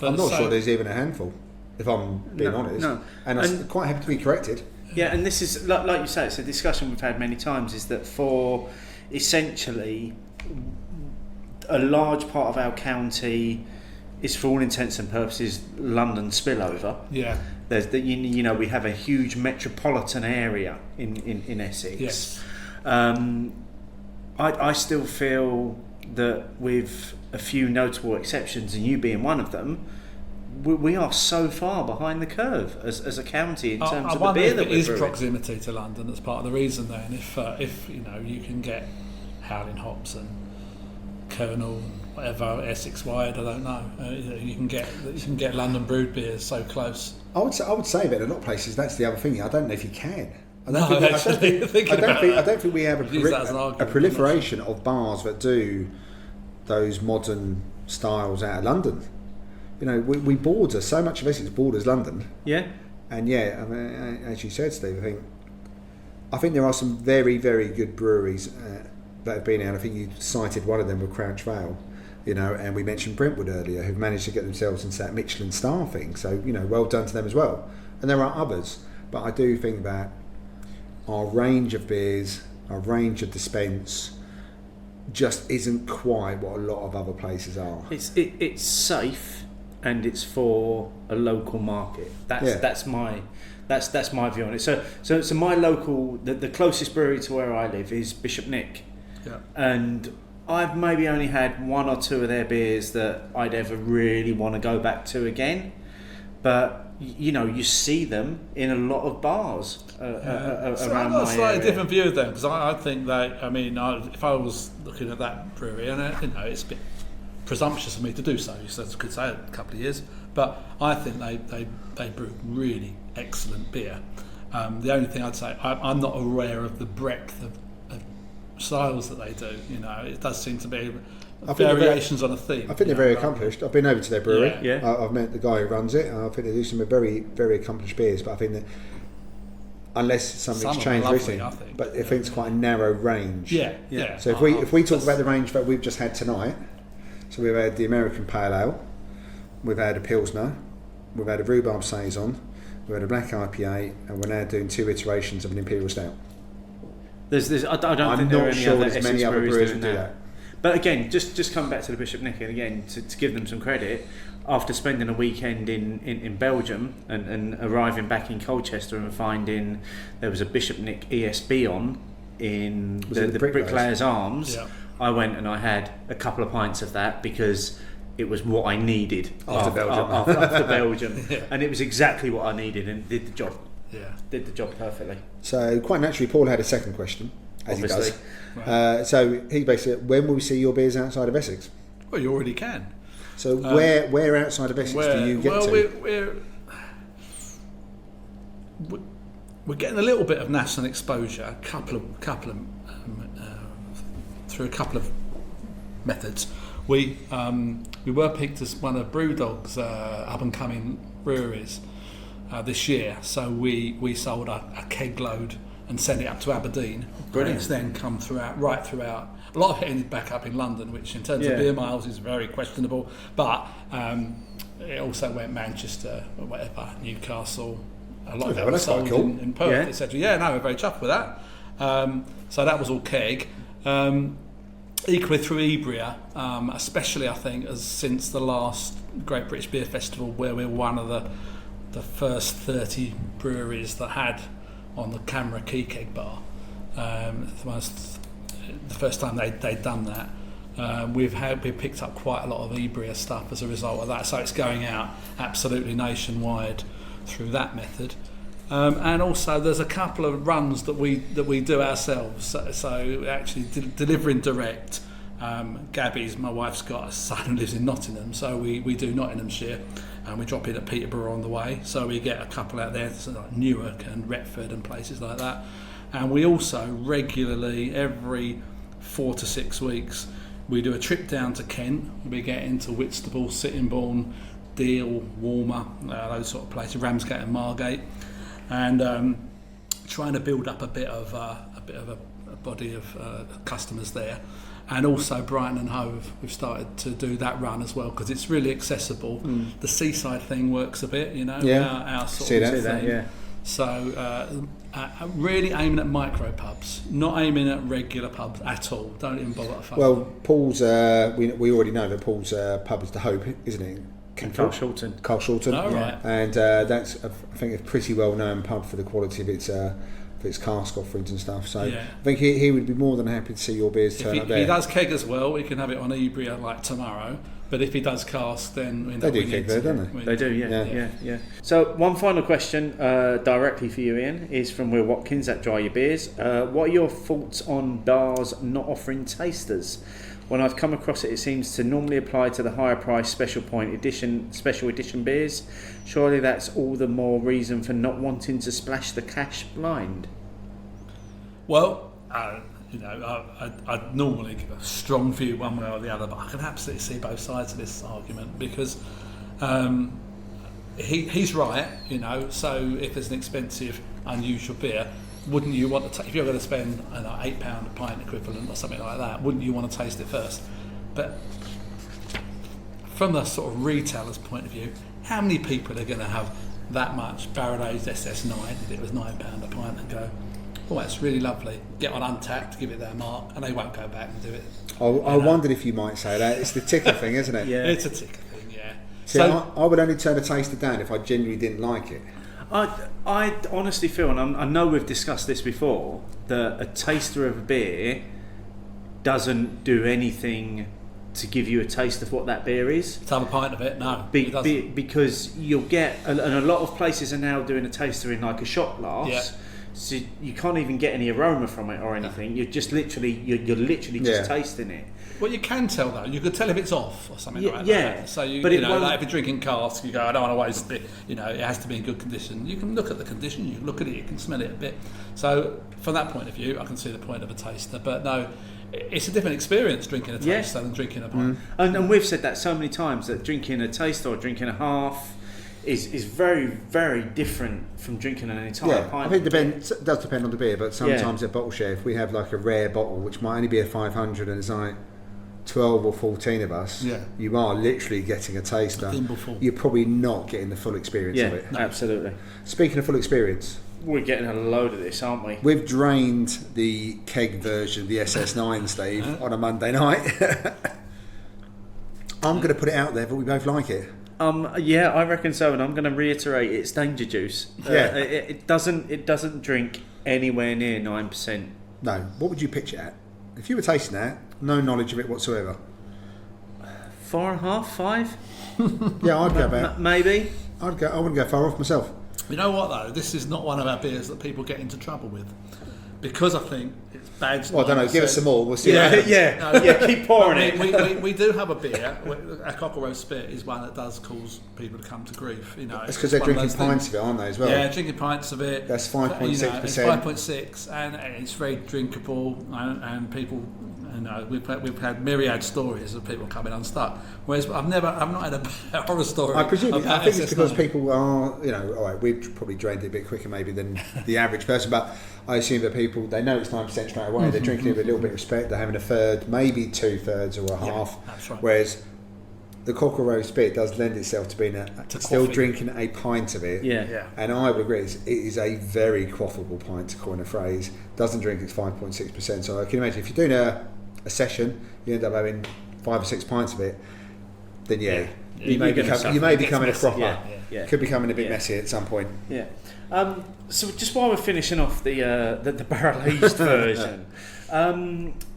S4: But
S3: I'm not
S4: so-
S3: sure there's even a handful, if I'm being honest.
S2: no.
S3: And I'm quite happy to be corrected.
S2: Yeah, and this is like you say, it's a discussion we've had many times. Is that for essentially a large part of our county is, for all intents and purposes, London spillover.
S4: Yeah.
S2: There's that we have a huge metropolitan area in Essex.
S4: Yes.
S2: I still feel that with a few notable exceptions, and you being one of them, we are so far behind the curve as a county in terms
S4: I
S2: of the
S4: wonder
S2: beer
S4: if
S2: that
S4: it
S2: we're
S4: is
S2: brewing.
S4: proximity to London that's part of the reason then. If you can get howling hops and Colonel, whatever, Essex wide, I don't know. You can get London brewed beers so close.
S3: I would say that in a lot of places that's the other thing. I don't know if you can. I don't think we have a proliferation of bars that do those modern styles out of London. You know, we border, so much of Essex borders London.
S2: Yeah.
S3: And I mean, as you said, Steve, I think there are some very, very good breweries that have been out. I think you cited one of them with Crouch Vale, you know, and we mentioned Brentwood earlier, who've managed to get themselves into that Michelin star thing. So, you know, well done to them as well. And there are others, but I do think that our range of beers, our range of dispense, just isn't quite what a lot of other places are.
S2: It's safe. And it's for a local market. That's my view on it. So my local, the closest brewery to where I live is Bishop Nick, and I've maybe only had one or two of their beers that I'd ever really want to go back to again. But you know, you see them in a lot of bars around
S4: so I've got a slightly different view of them, because I think that, I mean, if I was looking at that brewery, and you know, it's a bit presumptuous of me to do so, so I could say a couple of years, but I think they brew really excellent beer. The only thing I'd say, I'm not aware of the breadth of styles that they do. You know, it does seem to be variations on a theme.
S3: I think they're very accomplished. I've been over to their brewery. I've met the guy who runs it. I think they do some very, very accomplished beers, but I think that unless something's changed recently, I think it's quite a narrow range. So if we talk about the range that we've just had tonight, so we've had the American Pale Ale, we've had a Pilsner, we've had a Rhubarb Saison, we've had a Black IPA, and we're now doing 2 iterations of an Imperial Stout.
S2: I don't think there are any other Essex breweries doing that. But again, just coming back to the Bishop Nick, and again, to give them some credit, after spending a weekend in Belgium and arriving back in Colchester and finding there was a Bishop Nick ESB on in the Bricklayers Arms, I went and I had a couple of pints of that because it was what I needed after Belgium. And it was exactly what I needed and did the job. Did the job perfectly.
S3: So quite naturally, Paul had a second question, as
S2: obviously.
S3: He does. So he basically, when will we see your beers outside of Essex?
S4: Well, you already can.
S3: So where outside of Essex do you get to?
S4: We're getting a little bit of national exposure, through a couple of methods. We were picked as one of Brewdog's up and coming breweries this year, so we sold a keg load and sent it up to Aberdeen. Brilliant. It's then come right throughout. A lot of it ended back up in London, which in terms of beer miles is very questionable, but it also went Manchester or whatever, Newcastle. A lot of it was sold in Perth, etc. We're very chuffed with that. So that was all keg. Equally through Ibria, especially I think as since the last Great British Beer Festival, where we're one of the first 30 breweries that had on the camera key keg bar. The first time they'd done that. We've picked up quite a lot of Ibria stuff as a result of that, so it's going out absolutely nationwide through that method. And also there's a couple of runs that we do ourselves, so actually delivering direct. Gabby's, my wife's got a son who lives in Nottingham, so we do Nottinghamshire, and we drop in at Peterborough on the way, so we get a couple out there, so like Newark and Retford and places like that. And we also regularly, every 4 to 6 weeks, we do a trip down to Kent. We get into Whitstable, Sittingbourne, Deal, Walmer, those sort of places, Ramsgate and Margate, and trying to build up a bit of a body of customers there. And also Brighton and Hove, we've started to do that run as well because it's really accessible. The seaside thing works a bit, you know. Our sort of thing. So really aiming at micro pubs, not aiming at regular pubs at all. Don't even bother to phone.
S3: Well, Paul's we already know that Paul's pub is the Hope, isn't it?
S2: Carl Shorten.
S3: Oh,
S4: right.
S3: And that's I think a pretty well known pub for the quality of its cask offerings and stuff. So I think he would be more than happy to see your beers turn up there.
S4: If he does keg as well, we can have it on Ibria like tomorrow. But if he does cask, then
S3: they do keg there, don't they?
S2: They do, yeah. So one final question directly for you, Ian, is from Will Watkins at Dry Your Beers. What are your thoughts on bars not offering tasters? When I've come across it, it seems to normally apply to the higher price special edition beers. Surely that's all the more reason for not wanting to splash the cash blind.
S4: Well, I'd normally give a strong view one way or the other, but I can absolutely see both sides of this argument because he's right, so if there's an expensive, unusual beer, wouldn't you want to if you're going to spend £8 a pint equivalent or something like that, wouldn't you want to taste it first? But from the sort of retailer's point of view, how many people are going to have that much barrel-aged SS9 if it was £9 a pint and go, oh, that's really lovely, get on Untapped, give it their mark, and they won't go back and do it.
S3: I wondered if you might say that. It's the ticker thing, isn't it?
S2: Yeah.
S4: It's a ticker thing, yeah.
S3: See, I would only turn a taster down if I genuinely didn't like it.
S2: I honestly feel, and I know we've discussed this before, that a taster of a beer doesn't do anything to give you a taste of what that beer is.
S4: To have a pint of it, no. It doesn't.
S2: Because you'll get, and a lot of places are now doing a taster in like a shot glass.
S4: Yeah.
S2: So you can't even get any aroma from it or anything. You're just literally, you're literally just tasting it.
S4: Well, you can tell though. You could tell if it's off or something like that.
S2: Yeah.
S4: So
S2: But it won't-
S4: like if you're drinking cask, you go, I don't want to waste it. It has to be in good condition. You can look at the condition. You can look at it. You can smell it a bit. So from that point of view, I can see the point of a taster. But no, it's a different experience drinking a taster than drinking a pint.
S2: And we've said that so many times that drinking a taster or drinking a half is very, very different from drinking an entire pint.
S3: I think it does depend on the beer, but sometimes at bottle share, if we have like a rare bottle, which might only be a 500 and it's like 12 or 14 of us, you are literally getting a taster. You're probably not getting the full experience of it.
S2: Yeah, absolutely.
S3: Speaking of full experience,
S2: we're getting a load of this, aren't we?
S3: We've drained the keg version of the SS9, Steve, on a Monday night. I'm going to put it out there, but we both like it.
S2: Yeah, I reckon so, and I'm going to reiterate it's danger juice. It doesn't drink anywhere near 9%.
S3: No, what would you pitch it at? If you were tasting that, no knowledge of it whatsoever.
S2: 4.5, 5?
S3: Yeah, I'd go about.
S2: Maybe.
S3: I wouldn't go far off myself.
S4: You know what though? This is not one of our beers that people get into trouble with, because I think it's badged.
S3: Well, I don't know. Give us some more. We'll see.
S2: Keep pouring it.
S4: We do have a beer. A Cockle Roast Spit is one that does cause people to come to grief.
S3: It's because they're drinking pints of it, aren't they? As well.
S4: Yeah, drinking pints of it.
S3: That's 5.6%.
S4: It's 5.6, and it's very drinkable, and people. We've had myriad stories of people coming unstuck. Whereas I've not had a horror story.
S3: I presume. I think it's because
S4: SS9.
S3: people are, all right. We've probably drained it a bit quicker maybe than the average person, but I assume that people, they know it's 9% straight away. They're drinking it with a little bit of respect. They're having a third, maybe 2/3 or a half.
S4: That's right.
S3: Whereas the Cockle Roast Spit does lend itself to being still drinking a pint of it.
S2: Yeah.
S3: And I would agree, it is a very quaffable pint, to coin a phrase. Doesn't drink its 5.6%. So I can imagine if you're doing a session, you end up having 5 or 6 pints of it, then you may be becoming a cropper.
S2: Yeah.
S3: Could be becoming a bit messy at some point.
S2: Yeah. So just while we're finishing off the barrel aged version,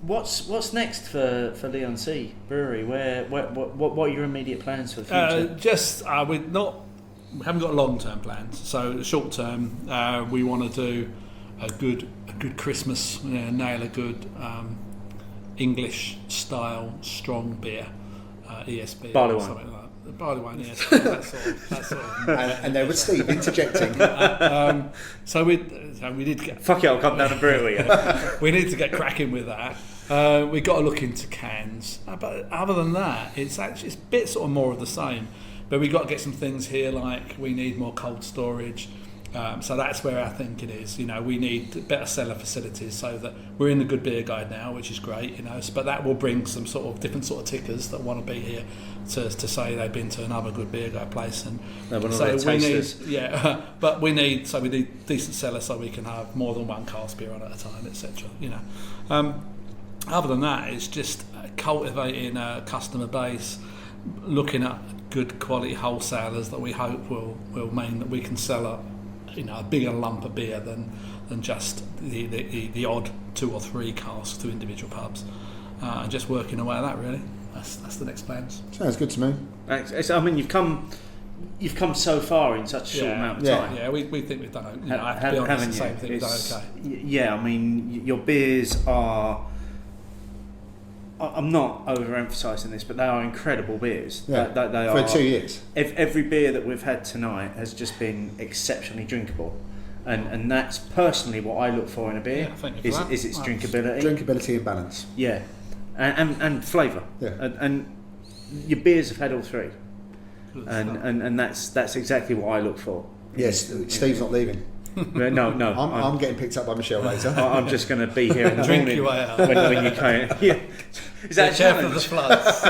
S2: what's next for Leigh-on-Sea Brewery? What are your immediate plans for the future?
S4: We haven't got long-term plans. So short-term, we want to do a good Christmas, nail a good English style strong beer, ESB,
S2: barley
S4: or
S2: wine.
S4: something like that. The barley wine, yes. that sort of
S3: and there was Steve interjecting.
S4: So we did get.
S2: Fuck it, I'll come down and brew it. Yeah.
S4: We need to get cracking with that. We got to look into cans, but other than that, it's a bit sort of more of the same. But we got to get some things here, like we need more cold storage. So that's where our thinking is. We need better cellar facilities, so that we're in the Good Beer Guide now, which is great. But that will bring some sort of different sort of tickers that want to be here to say they've been to another Good Beer Guide place, and so we need but we need decent cellar so we can have more than one cask beer on at a time, etc. Other than that, it's just cultivating a customer base, looking at good quality wholesalers that we hope will mean that we can sell a bigger lump of beer than just the odd 2 or 3 casks to individual pubs, and just working away at that. Really, that's the next plans.
S3: Sounds good to me.
S2: I mean, you've come so far in such a short amount of time.
S4: Yeah, we think we've done. I have to be honest and say we think we've done okay.
S2: Yeah, I mean, your beers are I'm not overemphasising this, but they are incredible beers.
S3: Yeah.
S2: They
S3: For
S2: are,
S3: 2 years.
S2: Every beer that we've had tonight has just been exceptionally drinkable. And that's personally what I look for in a beer,
S4: Yeah, thank you for that.
S2: is its drinkability.
S3: Drinkability and balance.
S2: Yeah, and flavour.
S3: Yeah.
S2: And your beers have had all three, and that's exactly what I look for.
S3: Yes, Steve's not leaving.
S2: No,
S3: I'm getting picked up by Michelle later.
S2: I'm just going to be here in the
S4: Drink
S2: morning
S4: your way out.
S2: when you can. Yeah. Is that a
S4: Careful of the
S2: challenge?
S4: floods.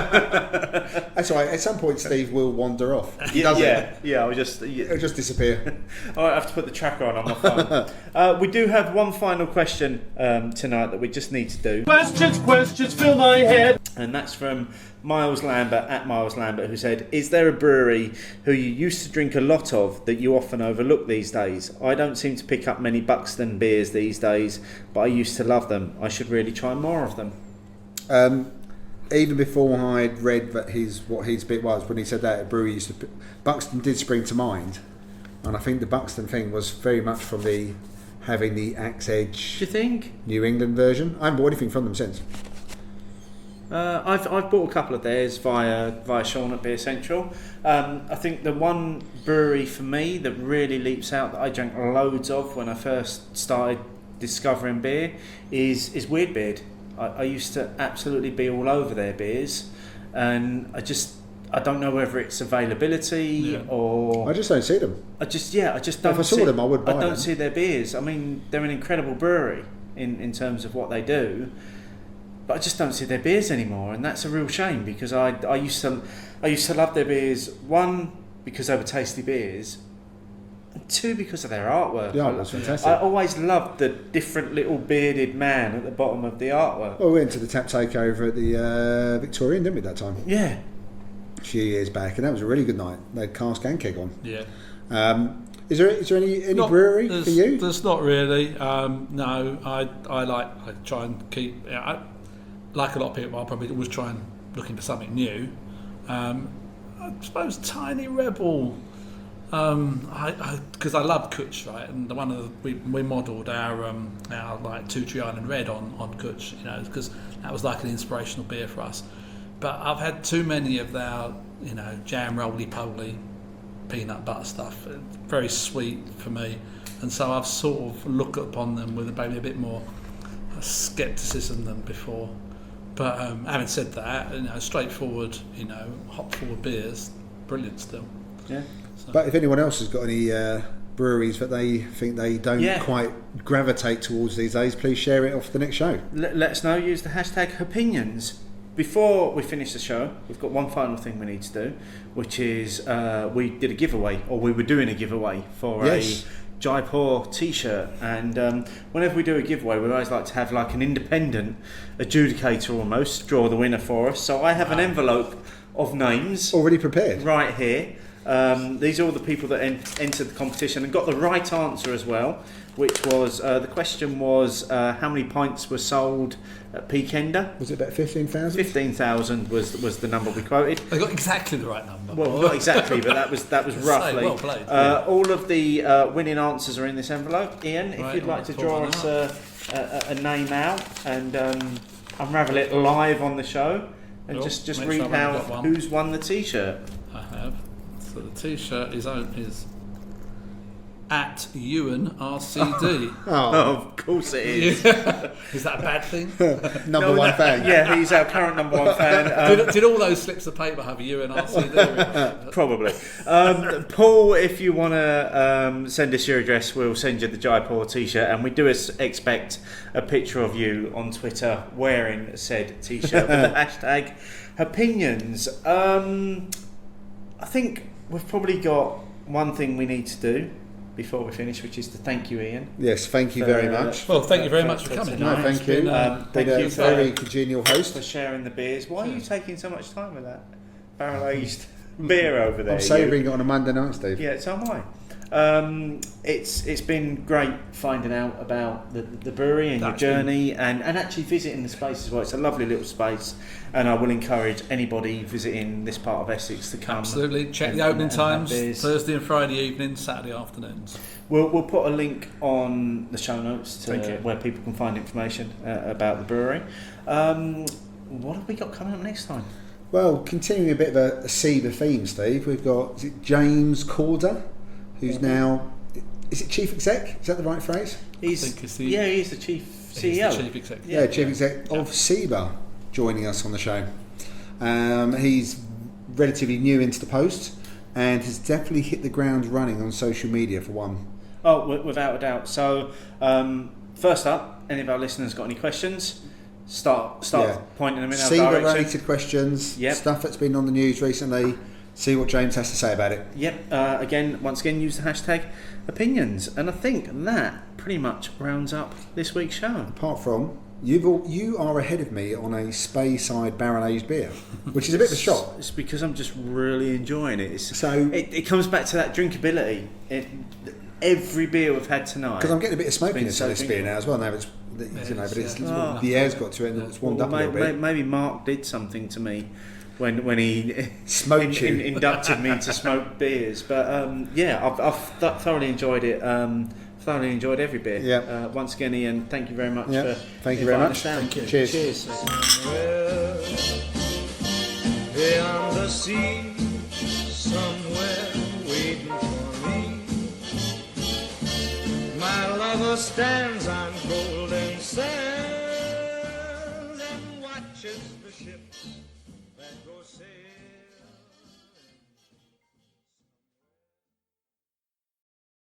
S3: That's all right. At some point, Steve will wander off. He does it.
S2: Yeah. I'll just.
S3: He'll just disappear.
S2: I have to put the tracker on my phone. We do have one final question tonight that we just need to do.
S5: Questions fill my head.
S2: And that's from Miles Lambert, at Miles Lambert, who said, is there a brewery who you used to drink a lot of that you often overlook these days? I don't seem to pick up many Buxton beers these days, but I used to love them. I should really try more of them.
S3: Even before I'd read that what his bit was, when he said that a brewery used to, Buxton did spring to mind, and I think the Buxton thing was very much from having the Axe Edge
S2: Do you think?
S3: New England version. I haven't bought anything from them since.
S2: I've bought a couple of theirs via Sean at Beer Central. I think the one brewery for me that really leaps out that I drank loads of when I first started discovering beer is Weirdbeard. I used to absolutely be all over their beers, and I don't know whether it's availability or
S3: I just don't see them.
S2: I just don't.
S3: If I saw them, I would buy them.
S2: I don't see their beers. I mean, they're an incredible brewery in terms of what they do, but I just don't see their beers anymore, and that's a real shame because I used to love their beers. One, because they were tasty beers. And two, because of their artwork.
S3: The artwork's fantastic.
S2: I always loved the different little bearded man at the bottom of the artwork.
S3: Well, we went to the tap takeover at the Victorian, didn't we, that time?
S2: Yeah.
S3: A few years back, and that was a really good night. They had cask and keg on.
S4: Yeah.
S3: Is there any brewery for you?
S4: There's not really. No, I try and keep. Like a lot of people, I probably always try and looking for something new. I suppose Tiny Rebel. Because I love Kutch, right? And we modelled our like Two Tree Island Red on Kutch, because that was like an inspirational beer for us. But I've had too many of their, jam roly poly peanut butter stuff. It's very sweet for me, and so I've sort of looked upon them with maybe a bit more scepticism than before. But having said that, straightforward, hop forward beers, brilliant still.
S2: Yeah.
S4: So.
S3: But if anyone else has got any breweries that they think they don't quite gravitate towards these days, please share it off the next show.
S2: Let us know. Use the hashtag Hopinions. Before we finish the show, we've got one final thing we need to do, which is we did a giveaway, or we were doing a giveaway for a Jaipur t-shirt, and whenever we do a giveaway, we always like to have like an independent adjudicator almost draw the winner for us. So I have an envelope of names
S3: already prepared
S2: right here. These are all the people that entered the competition and got the right answer as well, which was the question was how many pints were sold at Peakender?
S3: Was it about 15,000?
S2: 15,000 was the number we quoted.
S4: They got exactly the right number.
S2: Well, not exactly, but that was roughly.
S4: Well played.
S2: All of the winning answers are in this envelope. Ian, if you'd like to draw us a name out and unravel it live on the show, and just read out who's won the t-shirt.
S4: I have. So the t-shirt is at Ewan-RCD.
S2: Of course it is.
S4: Is that a bad thing?
S3: Number one fan.
S2: Yeah, he's our current number one fan.
S4: Did all those slips of paper have a Ewan-RCD?
S2: Probably. Paul, if you want to send us your address, we'll send you the Jaipur t-shirt, and we do expect a picture of you on Twitter wearing said t-shirt with the hashtag Hopinions. I think we've probably got one thing we need to do before we finish, which is to thank you, Ian.
S3: Yes, thank you very much.
S4: Well, thank you very much for coming.
S3: No, thank you.
S2: Thank you
S3: for a very congenial host.
S2: for sharing the beers. Why are you taking so much time with that barrel-aged beer over there?
S3: I'm savouring it on a Monday night, Steve.
S2: Yeah, so am I. It's been great finding out about the brewery and your journey and actually visiting the space as well. It's a lovely little space, and I will encourage anybody visiting this part of Essex to come.
S4: Absolutely. Check the opening times, Thursday and Friday evenings, Saturday afternoons.
S2: We'll put a link on the show notes to where people can find information about the brewery. what have we got coming up next time?
S3: Well, continuing a bit of a Seba theme, Steve, we've got, is it James Corder, who's now, is it chief exec? Is that the right phrase?
S2: He's the chief CEO.
S4: He's the chief exec.
S3: Yeah, chief exec of Seba, joining us on the show. He's relatively new into the post and has definitely hit the ground running on social media for one.
S2: Oh, without a doubt. So, first up, any of our listeners got any questions? Start pointing them in our direction.
S3: Seba-related questions, stuff that's been on the news recently. See what James has to say about it.
S2: Yep. Once again, use the hashtag opinions, and I think that pretty much rounds up this week's show.
S3: Apart from you are ahead of me on a Speyside barrel-aged beer, which is a bit of a shock.
S2: It's because I'm just really enjoying it. It comes back to that drinkability. Every beer we've had tonight.
S3: Because I'm getting a bit of smokiness on this beer now as well. Now the air's got to it and it's warmed up a little bit.
S2: Maybe Mark did something to me when he
S3: smoked you.
S2: Inducted me to smoke beers. But I've thoroughly enjoyed it. Thoroughly enjoyed every beer.
S3: Yeah.
S2: Once again, Ian, thank you very much.
S3: Thank you very much.
S4: Thank you.
S3: Cheers.
S7: Beyond the sea, somewhere waiting for me, my lover stands on golden sand.